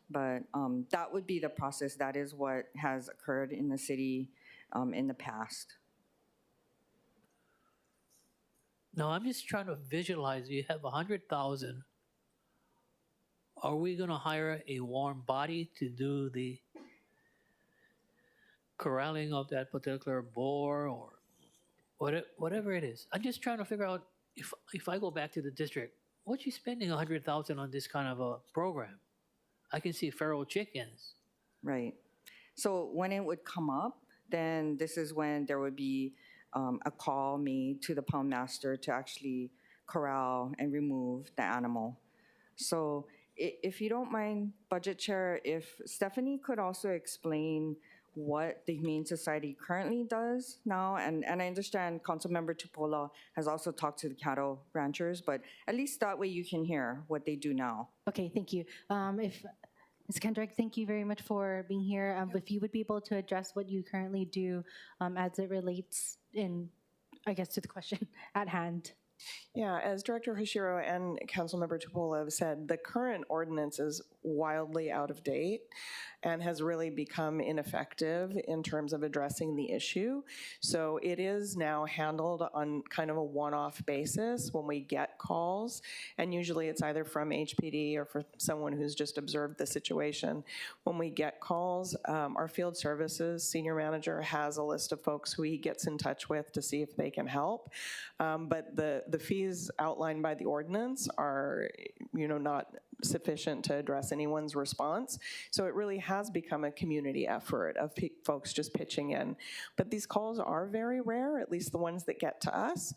But that would be the process. That is what has occurred in the city in the past. No, I'm just trying to visualize. You have 100,000. Are we going to hire a warm body to do the corralling of that particular boar or whatever it is? I'm just trying to figure out if I go back to the district, what you spending 100,000 on this kind of a program? I can see feral chickens. Right. So when it would come up, then this is when there would be a call made to the pound master to actually corral and remove the animal. So if you don't mind, Budget Chair, if Stephanie could also explain what the Humane Society currently does now, and I understand Councilmember Tupola has also talked to the cattle ranchers, but at least that way you can hear what they do now. Okay, thank you. If Ms. Kendrick, thank you very much for being here. If you would be able to address what you currently do as it relates to the question at hand. Yeah, as Director Hashiro and Councilmember Tupola have said, the current ordinance is wildly out of date and has really become ineffective in terms of addressing the issue. So it is now handled on kind of a one-off basis when we get calls, and usually it's either from HPD or for someone who's just observed the situation. When we get calls, our field services senior manager has a list of folks who he gets in touch with to see if they can help. But the fees outlined by the ordinance are, not sufficient to address anyone's response. So it really has become a community effort of folks just pitching in. But these calls are very rare, at least the ones that get to us.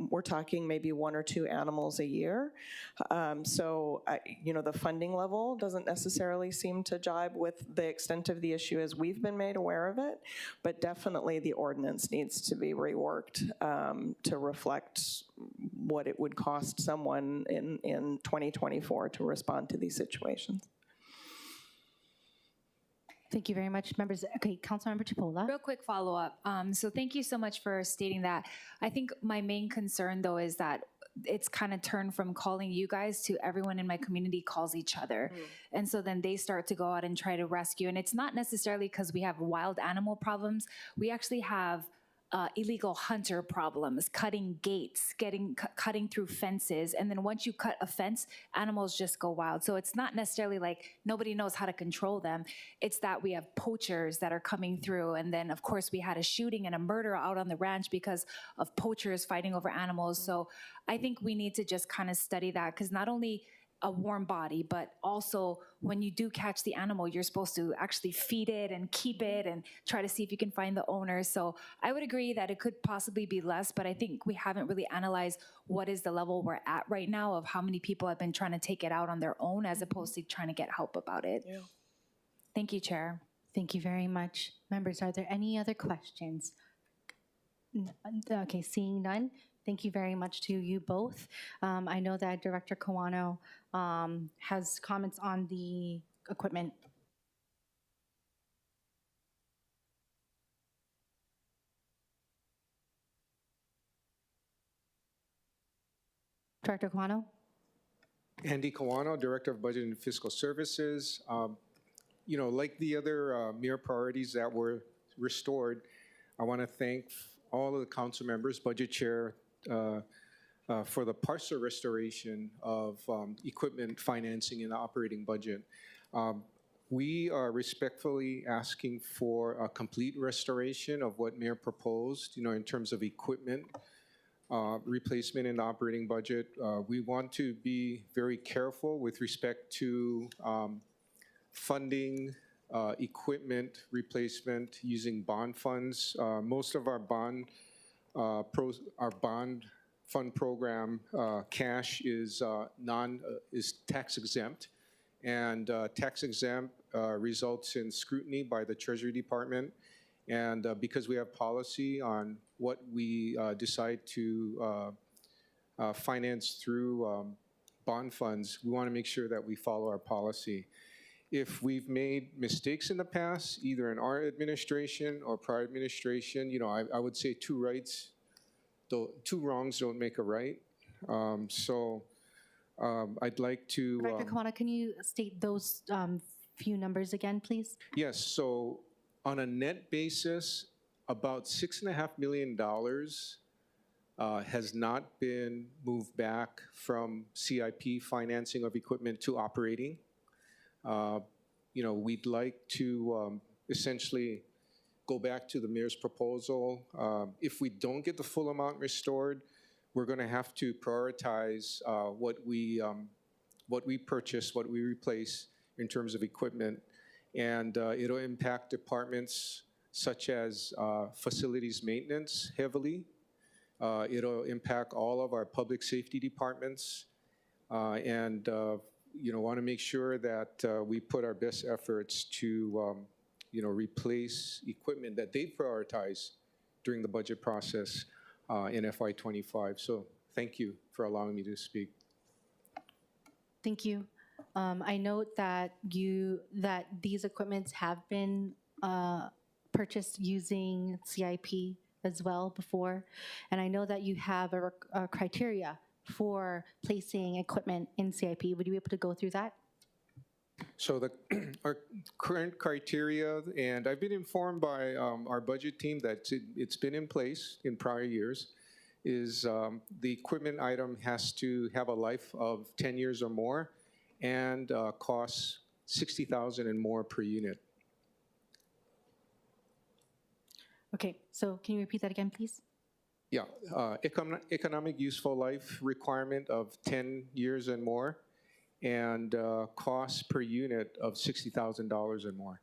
We're talking maybe 1 or 2 animals a year. The funding level doesn't necessarily seem to jibe with the extent of the issue as we've been made aware of it. But definitely the ordinance needs to be reworked to reflect what it would cost someone in 2024 to respond to these situations. Thank you very much, members. Okay, Councilmember Tupola. Real quick follow-up. So thank you so much for stating that. I think my main concern, though, is that it's kind of turned from calling you guys to everyone in my community calls each other. And so then they start to go out and try to rescue. And it's not necessarily because we have wild animal problems. We actually have illegal hunter problems, cutting gates, cutting through fences. And then once you cut a fence, animals just go wild. So it's not necessarily like nobody knows how to control them. It's that we have poachers that are coming through. And then, of course, we had a shooting and a murder out on the ranch because of poachers fighting over animals. So I think we need to just kind of study that, because not only a warm body, but also when you do catch the animal, you're supposed to actually feed it and keep it and try to see if you can find the owner. So I would agree that it could possibly be less, but I think we haven't really analyzed what is the level we're at right now of how many people have been trying to take it out on their own as opposed to trying to get help about it. Yeah. Thank you, Chair. Thank you very much. Members, are there any other questions? Okay, seeing none, thank you very much to you both. I know that Director Kawano has comments on the equipment. Director Kawano? Andy Kawano, Director of Budget and Fiscal Services. You know, like the other mayor priorities that were restored, I want to thank all of the council members, Budget Chair, for the partial restoration of equipment financing in the operating budget. We are respectfully asking for a complete restoration of what Mayor proposed, you know, in terms of equipment replacement in the operating budget. We want to be very careful with respect to funding equipment replacement using bond funds. Most of our bond fund program cash is is tax exempt, and tax exempt results in scrutiny by the Treasury Department. And because we have policy on what we decide to finance through bond funds, we want to make sure that we follow our policy. If we've made mistakes in the past, either in our administration or prior administration, you know, I would say two wrongs don't make a right. I'd like to. Director Kawano, can you state those few numbers again, please? Yes. So on a net basis, about $6.5 million has not been moved back from CIP financing of equipment to operating. You know, we'd like to essentially go back to the mayor's proposal. If we don't get the full amount restored, we're going to have to prioritize what we purchase, what we replace in terms of equipment, and it'll impact departments such as facilities maintenance heavily. It'll impact all of our public safety departments, and you know, want to make sure that we put our best efforts to you know, replace equipment that they prioritize during the budget process in FY25. So thank you for allowing me to speak. Thank you. I note that these equipments have been purchased using CIP as well before, and I know that you have a criteria for placing equipment in CIP. Would you be able to go through that? So our current criteria, and I've been informed by our budget team that it's been in place in prior years, is the equipment item has to have a life of 10 years or more and costs $60,000 and more per unit. Okay, so can you repeat that again, please? Yeah, economic useful life requirement of 10 years and more, and cost per unit of $60,000 and more.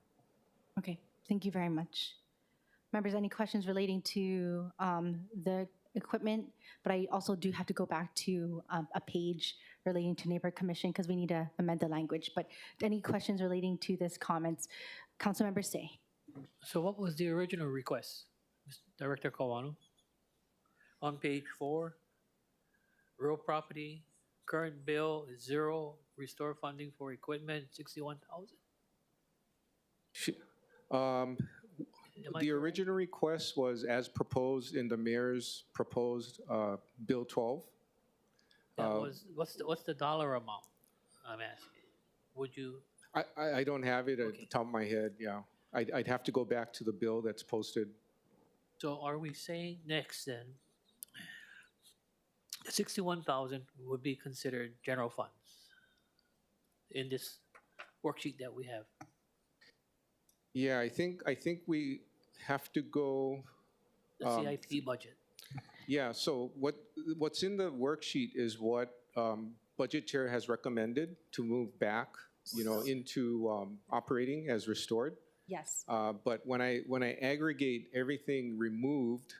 Okay, thank you very much. Members, any questions relating to the equipment? But I also do have to go back to a page relating to Neighborhood Commission because we need to amend the language. But any questions relating to this comments? Councilmember Say. So what was the original request, Director Kawano? On page 4, real property, current bill is 0, restore funding for equipment, 61,000. The original request was as proposed in the mayor's proposed Bill 12. That was, what's the dollar amount? I'm asking. Would you? I don't have it at the top of my head. Yeah, I'd have to go back to the bill that's posted. So are we saying next then, 61,000 would be considered general funds in this worksheet that we have? Yeah, I think we have to go. The CIP budget. Yeah. So what's in the worksheet is what Budget Chair has recommended to move back, into operating as restored. Yes. But when I aggregate everything removed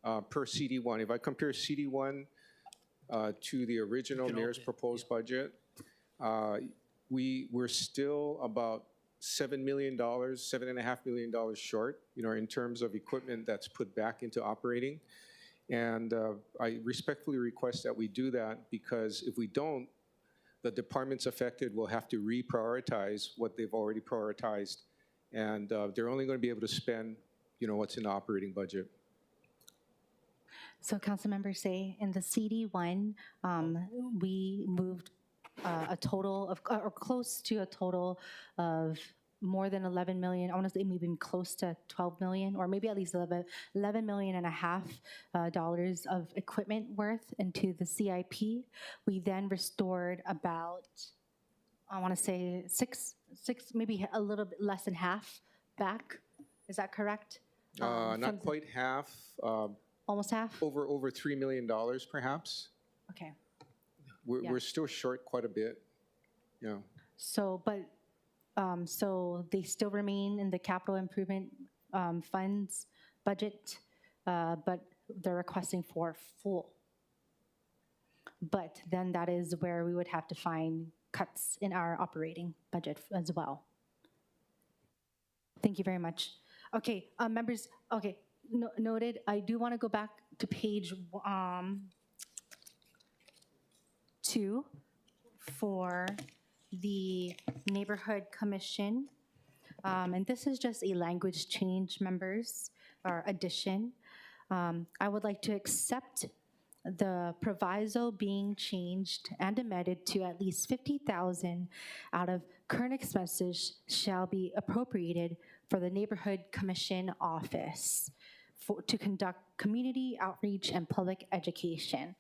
per CD1, if I compare CD1 to the original mayor's proposed budget, we're still about $7 million, $7.5 million short, in terms of equipment that's put back into operating. And I respectfully request that we do that, because if we don't, the departments affected will have to reprioritize what they've already prioritized. And they're only going to be able to spend, what's in the operating budget. So Councilmember Say, in the CD1, we moved a total of, or close to a total of more than 11 million, I want to say maybe close to 12 million, or maybe at least 11 million and a half dollars of equipment worth into the CIP. We then restored about, I want to say six, maybe a little bit less than half back. Is that correct? Not quite half. Almost half? Over $3 million, perhaps. Okay. We're still short quite a bit. Yeah. So, but, so they still remain in the capital improvement funds budget, but they're requesting for full. But then that is where we would have to find cuts in our operating budget as well. Thank you very much. Okay, members, okay, noted. I do want to go back to page 2 for the Neighborhood Commission. And this is just a language change, members, or addition. I would like to accept the proviso being changed and amended to at least 50,000 out of current expenses shall be appropriated for the Neighborhood Commission office to conduct community outreach and public education.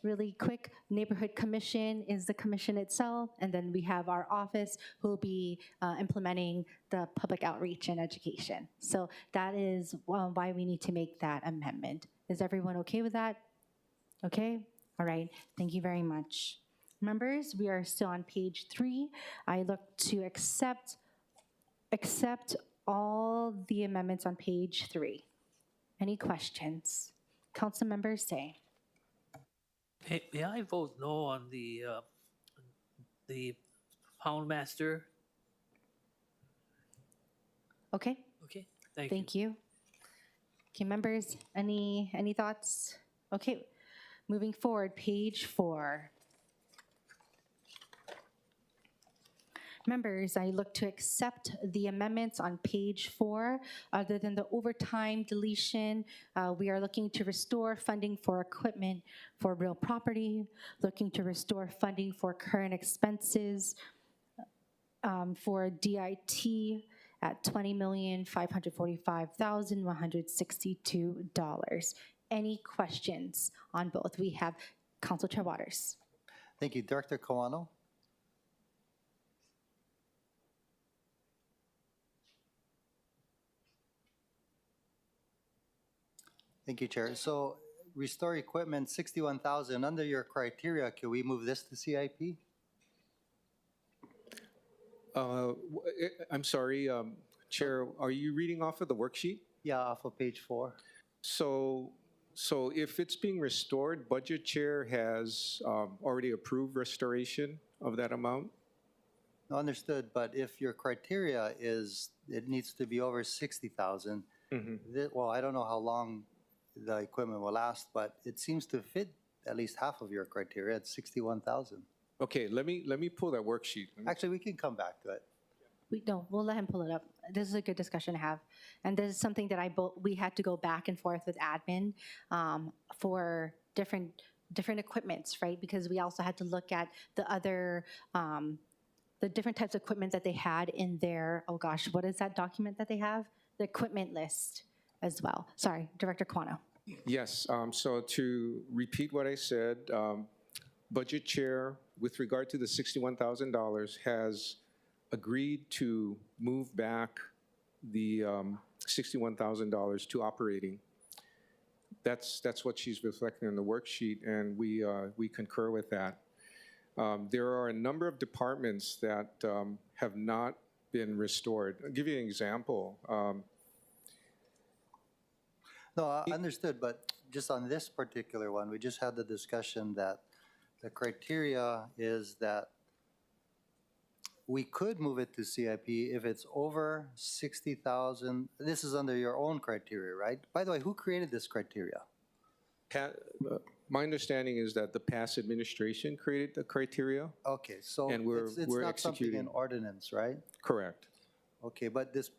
Really quick, Neighborhood Commission is the commission itself, and then we have our office who will be implementing the public outreach and education. So that is why we need to make that amendment. Is everyone okay with that? Okay, all right, thank you very much. Members, we are still on page 3. I look to accept all the amendments on page 3. Any questions? Council members say. May I vote no on the Pound Master? Okay. Okay, thank you. Thank you. Okay, members, any thoughts? Okay, moving forward, page 4. Members, I look to accept the amendments on page 4. Other than the overtime deletion, we are looking to restore funding for equipment for real property, looking to restore funding for current expenses for DIT at $20,545,162. Any questions on both? We have Council Chair Waters. Thank you. Director Kawano? Thank you, Chair. So restore equipment, 61,000. Under your criteria, can we move this to CIP? I'm sorry, Chair, are you reading off of the worksheet? Yeah, off of page 4. So if it's being restored, Budget Chair has already approved restoration of that amount? No, understood, but if your criteria is it needs to be over 60,000, well, I don't know how long the equipment will last, but it seems to fit at least half of your criteria at 61,000. Okay, let me pull that worksheet. Actually, we can come back to it. We'll let him pull it up. This is a good discussion to have. And this is something that we had to go back and forth with admin for different equipments, right? Because we also had to look at the other, the different types of equipment that they had in their, oh gosh, what is that document that they have? The equipment list as well. Sorry, Director Kawano. Yes, so to repeat what I said, Budget Chair, with regard to the $61,000, has agreed to move back the $61,000 to operating. That's what she's reflecting on the worksheet, and we concur with that. There are a number of departments that have not been restored. I'll give you an example. No, I understood, but just on this particular one, we just had the discussion that the criteria is that we could move it to CIP if it's over 60,000. This is under your own criteria, right? By the way, who created this criteria? My understanding is that the past administration created the criteria. Okay, so and we're it's not something executing. in ordinance, right? Correct. Okay, but this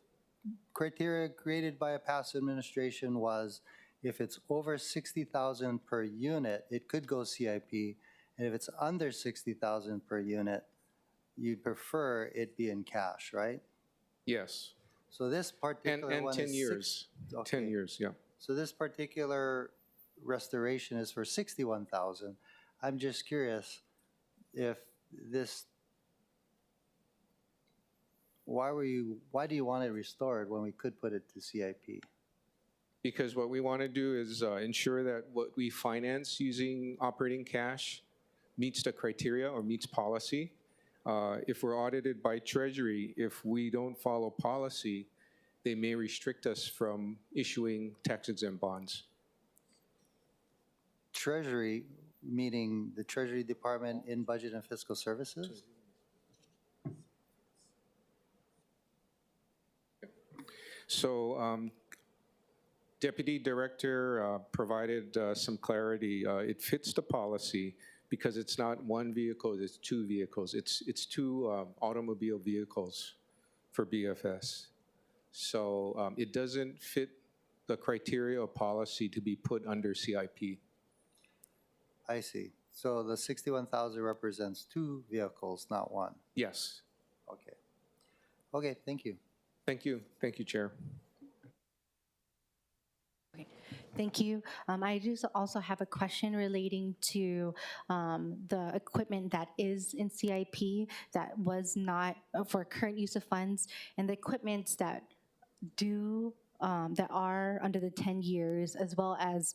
criteria created by a past administration was if it's over 60,000 per unit, it could go CIP. And if it's under 60,000 per unit, you'd prefer it be in cash, right? Yes. So this particular And one 10 is years. 10 years, yeah. So this particular restoration is for 61,000. I'm just curious if this, why do you want it restored when we could put it to CIP? Because what we want to do is ensure that what we finance using operating cash meets the criteria or meets policy. If we're audited by Treasury, if we don't follow policy, they may restrict us from issuing tax-exempt bonds. Treasury, meaning the Treasury Department in Budget and Fiscal Services? So Deputy Director provided some clarity. It fits the policy because it's not one vehicle, it's two vehicles. It's two automobile vehicles for BFS. So it doesn't fit the criteria or policy to be put under CIP. I see. So the 61,000 represents two vehicles, not one? Yes. Okay. Okay, thank you. Thank you. Thank you, Chair. Thank you. I just also have a question relating to the equipment that is in CIP that was not for current use of funds, and the equipment that that are under the 10 years, as well as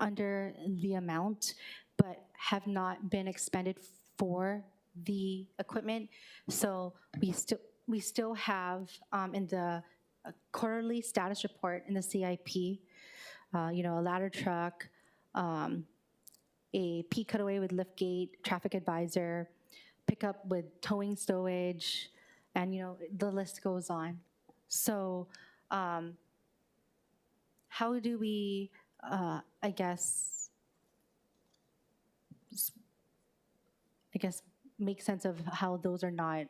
under the amount, but have not been expended for the equipment. So we still have in the quarterly status report in the CIP, a ladder truck, a P cutaway with liftgate, traffic advisor, pickup with towing stowage, and the list goes on. So how do we, I guess, make sense of how those are not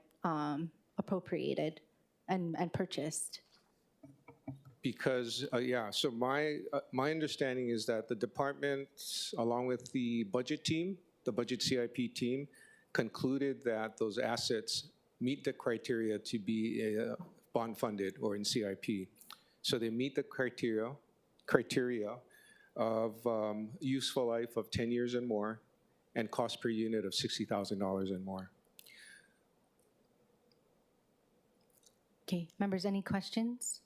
appropriated and purchased? Because, yeah, so my understanding is that the department, along with the budget team, the budget CIP team, concluded that those assets meet the criteria to be bond funded or in CIP. So they meet the criteria of useful life of 10 years and more and cost per unit of $60,000 and more. Okay, members, any questions?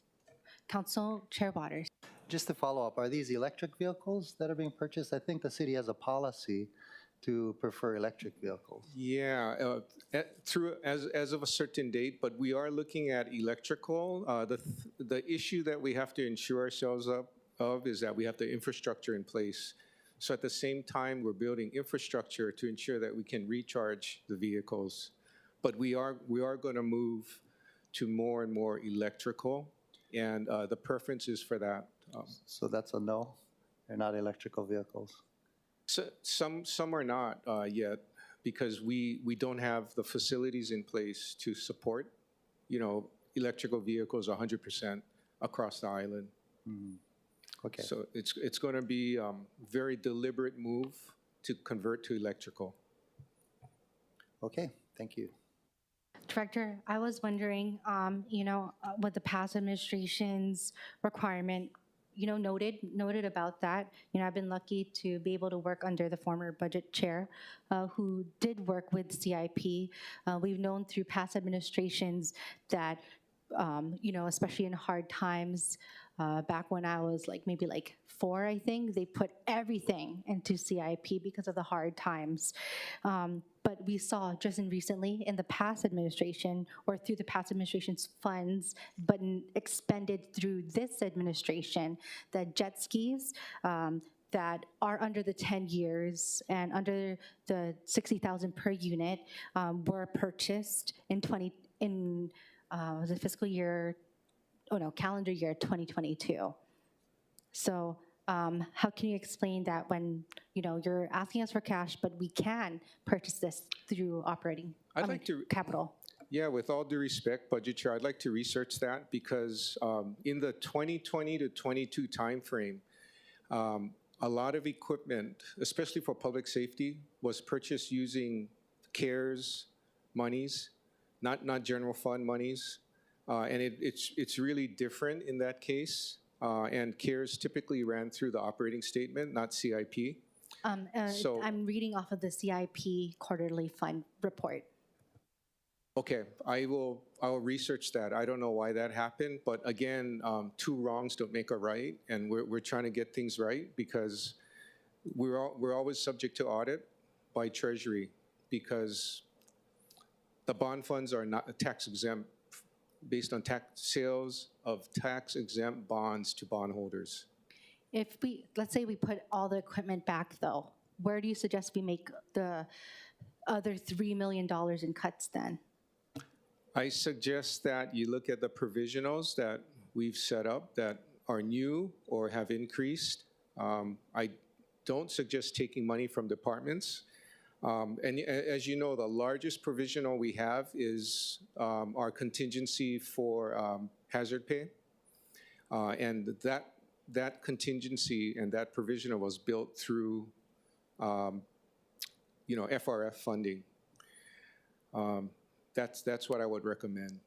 Council Chair Waters. Just to follow up, are these electric vehicles that are being purchased? I think the city has a policy to prefer electric vehicles. Yeah, as of a certain date, but we are looking at electrical. The issue that we have to ensure ourselves of is that we have the infrastructure in place. So at the same time, we're building infrastructure to ensure that we can recharge the vehicles. But we are going to move to more and more electrical, and the preference is for that. So that's a no? They're not electrical vehicles? So some are not yet, because we don't have the facilities in place to support, electrical vehicles 100% across the island. Mm-hmm. Okay. So it's going to be a very deliberate move to convert to electrical. Okay, thank you. Director, I was wondering, with the past administration's requirement, noted about that. I've been lucky to be able to work under the former budget chair who did work with CIP. We've known through past administrations that, especially in hard times, Back when I was maybe 4, I think, they put everything into CIP because of the hard times. But we saw just recently in the past administration or through the past administration's funds, but expended through this administration, that jet skis that are under the 10 years and under the 60,000 per unit were purchased in was it calendar year 2022. So how can you explain that when you're asking us for cash, but we can purchase this through capital? Yeah, with all due respect, Budget Chair, I'd like to research that because in the 2020 to 22 timeframe, a lot of equipment, especially for public safety, was purchased using CARES monies, not general fund monies. And it's really different in that case. And CARES typically ran through the operating statement, not CIP. So I'm reading off of the CIP quarterly fund report. Okay, I'll research that. I don't know why that happened, but again, two wrongs don't make a right, and we're trying to get things right because we're always subject to audit by Treasury because the bond funds are not tax exempt based on sales of tax exempt bonds to bondholders. If let's say we put all the equipment back though, where do you suggest we make the other $3 million in cuts then? I suggest that you look at the provisionals that we've set up that are new or have increased. I don't suggest taking money from departments. And as you know, the largest provisional we have is our contingency for hazard pay. And that contingency and that provisional was built through FRF funding. That's what I would recommend.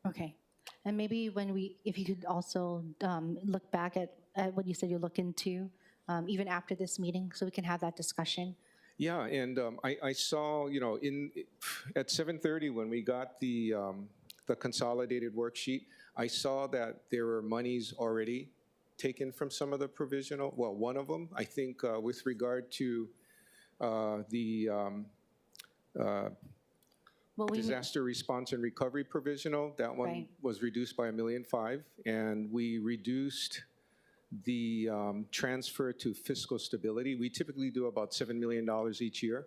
Okay. And maybe if you could also look back at what you said you look into, even after this meeting, so we can have that discussion. Yeah, and I saw, at 7:30 when we got the consolidated worksheet, I saw that there were monies already taken from some of the provisional, well, one of them, I think with regard to disaster response and recovery provisional, that one was reduced by $1.5 million, and we reduced the transfer to fiscal stability. We typically do about $7 million each year.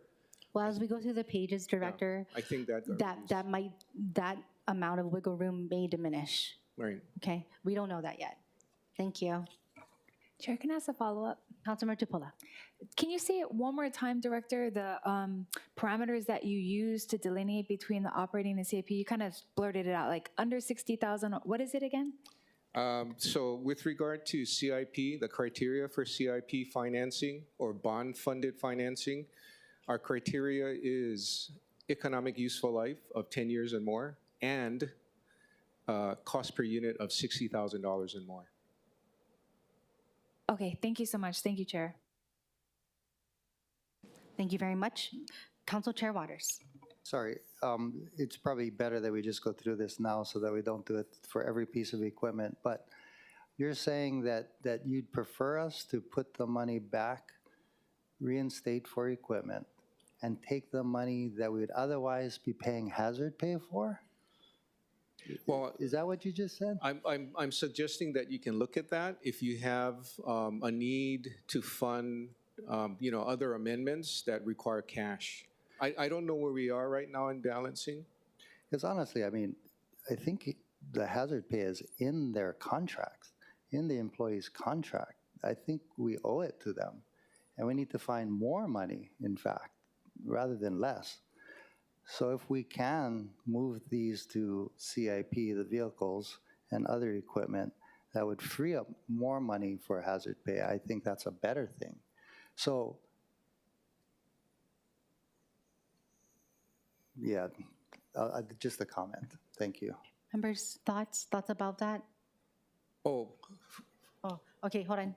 Well, as we go through the pages, Director, I think that amount of wiggle room may diminish. Right. Okay, we don't know that yet. Thank you. Chair, can I ask a follow-up? Councilmember Tupola. Can you say it one more time, Director, the parameters that you use to delineate between the operating and CIP? You kind of blurted it out, like under 60,000. What is it again? So with regard to CIP, the criteria for CIP financing or bond-funded financing, our criteria is economic useful life of 10 years and more and cost per unit of $60,000 and more. Okay, thank you so much. Thank you, Chair. Thank you very much. Council Chair Waters. Sorry, it's probably better that we just go through this now so that we don't do it for every piece of equipment. But you're saying that you'd prefer us to put the money back, reinstate for equipment, and take the money that we would otherwise be paying hazard pay for? Well, is that what you just said? I'm suggesting that you can look at that if you have a need to fund, other amendments that require cash. I don't know where we are right now in balancing. Because honestly, I mean, I think the hazard pay is in their contracts, in the employee's contract. I think we owe it to them. And we need to find more money, in fact, rather than less. So if we can move these to CIP, the vehicles and other equipment, that would free up more money for hazard pay. I think that's a better thing. So, yeah, just a comment. Thank you. Members, thoughts about that? Oh, okay, hold on.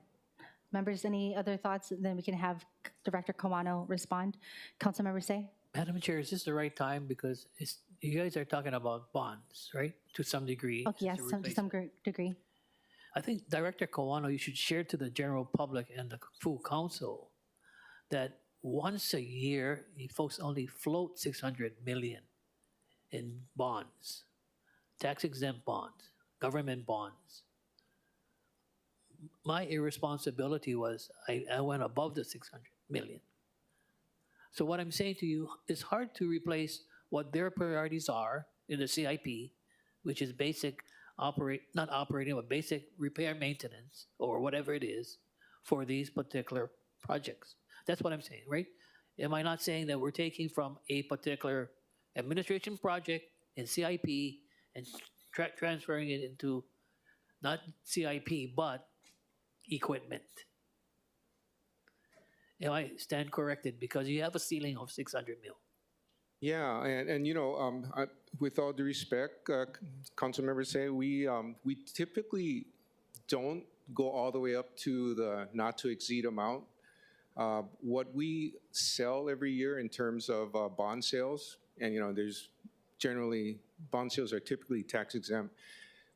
Members, any other thoughts? Then we can have Director Kawano respond. Councilmember Say. Madam Chair, is this the right time? Because you guys are talking about bonds, right? To some degree. Okay, yes, to some degree. I think Director Kawano, you should share to the general public and the full council that once a year, you folks only float 600 million in bonds, tax exempt bonds, government bonds. My irresponsibility was I went above the 600 million. So what I'm saying to you, it's hard to replace what their priorities are in the CIP, which is basic not operating, but basic repair maintenance or whatever it is for these particular projects. That's what I'm saying, right? Am I not saying that we're taking from a particular administration project in CIP and transferring it into not CIP, but equipment? Am I stand corrected? Because you have a ceiling of 600 mil. Yeah, and with all due respect, council members say we typically don't go all the way up to the not to exceed amount. What we sell every year in terms of bond sales, and there's generally bond sales are typically tax exempt.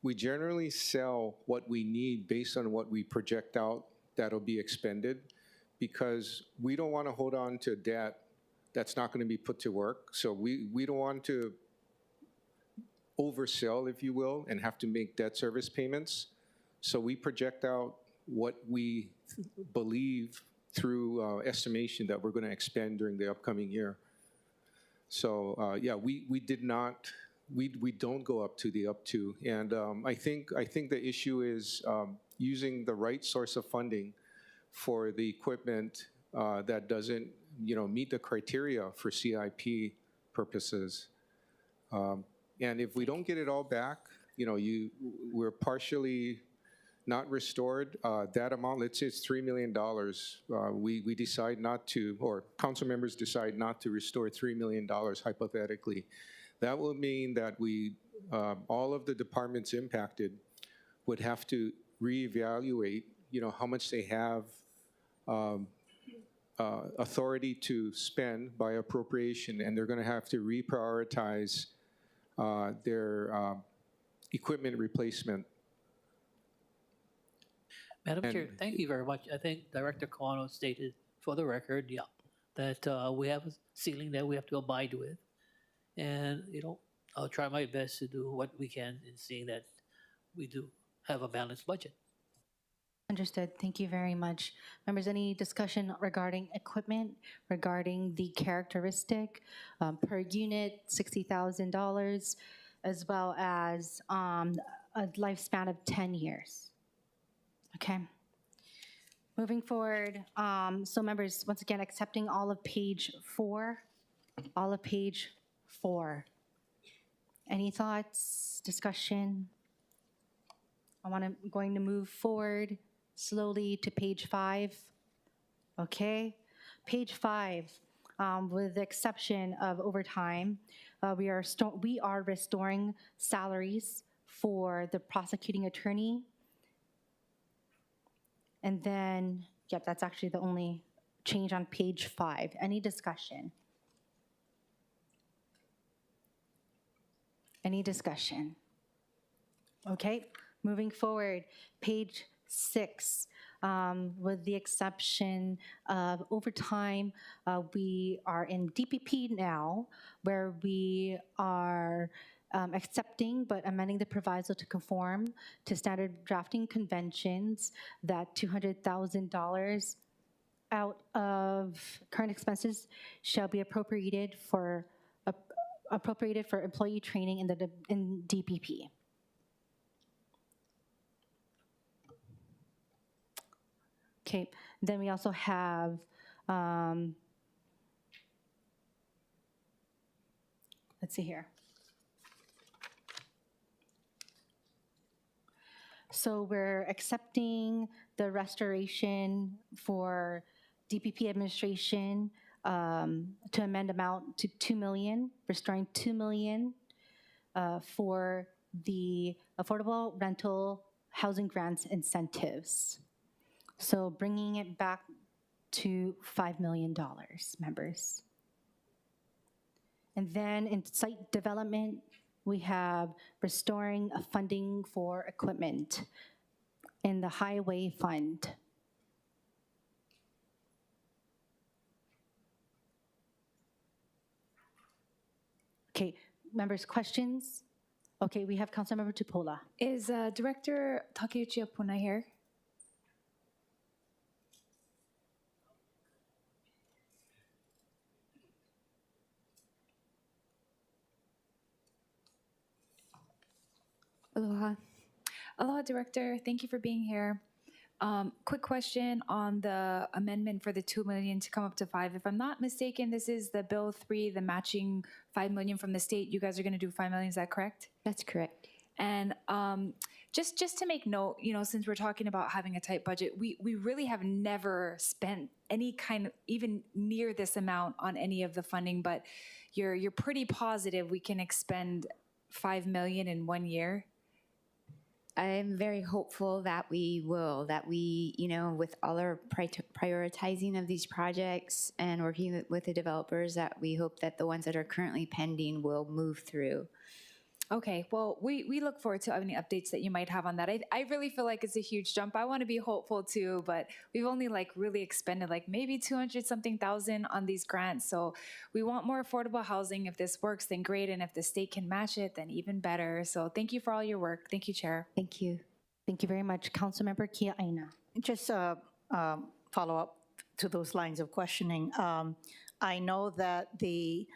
We generally sell what we need based on what we project out that'll be expended, because we don't want to hold on to debt that's not going to be put to work. So we don't want to oversell, if you will, and have to make debt service payments. So we project out what we believe through estimation that we're going to expend during the upcoming year. So yeah, we don't go up to the up to, and I think the issue is using the right source of funding for the equipment that doesn't meet the criteria for CIP purposes. And if we don't get it all back, we're partially not restored. That amount, let's say it's $3 million, we decide not to, or council members decide not to restore $3 million hypothetically. That will mean that all of the departments impacted would have to reevaluate, how much they have authority to spend by appropriation, and they're going to have to reprioritize their equipment replacement. Madam Chair, thank you very much. I think Director Kawano stated for the record, yeah, that we have a ceiling that we have to abide with. And, I'll try my best to do what we can in seeing that we do have a balanced budget. Understood. Thank you very much. Members, any discussion regarding equipment, regarding the characteristic per unit, $60,000, as well as a lifespan of 10 years? Okay. Moving forward, so members, once again, accepting all of page 4. All of page 4. Any thoughts, discussion? I'm going to move forward slowly to page 5. Okay. Page 5, with the exception of overtime, we are restoring salaries for the prosecuting attorney. And then, yep, that's actually the only change on page 5. Any discussion? Any discussion? Okay, moving forward, page 6, with the exception of overtime, we are in DPP now, where we are accepting but amending the proviso to conform to standard drafting conventions that $200,000 out of current expenses shall be appropriated for employee training in DPP. Okay, then we also have let's see here. So we're accepting the restoration for DPP administration to amend amount to $2 million, restoring $2 million for the affordable rental housing grants incentives. So bringing it back to $5 million, members. And then in site development, we have restoring a funding for equipment in the Highway Fund. Okay, members, questions? Okay, we have Councilmember Tupola. Is Director Takeuchi Apuna here? Aloha. Aloha, Director. Thank you for being here. Quick question on the amendment for the $2 million to come up to $5 million. If I'm not mistaken, this is the Bill 3, the matching $5 million from the state. You guys are going to do $5 million. Is that correct? That's correct. And just to make note, you know, since we're talking about having a tight budget, we really have never spent any kind of even near this amount on any of the funding. But you're pretty positive we can expend $5 million in 1 year. I'm very hopeful that we will, that we, you know, with all our prioritizing of these projects and working with the developers, that we hope that the ones that are currently pending will move through. Okay, well, we look forward to any updates that you might have on that. I really feel like it's a huge jump. I want to be hopeful too, but we've only like really expended like maybe 200-something thousand on these grants. So we want more affordable housing. If this works, then great. And if the state can match it, then even better. So thank you for all your work. Thank you, Chair. Thank you. Thank you very much. Councilmember Kia Aina. Just follow up to those lines of questioning. I know that the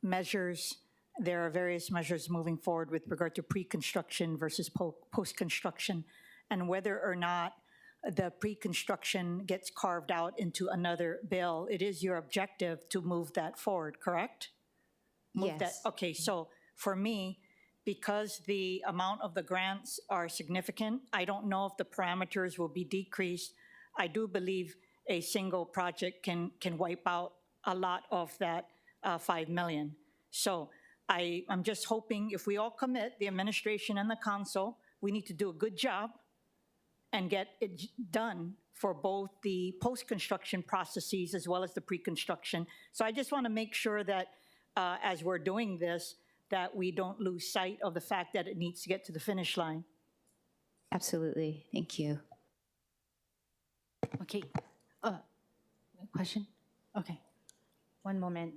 measures, there are various measures moving forward with regard to pre-construction versus post-construction, and whether or not the pre-construction gets carved out into another bill. It is your objective to move that forward, correct? Yes. Okay, so for me, because the amount of the grants are significant, I don't know if the parameters will be decreased. I do believe a single project can wipe out a lot of that $5 million. So I'm just hoping if we all commit, the administration and the council, we need to do a good job and get it done for both the post-construction processes as well as the pre-construction. So I just want to make sure that as we're doing this, that we don't lose sight of the fact that it needs to get to the finish line. Absolutely. Thank you. Okay. Question? Okay. One moment.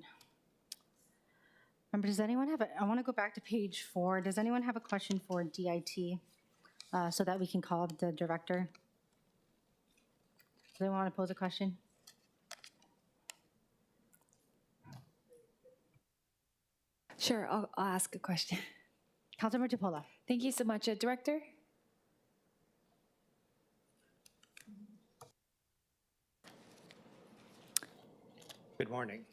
Remember, does anyone have I want to go back to page 4. Does anyone have a question for DIT so that we can call the director? Does anyone want to pose a question? Sure, I'll ask a question. Councilmember Tupola. Thank you so much. Director? Good morning.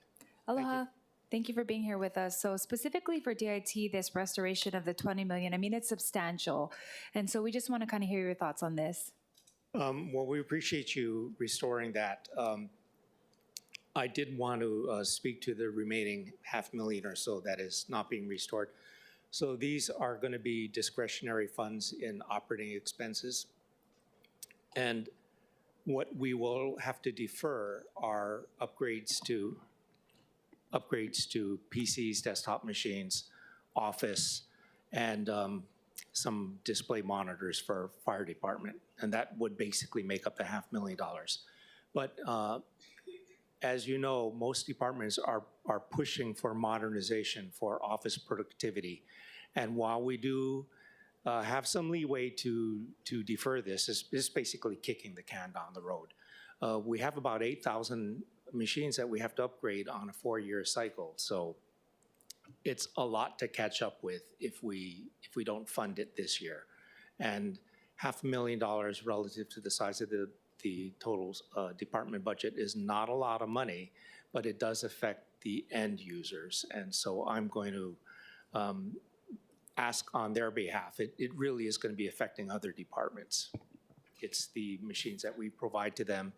Aloha. Thank you for being here with us. So specifically for DIT, this restoration of the $20 million, I mean, it's substantial. And so we just want to kind of hear your thoughts on this. Well, we appreciate you restoring that. I did want to speak to the remaining $500,000 or so that is not being restored. So these are going to be discretionary funds in operating expenses. And what we will have to defer are upgrades to PCs, desktop machines, office, and some display monitors for fire department. And that would basically make up the $500,000. But as you know, most departments are pushing for modernization for office productivity. And while we do have some leeway to defer this, is basically kicking the can down the road. We have about 8,000 machines that we have to upgrade on a 4-year cycle. So it's a lot to catch up with if we don't fund it this year. And $500,000 relative to the size of the total department budget is not a lot of money, but it does affect the end users. And so I'm going to ask on their behalf. It really is going to be affecting other departments. It's the machines that we provide to them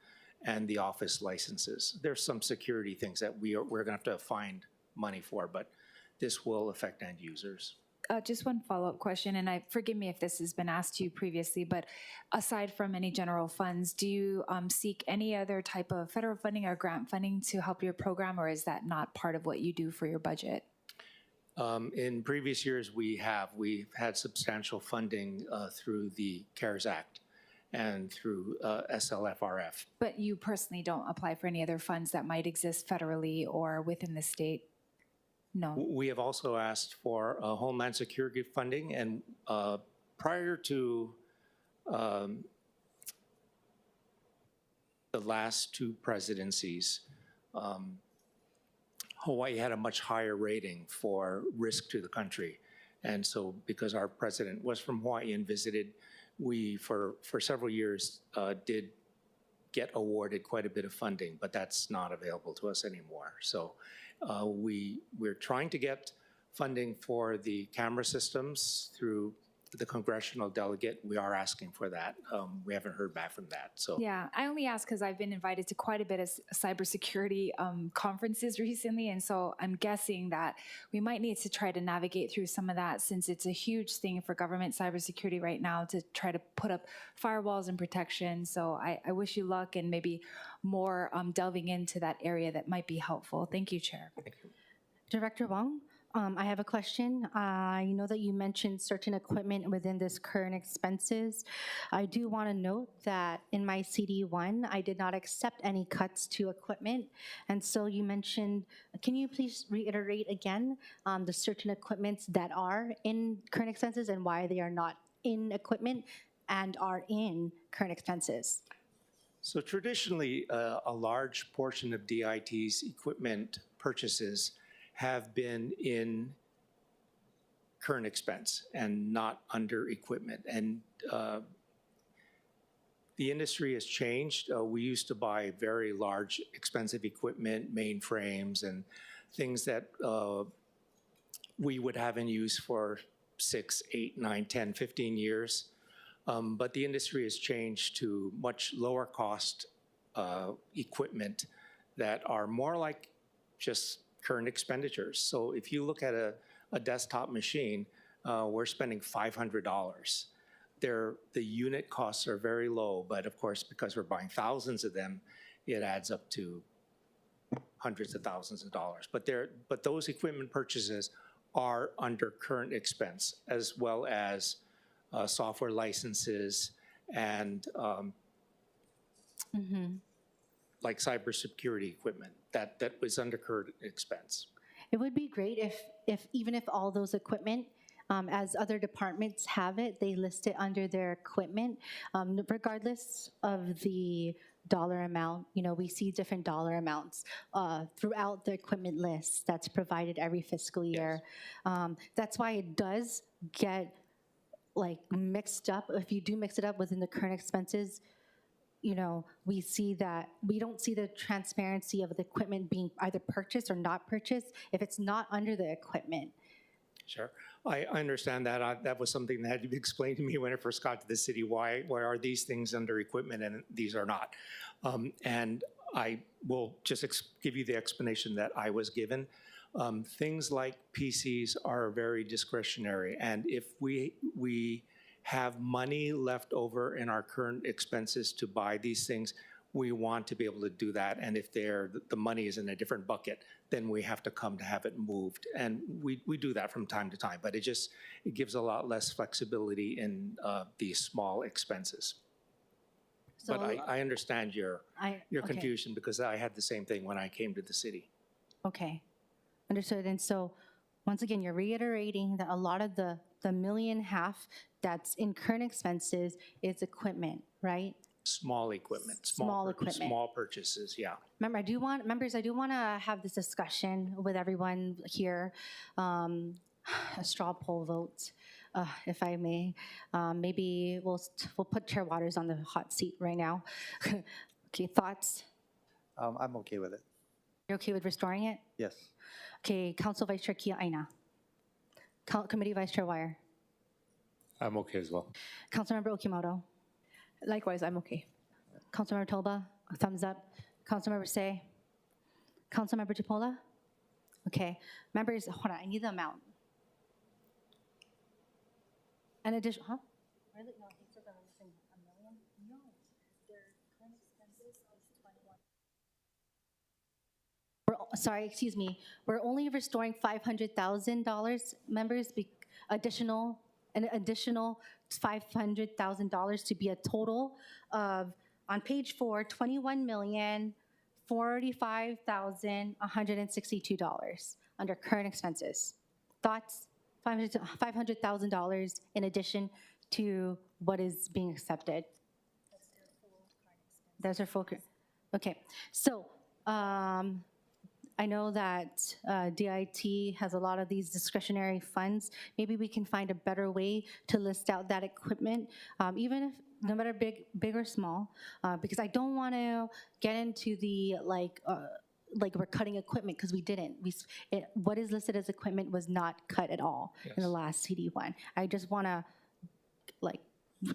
and the office licenses. There's some security things that we're going to have to find money for, but this will affect end users. Just one follow-up question, and forgive me if this has been asked to you previously, but aside from any general funds, do you seek any other type of federal funding or grant funding to help your program, or is that not part of what you do for your budget? In previous years, we've had substantial funding through the CARES Act. and through SLFRF. But you personally don't apply for any other funds that might exist federally or within the state? No. We have also asked for Homeland Security funding, and prior to the last two presidencies, Hawaii had a much higher rating for risk to the country. And so because our president was from Hawaii and visited, we, for several years, did get awarded quite a bit of funding, but that's not available to us anymore. So we're trying to get funding for the camera systems through the congressional delegate. We are asking for that. We haven't heard back from that. So Yeah, I only ask because I've been invited to quite a bit of cybersecurity conferences recently, and so I'm guessing that we might need to try to navigate through some of that, since it's a huge thing for government cybersecurity right now to try to put up firewalls and protection. So I wish you luck and maybe more delving into that area that might be helpful. Thank you, Chair. thank you. Director Wong, I have a question. I know that you mentioned certain equipment within this current expenses. I do want to note that in my CD1, I did not accept any cuts to equipment. And so you mentioned, can you please reiterate again the certain equipments that are in current expenses and why they are not in equipment and are in current expenses? So traditionally, a large portion of DIT's equipment purchases have been in current expense and not under equipment. And the industry has changed. We used to buy very large, expensive equipment, mainframes, and things that we would have in use for 6, 8, 9, 10, 15 years. But the industry has changed to much lower cost equipment that are more like just current expenditures. So if you look at a desktop machine, we're spending $500. The unit costs are very low, but of course, because we're buying thousands of them, it adds up to hundreds of thousands of dollars. But those equipment purchases are under current expense, as well as software licenses and like cybersecurity equipment that was under current expense. It would be great if even if all those equipment, as other departments have it, they list it under their equipment, regardless of the dollar amount. You know, we see different dollar amounts throughout the equipment list that's provided every fiscal year. That's why it does get like mixed up. If you do mix it up within the current expenses, you know, we see that we don't see the transparency of the equipment being either purchased or not purchased if it's not under the equipment. Sure, I understand that. That was something that had to be explained to me when I first got to the city. Why are these things under equipment and these are not? And I will just give you the explanation that I was given. Things like PCs are very discretionary, and if we have money left over in our current expenses to buy these things, we want to be able to do that. And if the money is in a different bucket, then we have to come to have it moved. And we do that from time to time, but it gives a lot less flexibility in these small expenses. So but I understand your okay. confusion, because I had the same thing when I came to the city. Okay, understood. And so, once again, you're reiterating that a lot of the $1.5 million that's in current expenses is equipment, right? Small equipment. Small equipment. Small purchases, yeah. Remember, I do want to have this discussion with everyone here. A straw poll vote, if I may. Maybe we'll put Chair Waters on the hot seat right now. Okay, thoughts? I'm okay with it. You're okay with restoring it? Yes. Okay, Council Vice Chair Kia Aina. Committee Vice Chair Wire. I'm okay as well. Councilmember Okimoto. Likewise, I'm okay. Councilmember Toba, thumbs up. Councilmember Say. Councilmember Tupola. Okay, members, hold on, I need the amount. An additional, huh? Really? No, he said that was $1 million? No, their current expenses is 21. Sorry, excuse me. We're only restoring $500,000, members, an additional $500,000 to be a total of, on page 4, $21,045,162 under current expenses. Thoughts? $500,000 in addition to what is being accepted. Those are full. Okay, so I know that DIT has a lot of these discretionary funds. Maybe we can find a better way to list out that equipment, even if no matter big or small, because I don't want to get into the like we're cutting equipment, because we didn't. What is listed as equipment was not cut at all in the last CD1. I just want to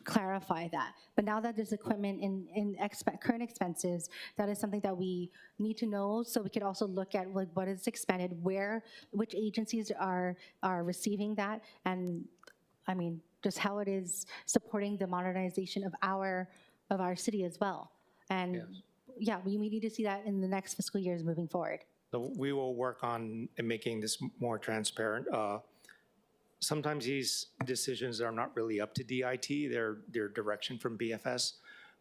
clarify that. But now that there's equipment in current expenses, that is something that we need to know, so we could also look at what is expended, which agencies are receiving that, and I mean just how it is supporting the modernization of our city as well. And yeah, we need to see that in the next fiscal years moving forward. So we will work on making this more transparent. Sometimes these decisions are not really up to DIT, they're direction from BFS,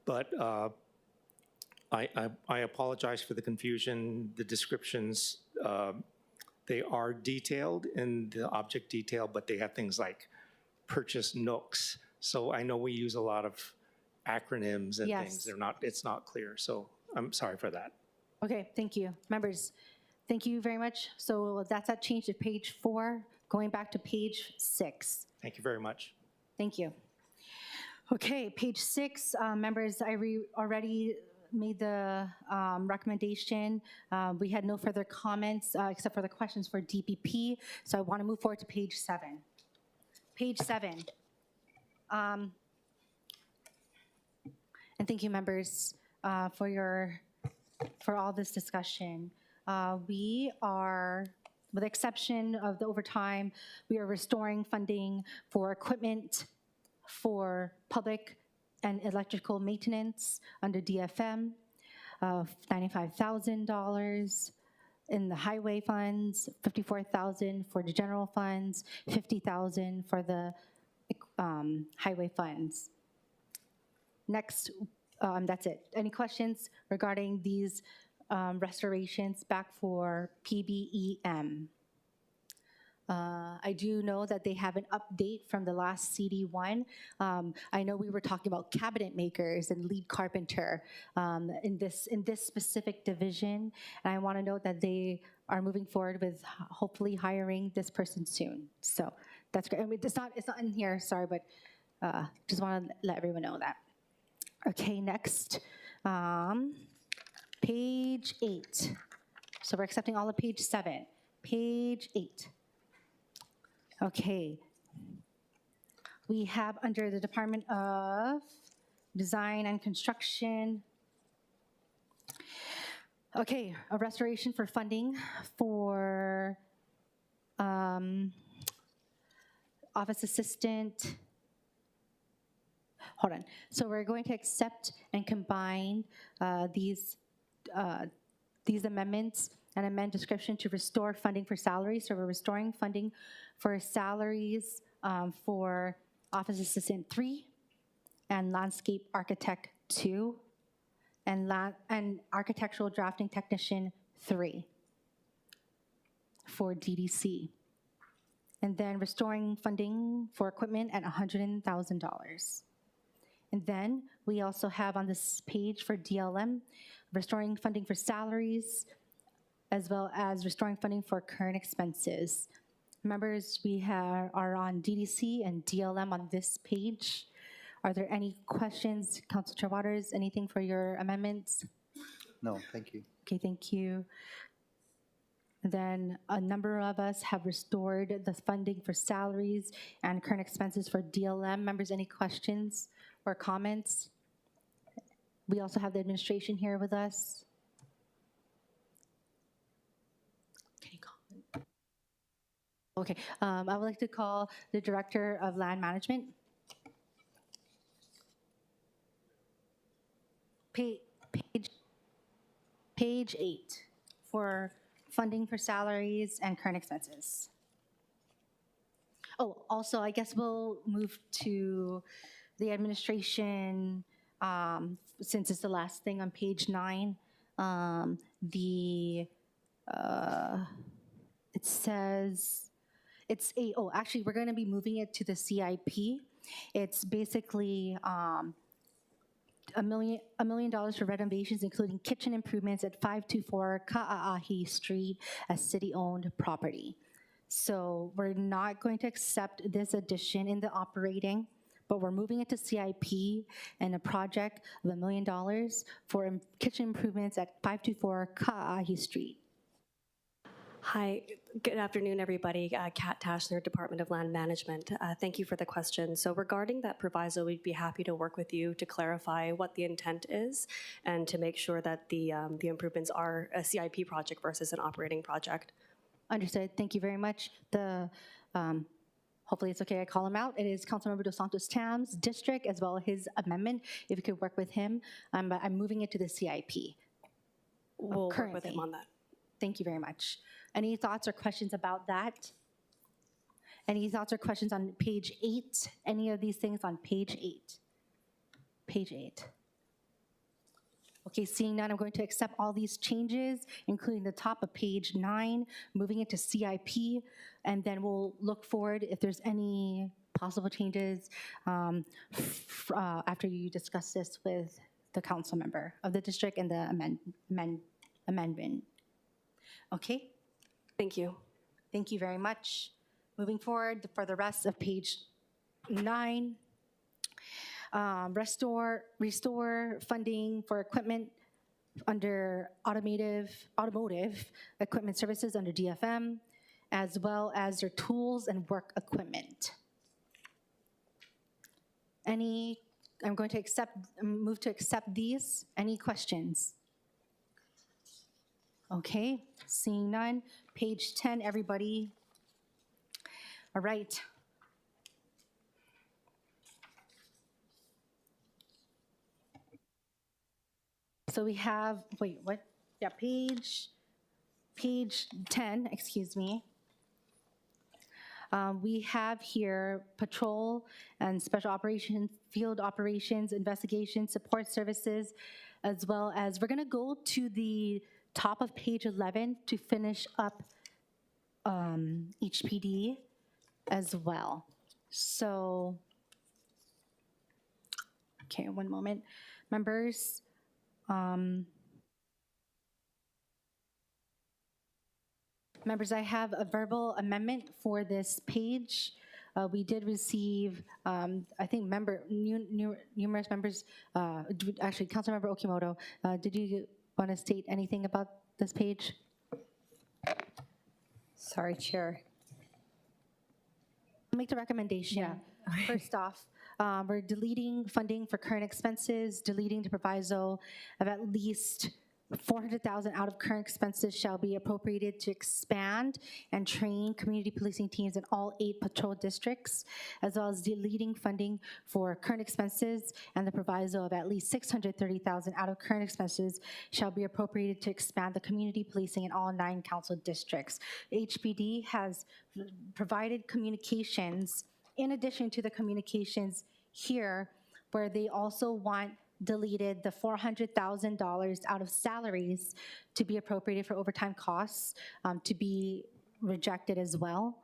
but I apologize for the confusion. The descriptions, they are detailed in the object detail, but they have things like purchase nooks. So I know we use a lot of acronyms and things. It's not clear, so I'm sorry for that. Okay, thank you. Members, thank you very much. So that's that change to page 4. Going back to page 6. Thank you very much. Thank you. Okay, page 6, members, I already made the recommendation. We had no further comments except for the questions for DPP, so I want to move forward to page 7. Page 7. And thank you, members, for all this discussion. We are, with the exception of the overtime, we are restoring funding for equipment for public and electrical maintenance under DFM of $95,000. In the highway funds, $54,000 for the general funds, $50,000 for the highway funds. Next, that's it. Any questions regarding these restorations back for PBEM? I do know that they have an update from the last CD1. I know we were talking about cabinet makers and lead carpenter in this specific division, and I want to note that they are moving forward with hopefully hiring this person soon. So that's great. I mean, it's not in here, sorry, but just want to let everyone know that. Okay, next, page 8. So we're accepting all of page 7. Page 8. Okay. We have under the Department of Design and Construction, okay, a restoration for funding for office assistant. Hold on. So we're going to accept and combine these amendments and amend description to restore funding for salaries. So we're restoring funding for salaries for Office Assistant 3 and Landscape Architect 2 and Architectural Drafting Technician 3 for DDC. And then restoring funding for equipment at $100,000. And then we also have on this page for DLM, restoring funding for salaries, as well as restoring funding for current expenses. Members, we are on DDC and DLM on this page. Are there any questions, Council Chair Waters, anything for your amendments? No, thank you. Okay, thank you. Then a number of us have restored the funding for salaries and current expenses for DLM. Members, any questions or comments? We also have the administration here with us. Okay, I would like to call the Director of Land Management. Page 8 for funding for salaries and current expenses. Oh, also, I guess we'll move to the administration, since it's the last thing on page 9. It says, actually, we're going to be moving it to the CIP. It's basically $1 million for renovations, including kitchen improvements at 524 Ka'aahi Street, a city-owned property. So we're not going to accept this addition in the operating, but we're moving it to CIP and a project of $1 million for kitchen improvements at 524 Ka'aahi Street. Hi, good afternoon, everybody. Kat Tashner, Department of Land Management. Thank you for the question. So regarding that proviso, we'd be happy to work with you to clarify what the intent is and to make sure that the improvements are a CIP project versus an operating project. Understood. Thank you very much. Hopefully it's okay I call him out. It is Councilmember Dos Santos Tam's district as well as his amendment. If you could work with him, but I'm moving it to the CIP. We'll work with him on that. Thank you very much. Any thoughts or questions about that? Any thoughts or questions on page 8? Any of these things on page 8? Page 8. Okay, seeing none, I'm going to accept all these changes, including the top of page 9, moving it to CIP, and then we'll look forward if there's any possible changes after you discuss this with the council member of the district and the amendment. Okay? Thank you. Thank you very much. Moving forward for the rest of page 9, restore funding for equipment under automotive equipment services under DFM, as well as their tools and work equipment. I'm going to move to accept these. Any questions? Okay, seeing none. Page 10, everybody. All right. So we have, wait, what? Yeah, page 10, excuse me. We have here patrol and special operations, field operations, investigation, support services, as well as we're gonna go to the top of page 11 to finish up HPD as well. So, okay, one moment. Members, I have a verbal amendment for this page. We did receive, I think, numerous members, actually, Councilmember Okimoto, did you want to state anything about this page? Sorry, Chair. I'll make the recommendation. Yeah. First off, we're deleting funding for current expenses, deleting the proviso of at least $400,000 out of current expenses shall be appropriated to expand and train community policing teams in all 8 patrol districts, as well as deleting funding for current expenses and the proviso of at least $630,000 out of current expenses shall be appropriated to expand the community policing in all 9 council districts. HPD has provided communications in addition to the communications here, where they also want deleted the $400,000 out of salaries to be appropriated for overtime costs to be rejected as well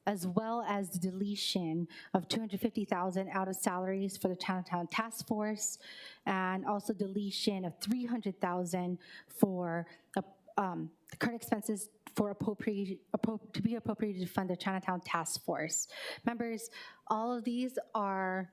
as the deletion of $250,000 out of salaries for the Chinatown Task Force, and also deletion of $300,000 for the current expenses for to be appropriated to fund the Chinatown Task Force. Members, all of these are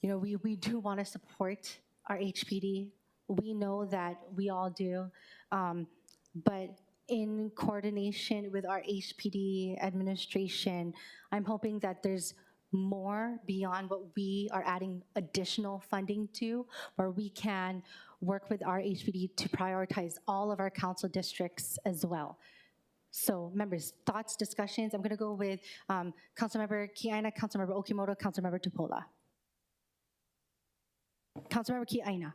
we do want to support our HPD. We know that we all do, but in coordination with our HPD administration, I'm hoping that there's more beyond what we are adding additional funding to, where we can work with our HPD to prioritize all of our council districts as well. So members, thoughts, discussions? I'm gonna go with Councilmember Kiaina, Councilmember Okimoto, Councilmember Tupola. Councilmember Kiaina.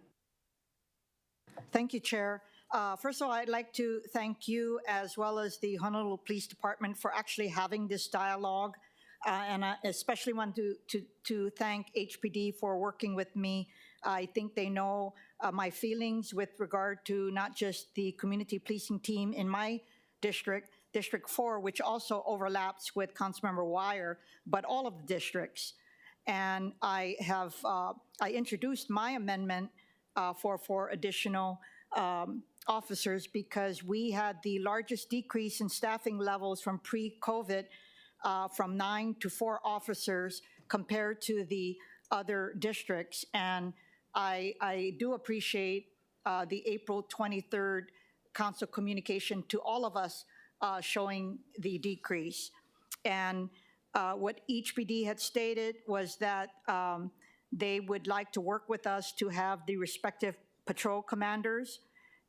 Thank you, Chair. First of all, I'd like to thank you as well as the Honolulu Police Department for actually having this dialogue. And I especially want to thank HPD for working with me. I think they know my feelings with regard to not just the community policing team in my district, District 4, which also overlaps with Councilmember Wire, but all of the districts. And I introduced my amendment for 4 additional officers because we had the largest decrease in staffing levels from pre-COVID from 9 to 4 officers compared to the other districts. And I do appreciate the April 23rd council communication to all of us showing the decrease. And what HPD had stated was that they would like to work with us to have the respective patrol commanders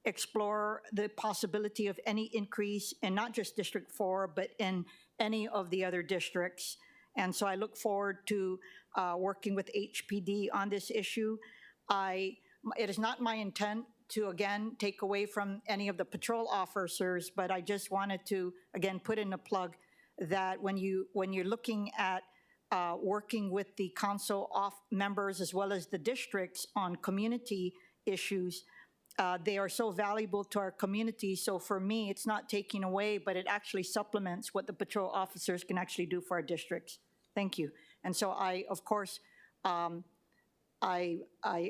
explore the possibility of any increase in not just District 4, but in any of the other districts. And so I look forward to working with HPD on this issue. It is not my intent to, again, take away from any of the patrol officers, but I just wanted to, again, put in a plug that when you're looking at working with the council members as well as the districts on community issues, they are so valuable to our community. So for me, it's not taking away, but it actually supplements what the patrol officers can actually do for our districts. Thank you. And so I, of course, I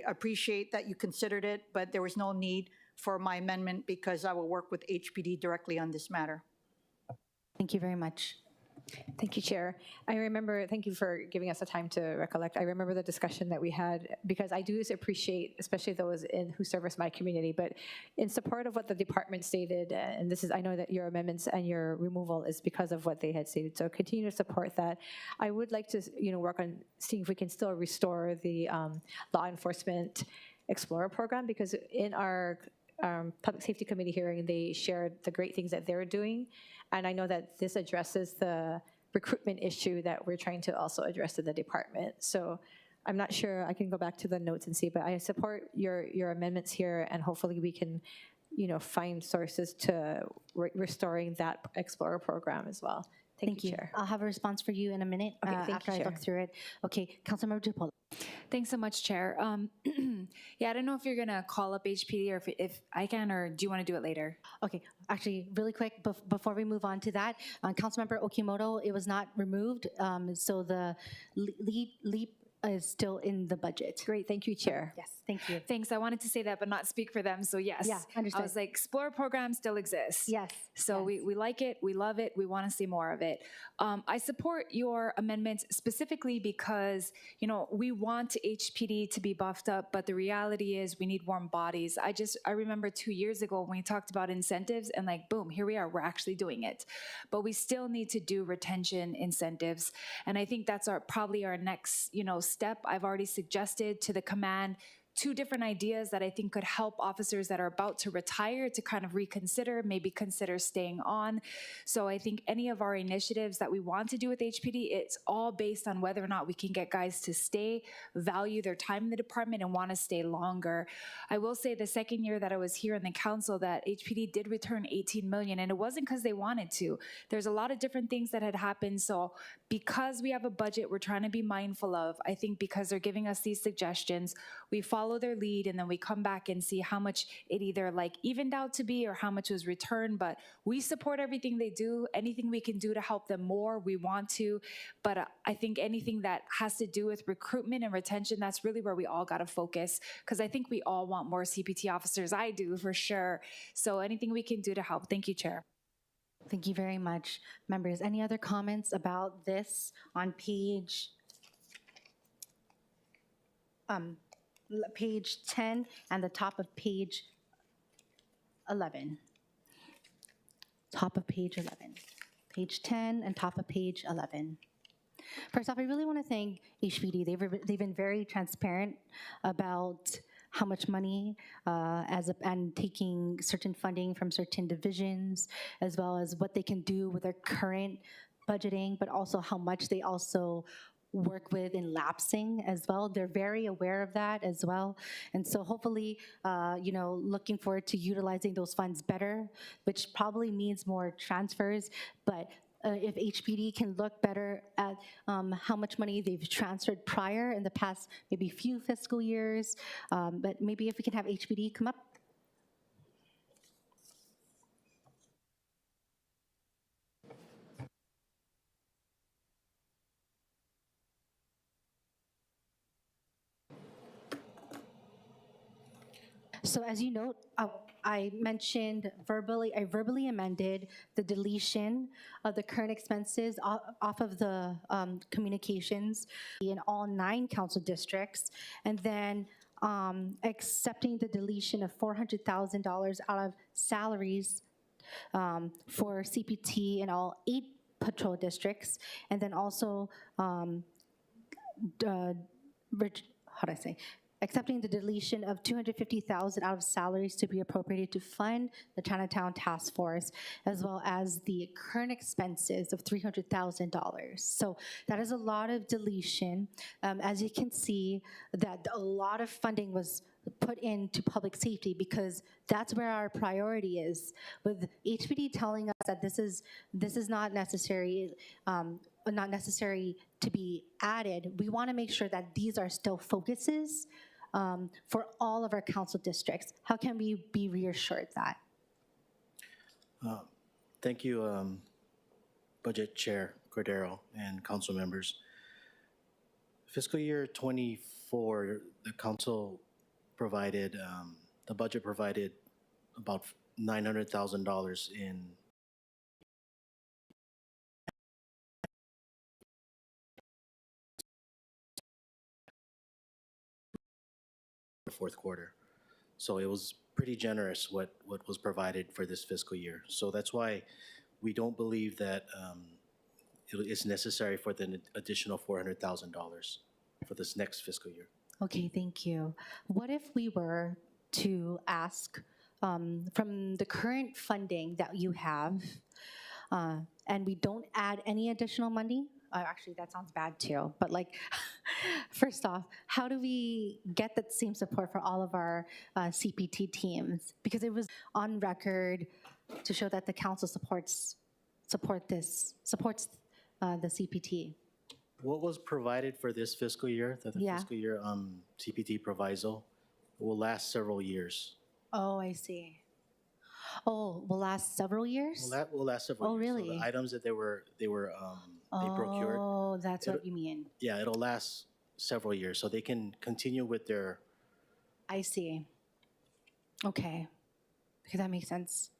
appreciate that you considered it, but there was no need for my amendment because I will work with HPD directly on this matter. Thank you very much. Thank you, Chair. I remember, thank you for giving us the time to recollect. I remember the discussion that we had because I do appreciate, especially those who service my community, but in support of what the department stated, and this is, I know that your amendments and your removal is because of what they had stated, so continue to support that. I would like to, work on seeing if we can still restore the Law Enforcement Explorer program because in our Public Safety Committee hearing, they shared the great things that they're doing. And I know that this addresses the recruitment issue that we're trying to also address in the department. So I'm not sure, I can go back to the notes and see, but I support your amendments here and hopefully we can, find sources to restoring that Explorer program as well. Thank you, Chair. I'll have a response for you in a minute after I look through it. Okay, Councilmember Dupola. Thanks so much, Chair. Yeah, I don't know if you're gonna call up HPD or if I can, or do you want to do it later? Okay, actually, really quick, before we move on to that, Councilmember Okimoto, it was not removed, so the LEAP is still in the budget. Great, thank you, Chair. Yes, thank you. Thanks, I wanted to say that, but not speak for them, so yes. Yeah, understood. I was like, Explorer program still exists. Yes. So yes. We like it, we love it, we want to see more of it. I support your amendments specifically because, we want HPD to be buffed up, but the reality is we need warm bodies. I remember 2 years ago when we talked about incentives and boom, here we are, we're actually doing it. But we still need to do retention incentives. And I think that's probably our next, step. I've already suggested to the command 2 different ideas that I think could help officers that are about to retire to kind of reconsider, maybe consider staying on. So I think any of our initiatives that we want to do with HPD, it's all based on whether or not we can get guys to stay, value their time in the department, and want to stay longer. I will say the second year that I was here in the council that HPD did return $18 million, and it wasn't because they wanted to. There's a lot of different things that had happened. So because we have a budget we're trying to be mindful of, I think because they're giving us these suggestions, we follow their lead and then we come back and see how much it either evened out to be or how much was returned. But we support everything they do. Anything we can do to help them more, we want to. But I think anything that has to do with recruitment and retention, that's really where we all got to focus because I think we all want more CPT officers. I do for sure. So anything we can do to help. Thank you, Chair. Thank you very much. Members, any other comments about this on page 10 and the top of page 11? Top of page 11. Page 10 and top of page 11. First off, I really want to thank HPD. They've been very transparent about how much money and taking certain funding from certain divisions, as well as what they can do with their current budgeting, but also how much they also work with in lapsing as well. They're very aware of that as well. And so hopefully, looking forward to utilizing those funds better, which probably means more transfers. But if HPD can look better at how much money they've transferred prior in the past, maybe few fiscal years, but maybe if we can have HPD come up. So as you note, I mentioned I verbally amended the deletion of the current expenses off of the communications in all 9 council districts, and then accepting the deletion of $400,000 out of salaries for CPT in all 8 patrol districts, and then also accepting the deletion of $250,000 out of salaries to be appropriated to fund the Chinatown Task Force, as well as the current expenses of $300,000. So that is a lot of deletion. As you can see, that a lot of funding was put into public safety because that's where our priority is. With HPD telling us that this is not necessary, to be added, we want to make sure that these are still focuses for all of our council districts. How can we be reassured that? Thank you, Budget Chair Cordero and council members. Fiscal year 24, the council provided, the budget provided about $900,000 in the fourth quarter. So it was pretty generous what was provided for this fiscal year. So that's why we don't believe that it's necessary for the additional $400,000 for this next fiscal year. Okay, thank you. What if we were to ask from the current funding that you have, and we don't add any additional money? Actually, that sounds bad too, but like, first off, how do we get that same support for all of our CPT teams? Because it was on record to show that the council supports the CPT. What was provided for this fiscal year, the fiscal year CPT proviso, will last several years. Oh, I see. Oh, will last several years? Well, that will last several years. Oh, really? So the items that they procured. Oh, that's what you mean. Yeah, it'll last several years, so they can continue with their. I see. Okay, that makes sense.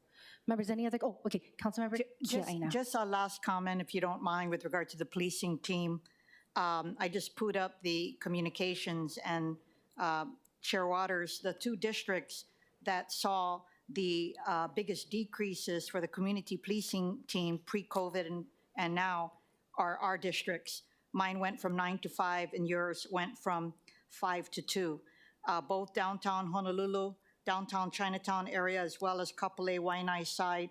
Members, any other? Oh, okay, Councilmember Giaina. Just a last comment, if you don't mind, with regard to the policing team. I just put up the communications, and Chair Waters, the 2 districts that saw the biggest decreases for the community policing team pre-COVID and now are our districts. Mine went from 9 to 5, and yours went from 5 to 2. Both downtown Honolulu, downtown Chinatown area, as well as Kapolei Waianae side,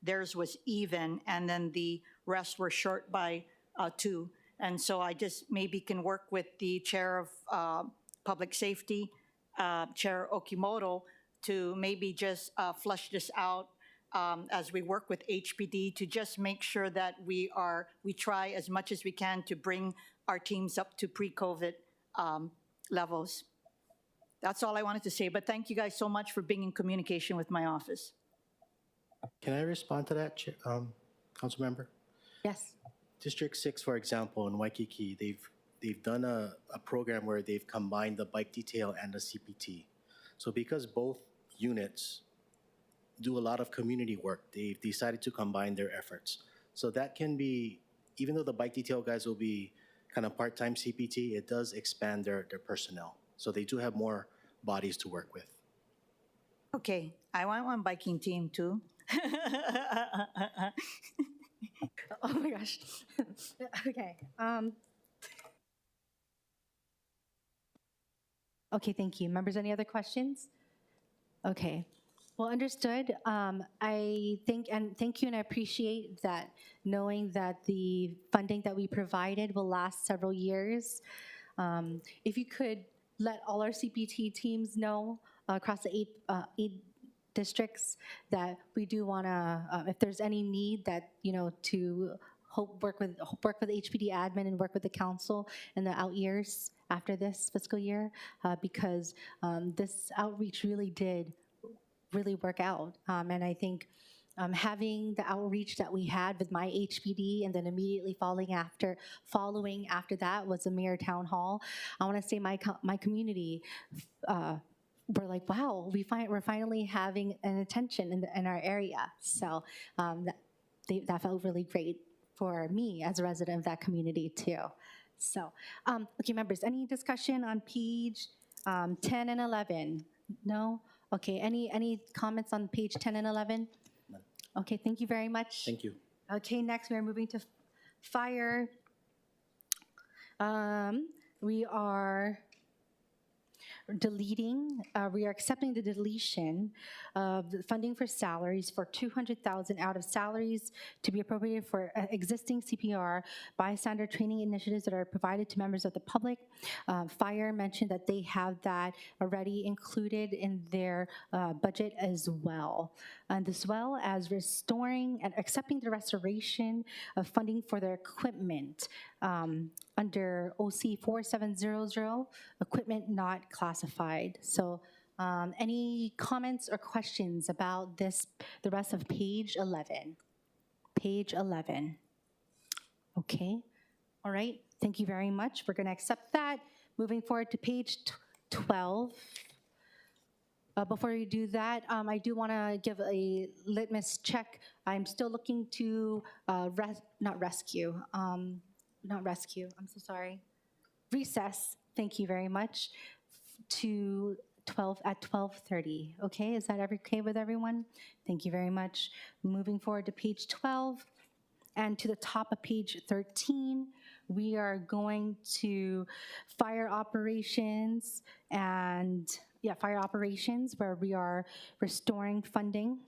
theirs was even, and then the rest were short by 2. And so I just maybe can work with the Chair of Public Safety, Chair Okimoto, to maybe just flush this out as we work with HPD to just make sure that we try as much as we can to bring our teams up to pre-COVID levels. That's all I wanted to say, but thank you guys so much for being in communication with my office. Can I respond to that, Council Member? Yes. District 6, for example, in Waikiki, they've done a program where they've combined the bike detail and the CPT. So because both units do a lot of community work, they've decided to combine their efforts. So that can be, even though the bike detail guys will be kind of part-time CPT, it does expand their personnel. So they do have more bodies to work with. Okay, I want one biking team too. Oh my gosh. Okay. Okay, thank you. Members, any other questions? Okay. Well, understood. Thank you and I appreciate that, knowing that the funding that we provided will last several years. If you could let all our CPT teams know across the eight districts that we do want to, if there's any need that, to work with HPD admin and work with the council in the out years after this fiscal year, because this outreach really did work out. And I think having the outreach that we had with my HPD and then immediately following after that was the mayor town hall. I want to say my community we're like, wow, we're finally having an attention in our area. So that felt really great for me as a resident of that community too. So, okay, members, any discussion on page 10 and 11? No? Okay, any comments on page 10 and 11? Okay, thank you very much. Thank you. Okay, next we're moving to fire. We are accepting the deletion of the funding for salaries for $200,000 out of salaries to be appropriated for existing CPR bystander training initiatives that are provided to members of the public. Fire mentioned that they have that already included in their budget as well. And as well as restoring and accepting the restoration of funding for their equipment under OC 4700, equipment not classified. So any comments or questions about the rest of page 11? Page 11. Okay, all right, thank you very much. We're gonna accept that. Moving forward to page 12. Before we do that, I do want to give a litmus check. I'm still looking to recess, thank you very much, to 12:30. Okay, is that okay with everyone? Thank you very much. Moving forward to page 12 and to the top of page 13, we are going to fire operations where we are restoring funding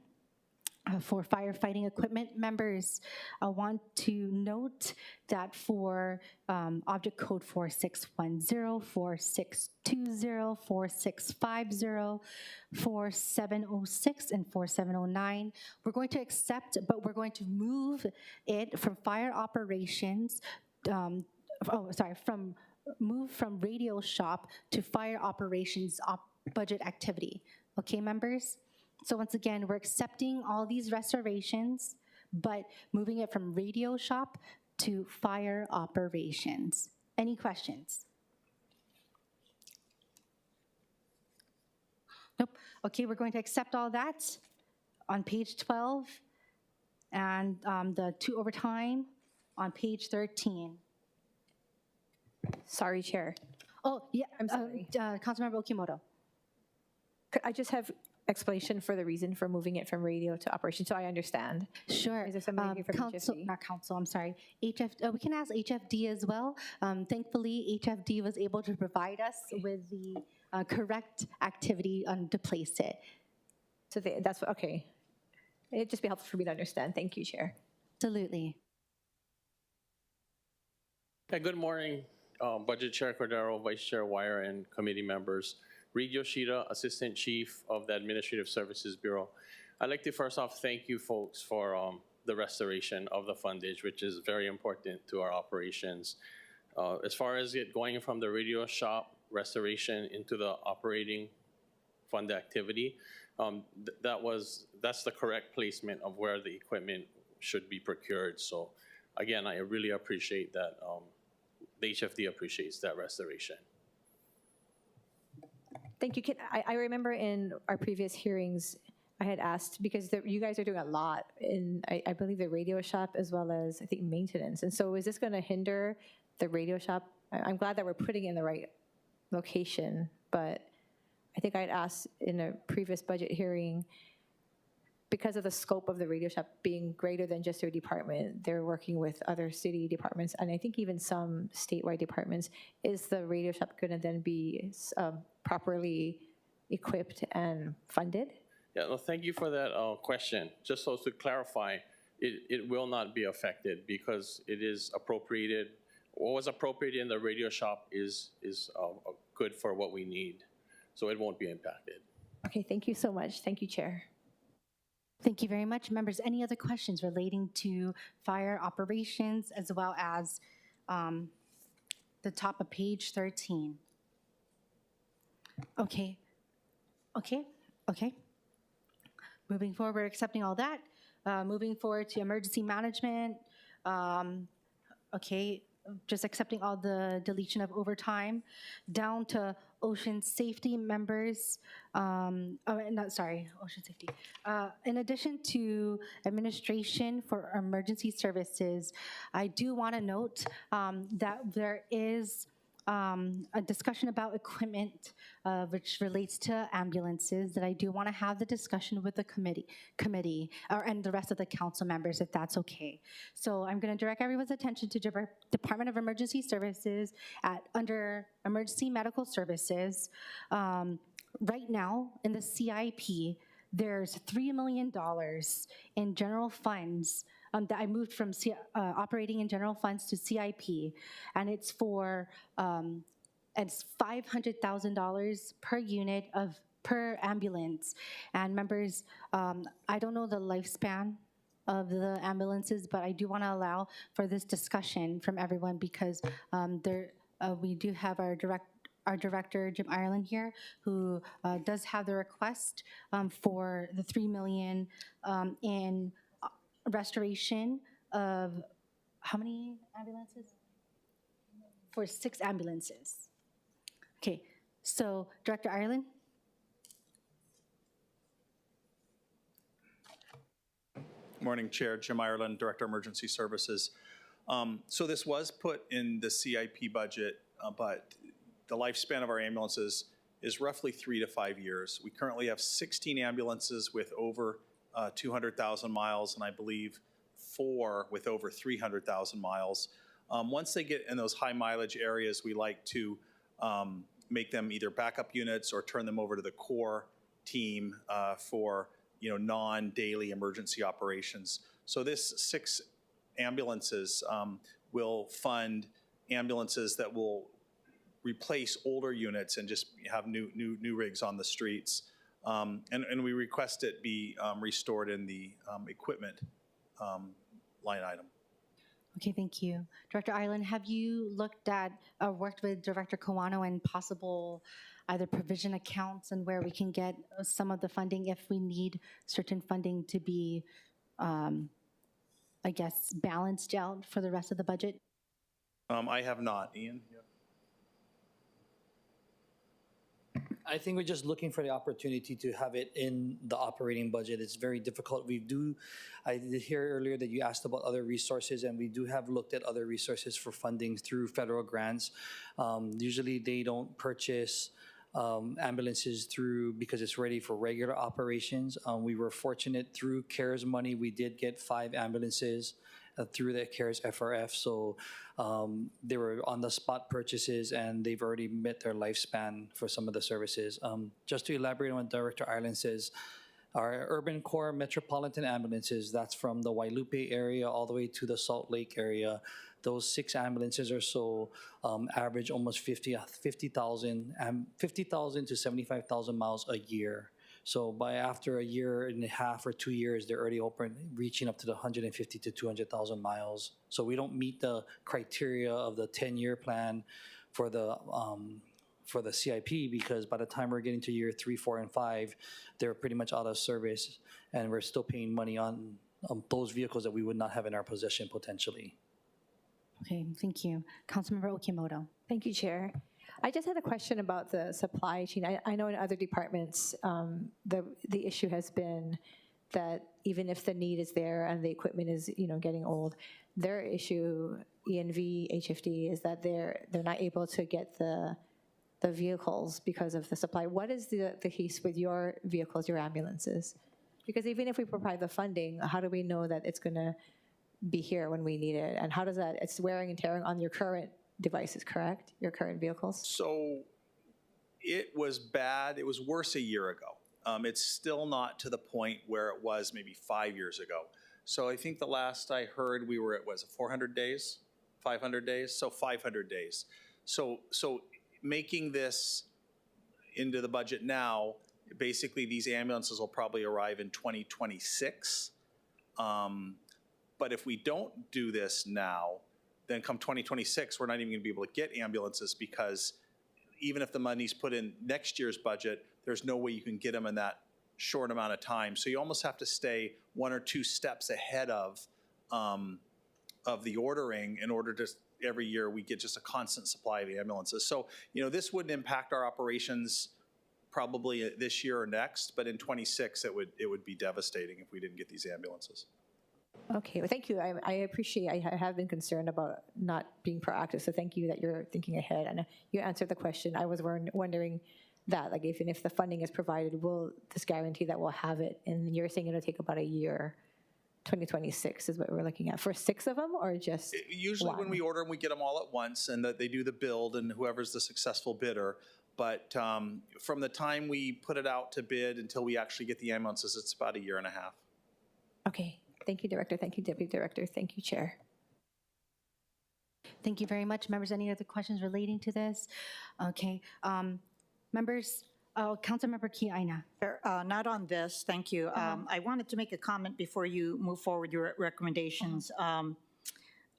for firefighting equipment. Members, I want to note that for object code 4610, 4620, 4650, 4706, and 4709, we're going to accept, but we're going to move it from fire operations, move from radio shop to fire operations budget activity. Okay, members? So once again, we're accepting all these restorations, but moving it from radio shop to fire operations. Any questions? Nope. Okay, we're going to accept all that on page 12 and the 2 overtime on page 13. Sorry, Chair. Oh, yeah, I'm sorry. Councilmember Okimoto. Could I just have explanation for the reason for moving it from radio to operation, so I understand? Sure. Is there somebody from HFD? Not council, I'm sorry. We can ask HFD as well. Thankfully, HFD was able to provide us with the correct activity to place it. So that's what, okay. It'd just be helpful for me to understand. Thank you, Chair. Absolutely. Hey, good morning, Budget Chair Cordero, Vice Chair Wire, and committee members. Reed Yoshida, Assistant Chief of the Administrative Services Bureau. I'd like to first off thank you folks for the restoration of the fundage, which is very important to our operations. As far as it going from the radio shop restoration into the operating fund activity, that's the correct placement of where the equipment should be procured. So again, I really appreciate that. The HFD appreciates that restoration. Thank you. I remember in our previous hearings, I had asked, because you guys are doing a lot in, I believe, the radio shop as well as, I think, maintenance. And so is this going to hinder the radio shop? I'm glad that we're putting it in the right location, but I think I'd asked in a previous budget hearing, because of the scope of the radio shop being greater than just their department, they're working with other city departments, and I think even some statewide departments. Is the radio shop going to then be properly equipped and funded? Yeah, no, thank you for that question. Just so to clarify, it will not be affected because it is appropriated. What was appropriated in the radio shop is good for what we need, so it won't be impacted. Okay, thank you so much. Thank you, Chair. Thank you very much. Members, any other questions relating to fire operations as well as the top of page 13? Okay. Moving forward, we're accepting all that. Moving forward to emergency management. Okay, just accepting all the deletion of overtime. Down to ocean safety members. Ocean safety. In addition to administration for emergency services, I do want to note that there is a discussion about equipment which relates to ambulances that I do want to have the discussion with the committee and the rest of the council members, if that's okay. So I'm going to direct everyone's attention to Department of Emergency Services under Emergency Medical Services. Right now in the CIP, there's $3 million in general funds that I moved from operating in general funds to CIP, and it's for it's $500,000 per unit per ambulance. And members, I don't know the lifespan of the ambulances, but I do want to allow for this discussion from everyone because we do have our director, Jim Ireland, here, who does have the request for the $3 million in restoration of how many ambulances? For 6 ambulances. Okay, so Director Ireland. Morning, Chair. Jim Ireland, Director of Emergency Services. So this was put in the CIP budget, but the lifespan of our ambulances is roughly 3 to 5 years. We currently have 16 ambulances with over 200,000 miles, and I believe 4 with over 300,000 miles. Once they get in those high mileage areas, we like to make them either backup units or turn them over to the core team for non-daily emergency operations. So this 6 ambulances will fund ambulances that will replace older units and just have new rigs on the streets. And we request it be restored in the equipment line item. Okay, thank you. Director Ireland, have you looked at, worked with Director Kawano and possible either provision accounts and where we can get some of the funding if we need certain funding to be, I guess, balanced out for the rest of the budget? I have not. Ian? I think we're just looking for the opportunity to have it in the operating budget. It's very difficult. I did hear earlier that you asked about other resources, and we do have looked at other resources for funding through federal grants. Usually they don't purchase ambulances because it's ready for regular operations. We were fortunate through CARES money, we did get 5 ambulances through the CARES FRF. So they were on the spot purchases and they've already met their lifespan for some of the services. Just to elaborate on what Director Ireland says, our urban core metropolitan ambulances, that's from the Wailupe area all the way to the Salt Lake area. Those 6 ambulances or so average almost 50,000 to 75,000 miles a year. So after a year and a half or 2 years, they're already reaching up to the 150 to 200,000 miles. So we don't meet the criteria of the 10-year plan for the CIP, because by the time we're getting to year 3, 4, and 5, they're pretty much out of service, and we're still paying money on those vehicles that we would not have in our possession potentially. Okay, thank you. Councilmember Okimoto. Thank you, Chair. I just had a question about the supply chain. I know in other departments, the issue has been that even if the need is there and the equipment is getting old, their issue, ENV, HFD, is that they're not able to get the vehicles because of the supply. What is the case with your vehicles, your ambulances? Because even if we provide the funding, how do we know that it's going to be here when we need it? And how does that, it's wearing and tearing on your current devices, correct? Your current vehicles? So it was bad. It was worse a year ago. it's still not to the point where it was maybe 5 years ago. So I think the last I heard, we were at, was it 400 days, 500 days? So 500 days. So making this into the budget now, basically these ambulances will probably arrive in 2026. But if we don't do this now, then come 2026, we're not even going to be able to get ambulances, because even if the money's put in next year's budget, there's no way you can get them in that short amount of time. So you almost have to stay 1 or 2 steps ahead of the ordering in order to, every year we get just a constant supply of ambulances. So, you know, this wouldn't impact our operations probably this year or next, but in 26 it would be devastating if we didn't get these ambulances. Okay, well, thank you. I appreciate, I have been concerned about not being proactive, so thank you that you're thinking ahead. And you answered the question. I was wondering that, like, even if the funding is provided, will this guarantee that we'll have it? And you're saying it'll take about a year. 2026 is what we're looking at for 6 of them, or just usually one? When we order them, we get them all at once, and that they do the build, and whoever's the successful bidder. But from the time we put it out to bid until we actually get the ambulances, it's about a year and a half. Okay, thank you, Director. Thank you, Deputy Director. Thank you, Chair. Thank you very much. Members, any other questions relating to this? Okay, members, Councilmember Kiaina. Not on this, thank you. I wanted to make a comment before you move forward your recommendations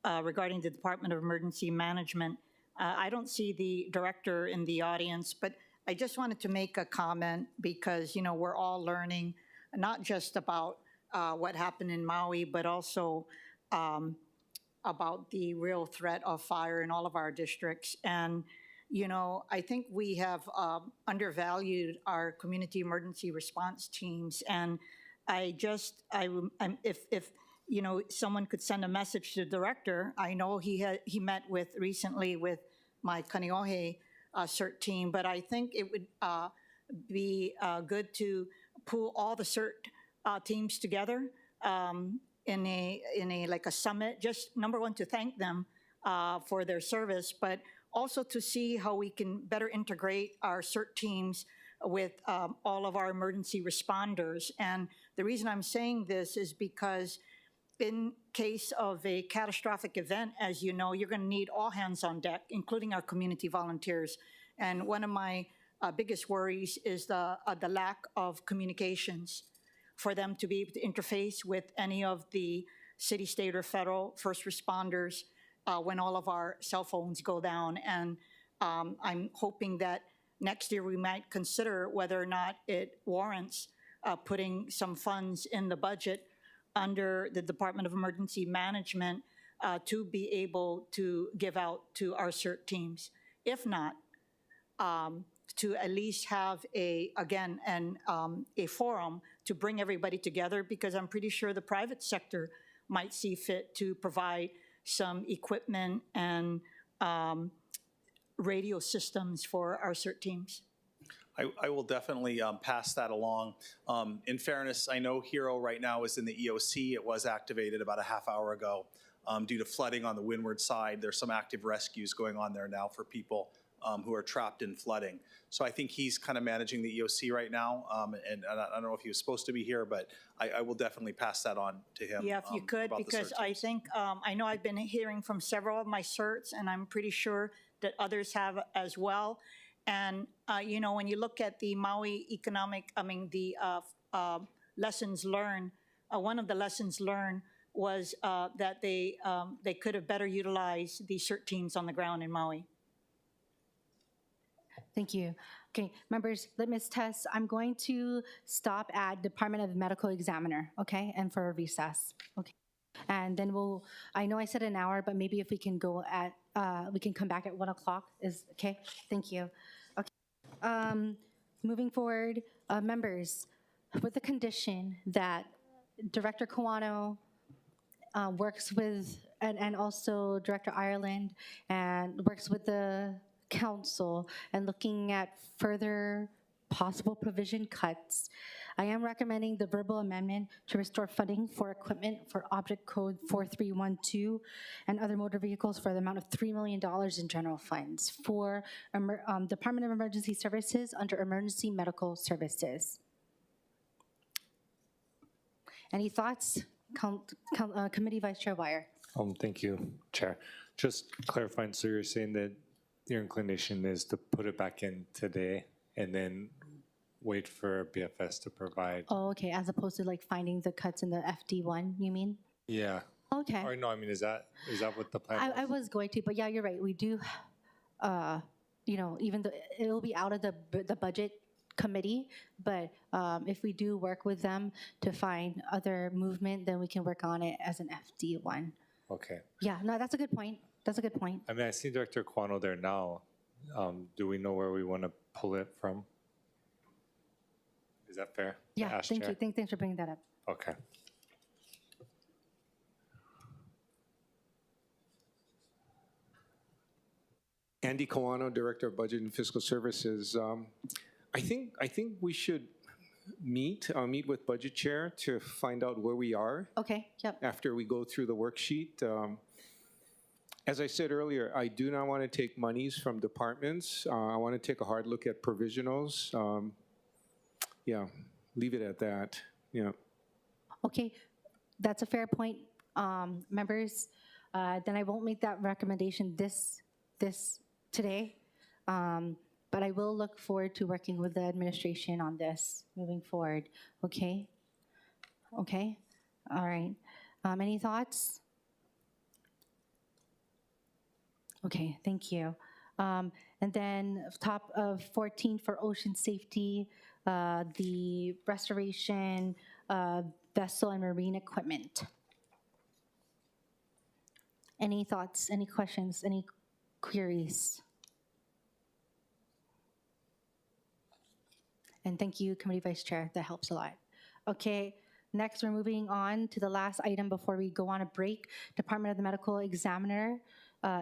regarding the Department of Emergency Management. I don't see the director in the audience, but I just wanted to make a comment because, you know, we're all learning not just about what happened in Maui, but also about the real threat of fire in all of our districts. And you know, I think we have undervalued our community emergency response teams, and if you know, someone could send a message to the director. I know he met recently with my Kaneohe CERT team, but I think it would be good to pool all the CERT teams together in a like a summit. Just number one, to thank them for their service, but also to see how we can better integrate our CERT teams with all of our emergency responders. And the reason I'm saying this is because in case of a catastrophic event, as you know, you're going to need all hands on deck, including our community volunteers. And one of my biggest worries is the lack of communications for them to be able to interface with any of the city, state, or federal first responders when all of our cell phones go down. And I'm hoping that next year we might consider whether or not it warrants putting some funds in the budget under the Department of Emergency Management to be able to give out to our CERT teams. If not, to at least have a forum to bring everybody together, because I'm pretty sure the private sector might see fit to provide some equipment and radio systems for our CERT teams. I will definitely pass that along. In fairness, I know Hero right now is in the EOC. It was activated about a half hour ago due to flooding on the windward side. There's some active rescues going on there now for people who are trapped in flooding. So I think he's kind of managing the EOC right now. And I don't know if he was supposed to be here, but I will definitely pass that on to him. Yeah, if you could, because I think, I know I've been hearing from several of my CERTs, and I'm pretty sure that others have as well. And, you know, when you look at the Maui lessons learned, one of the lessons learned was that they could have better utilized the CERT teams on the ground in Maui. Thank you. Okay, members, litmus test. I'm going to stop at Department of Medical Examiner, okay, and for a recess, okay. And then I know I said an hour, but maybe if we can go at, we can come back at 1 o'clock, is okay? Thank you. Okay, moving forward, members, with the condition that Director Kawano works with, and also Director Ireland, and works with the council and looking at further possible provision cuts, I am recommending the verbal amendment to restore funding for equipment for Object Code 4312 and other motor vehicles for the amount of $3 million in general funds for Department of Emergency Services under Emergency Medical Services. Any thoughts? Committee Vice Chair Wire. Thank you, Chair. Just clarifying, so you're saying that your inclination is to put it back in today and then wait for BFS to provide? Oh, okay, as opposed to like finding the cuts in the FD1, you mean? Yeah. Okay. Or no, I mean, is that what the plan I was going to, but yeah, you're right. We do, even though it'll be out of the budget committee, but if we do work with them to find other movement, then we can work on it as an FD1. Okay. Yeah, no, that's a good point. That's a good point. I mean, I see Director Quano there now. Do we know where we want to pull it from? Is that fair? Yeah, Ask thank Chair? you. Thanks for bringing that up. Okay. Andy Kawano, Director of Budget and Fiscal Services. I think we should meet with Budget Chair to find out where we are. Okay, yep. After we go through the worksheet. As I said earlier, I do not want to take monies from departments. I want to take a hard look at provisionals. Yeah, leave it at that. Yeah. Okay, that's a fair point, members. Then I won't make that recommendation this today, but I will look forward to working with the administration on this moving forward. Okay. Okay. All right. Any thoughts? Okay. Thank you. And then top of 14 for ocean safety, the restoration vessel and marine equipment. Any thoughts, any questions, any queries? And thank you, Committee Vice Chair, that helps a lot. Okay, next we're moving on to the last item before we go on a break. Department of the Medical Examiner,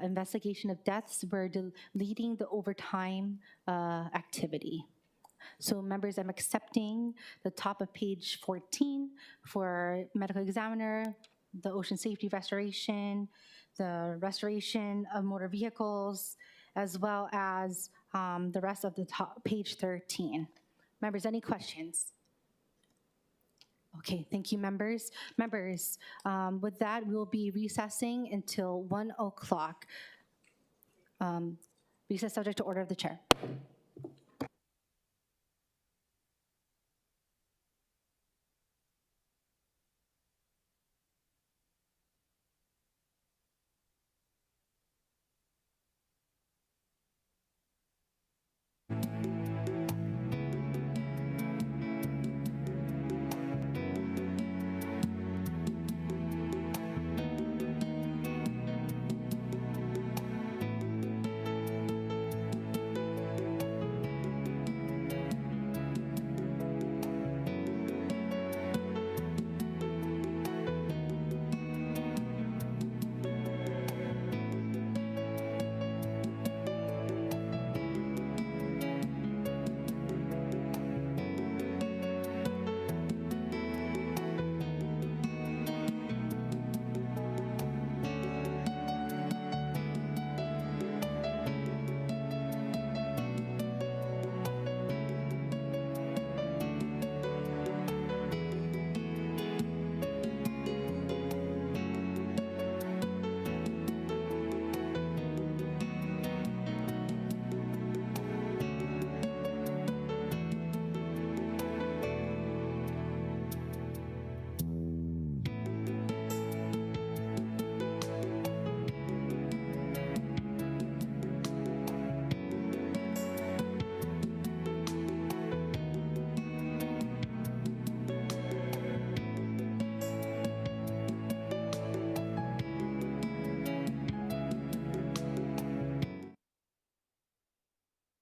investigation of deaths. We're deleting the overtime activity. So members, I'm accepting the top of page 14 for Medical Examiner, the ocean safety restoration, the restoration of motor vehicles, as well as the rest of the top, page 13. Members, any questions? Okay, thank you, members. Members, with that, we will be recessing until 1 o'clock. Recess subject to order of the chair.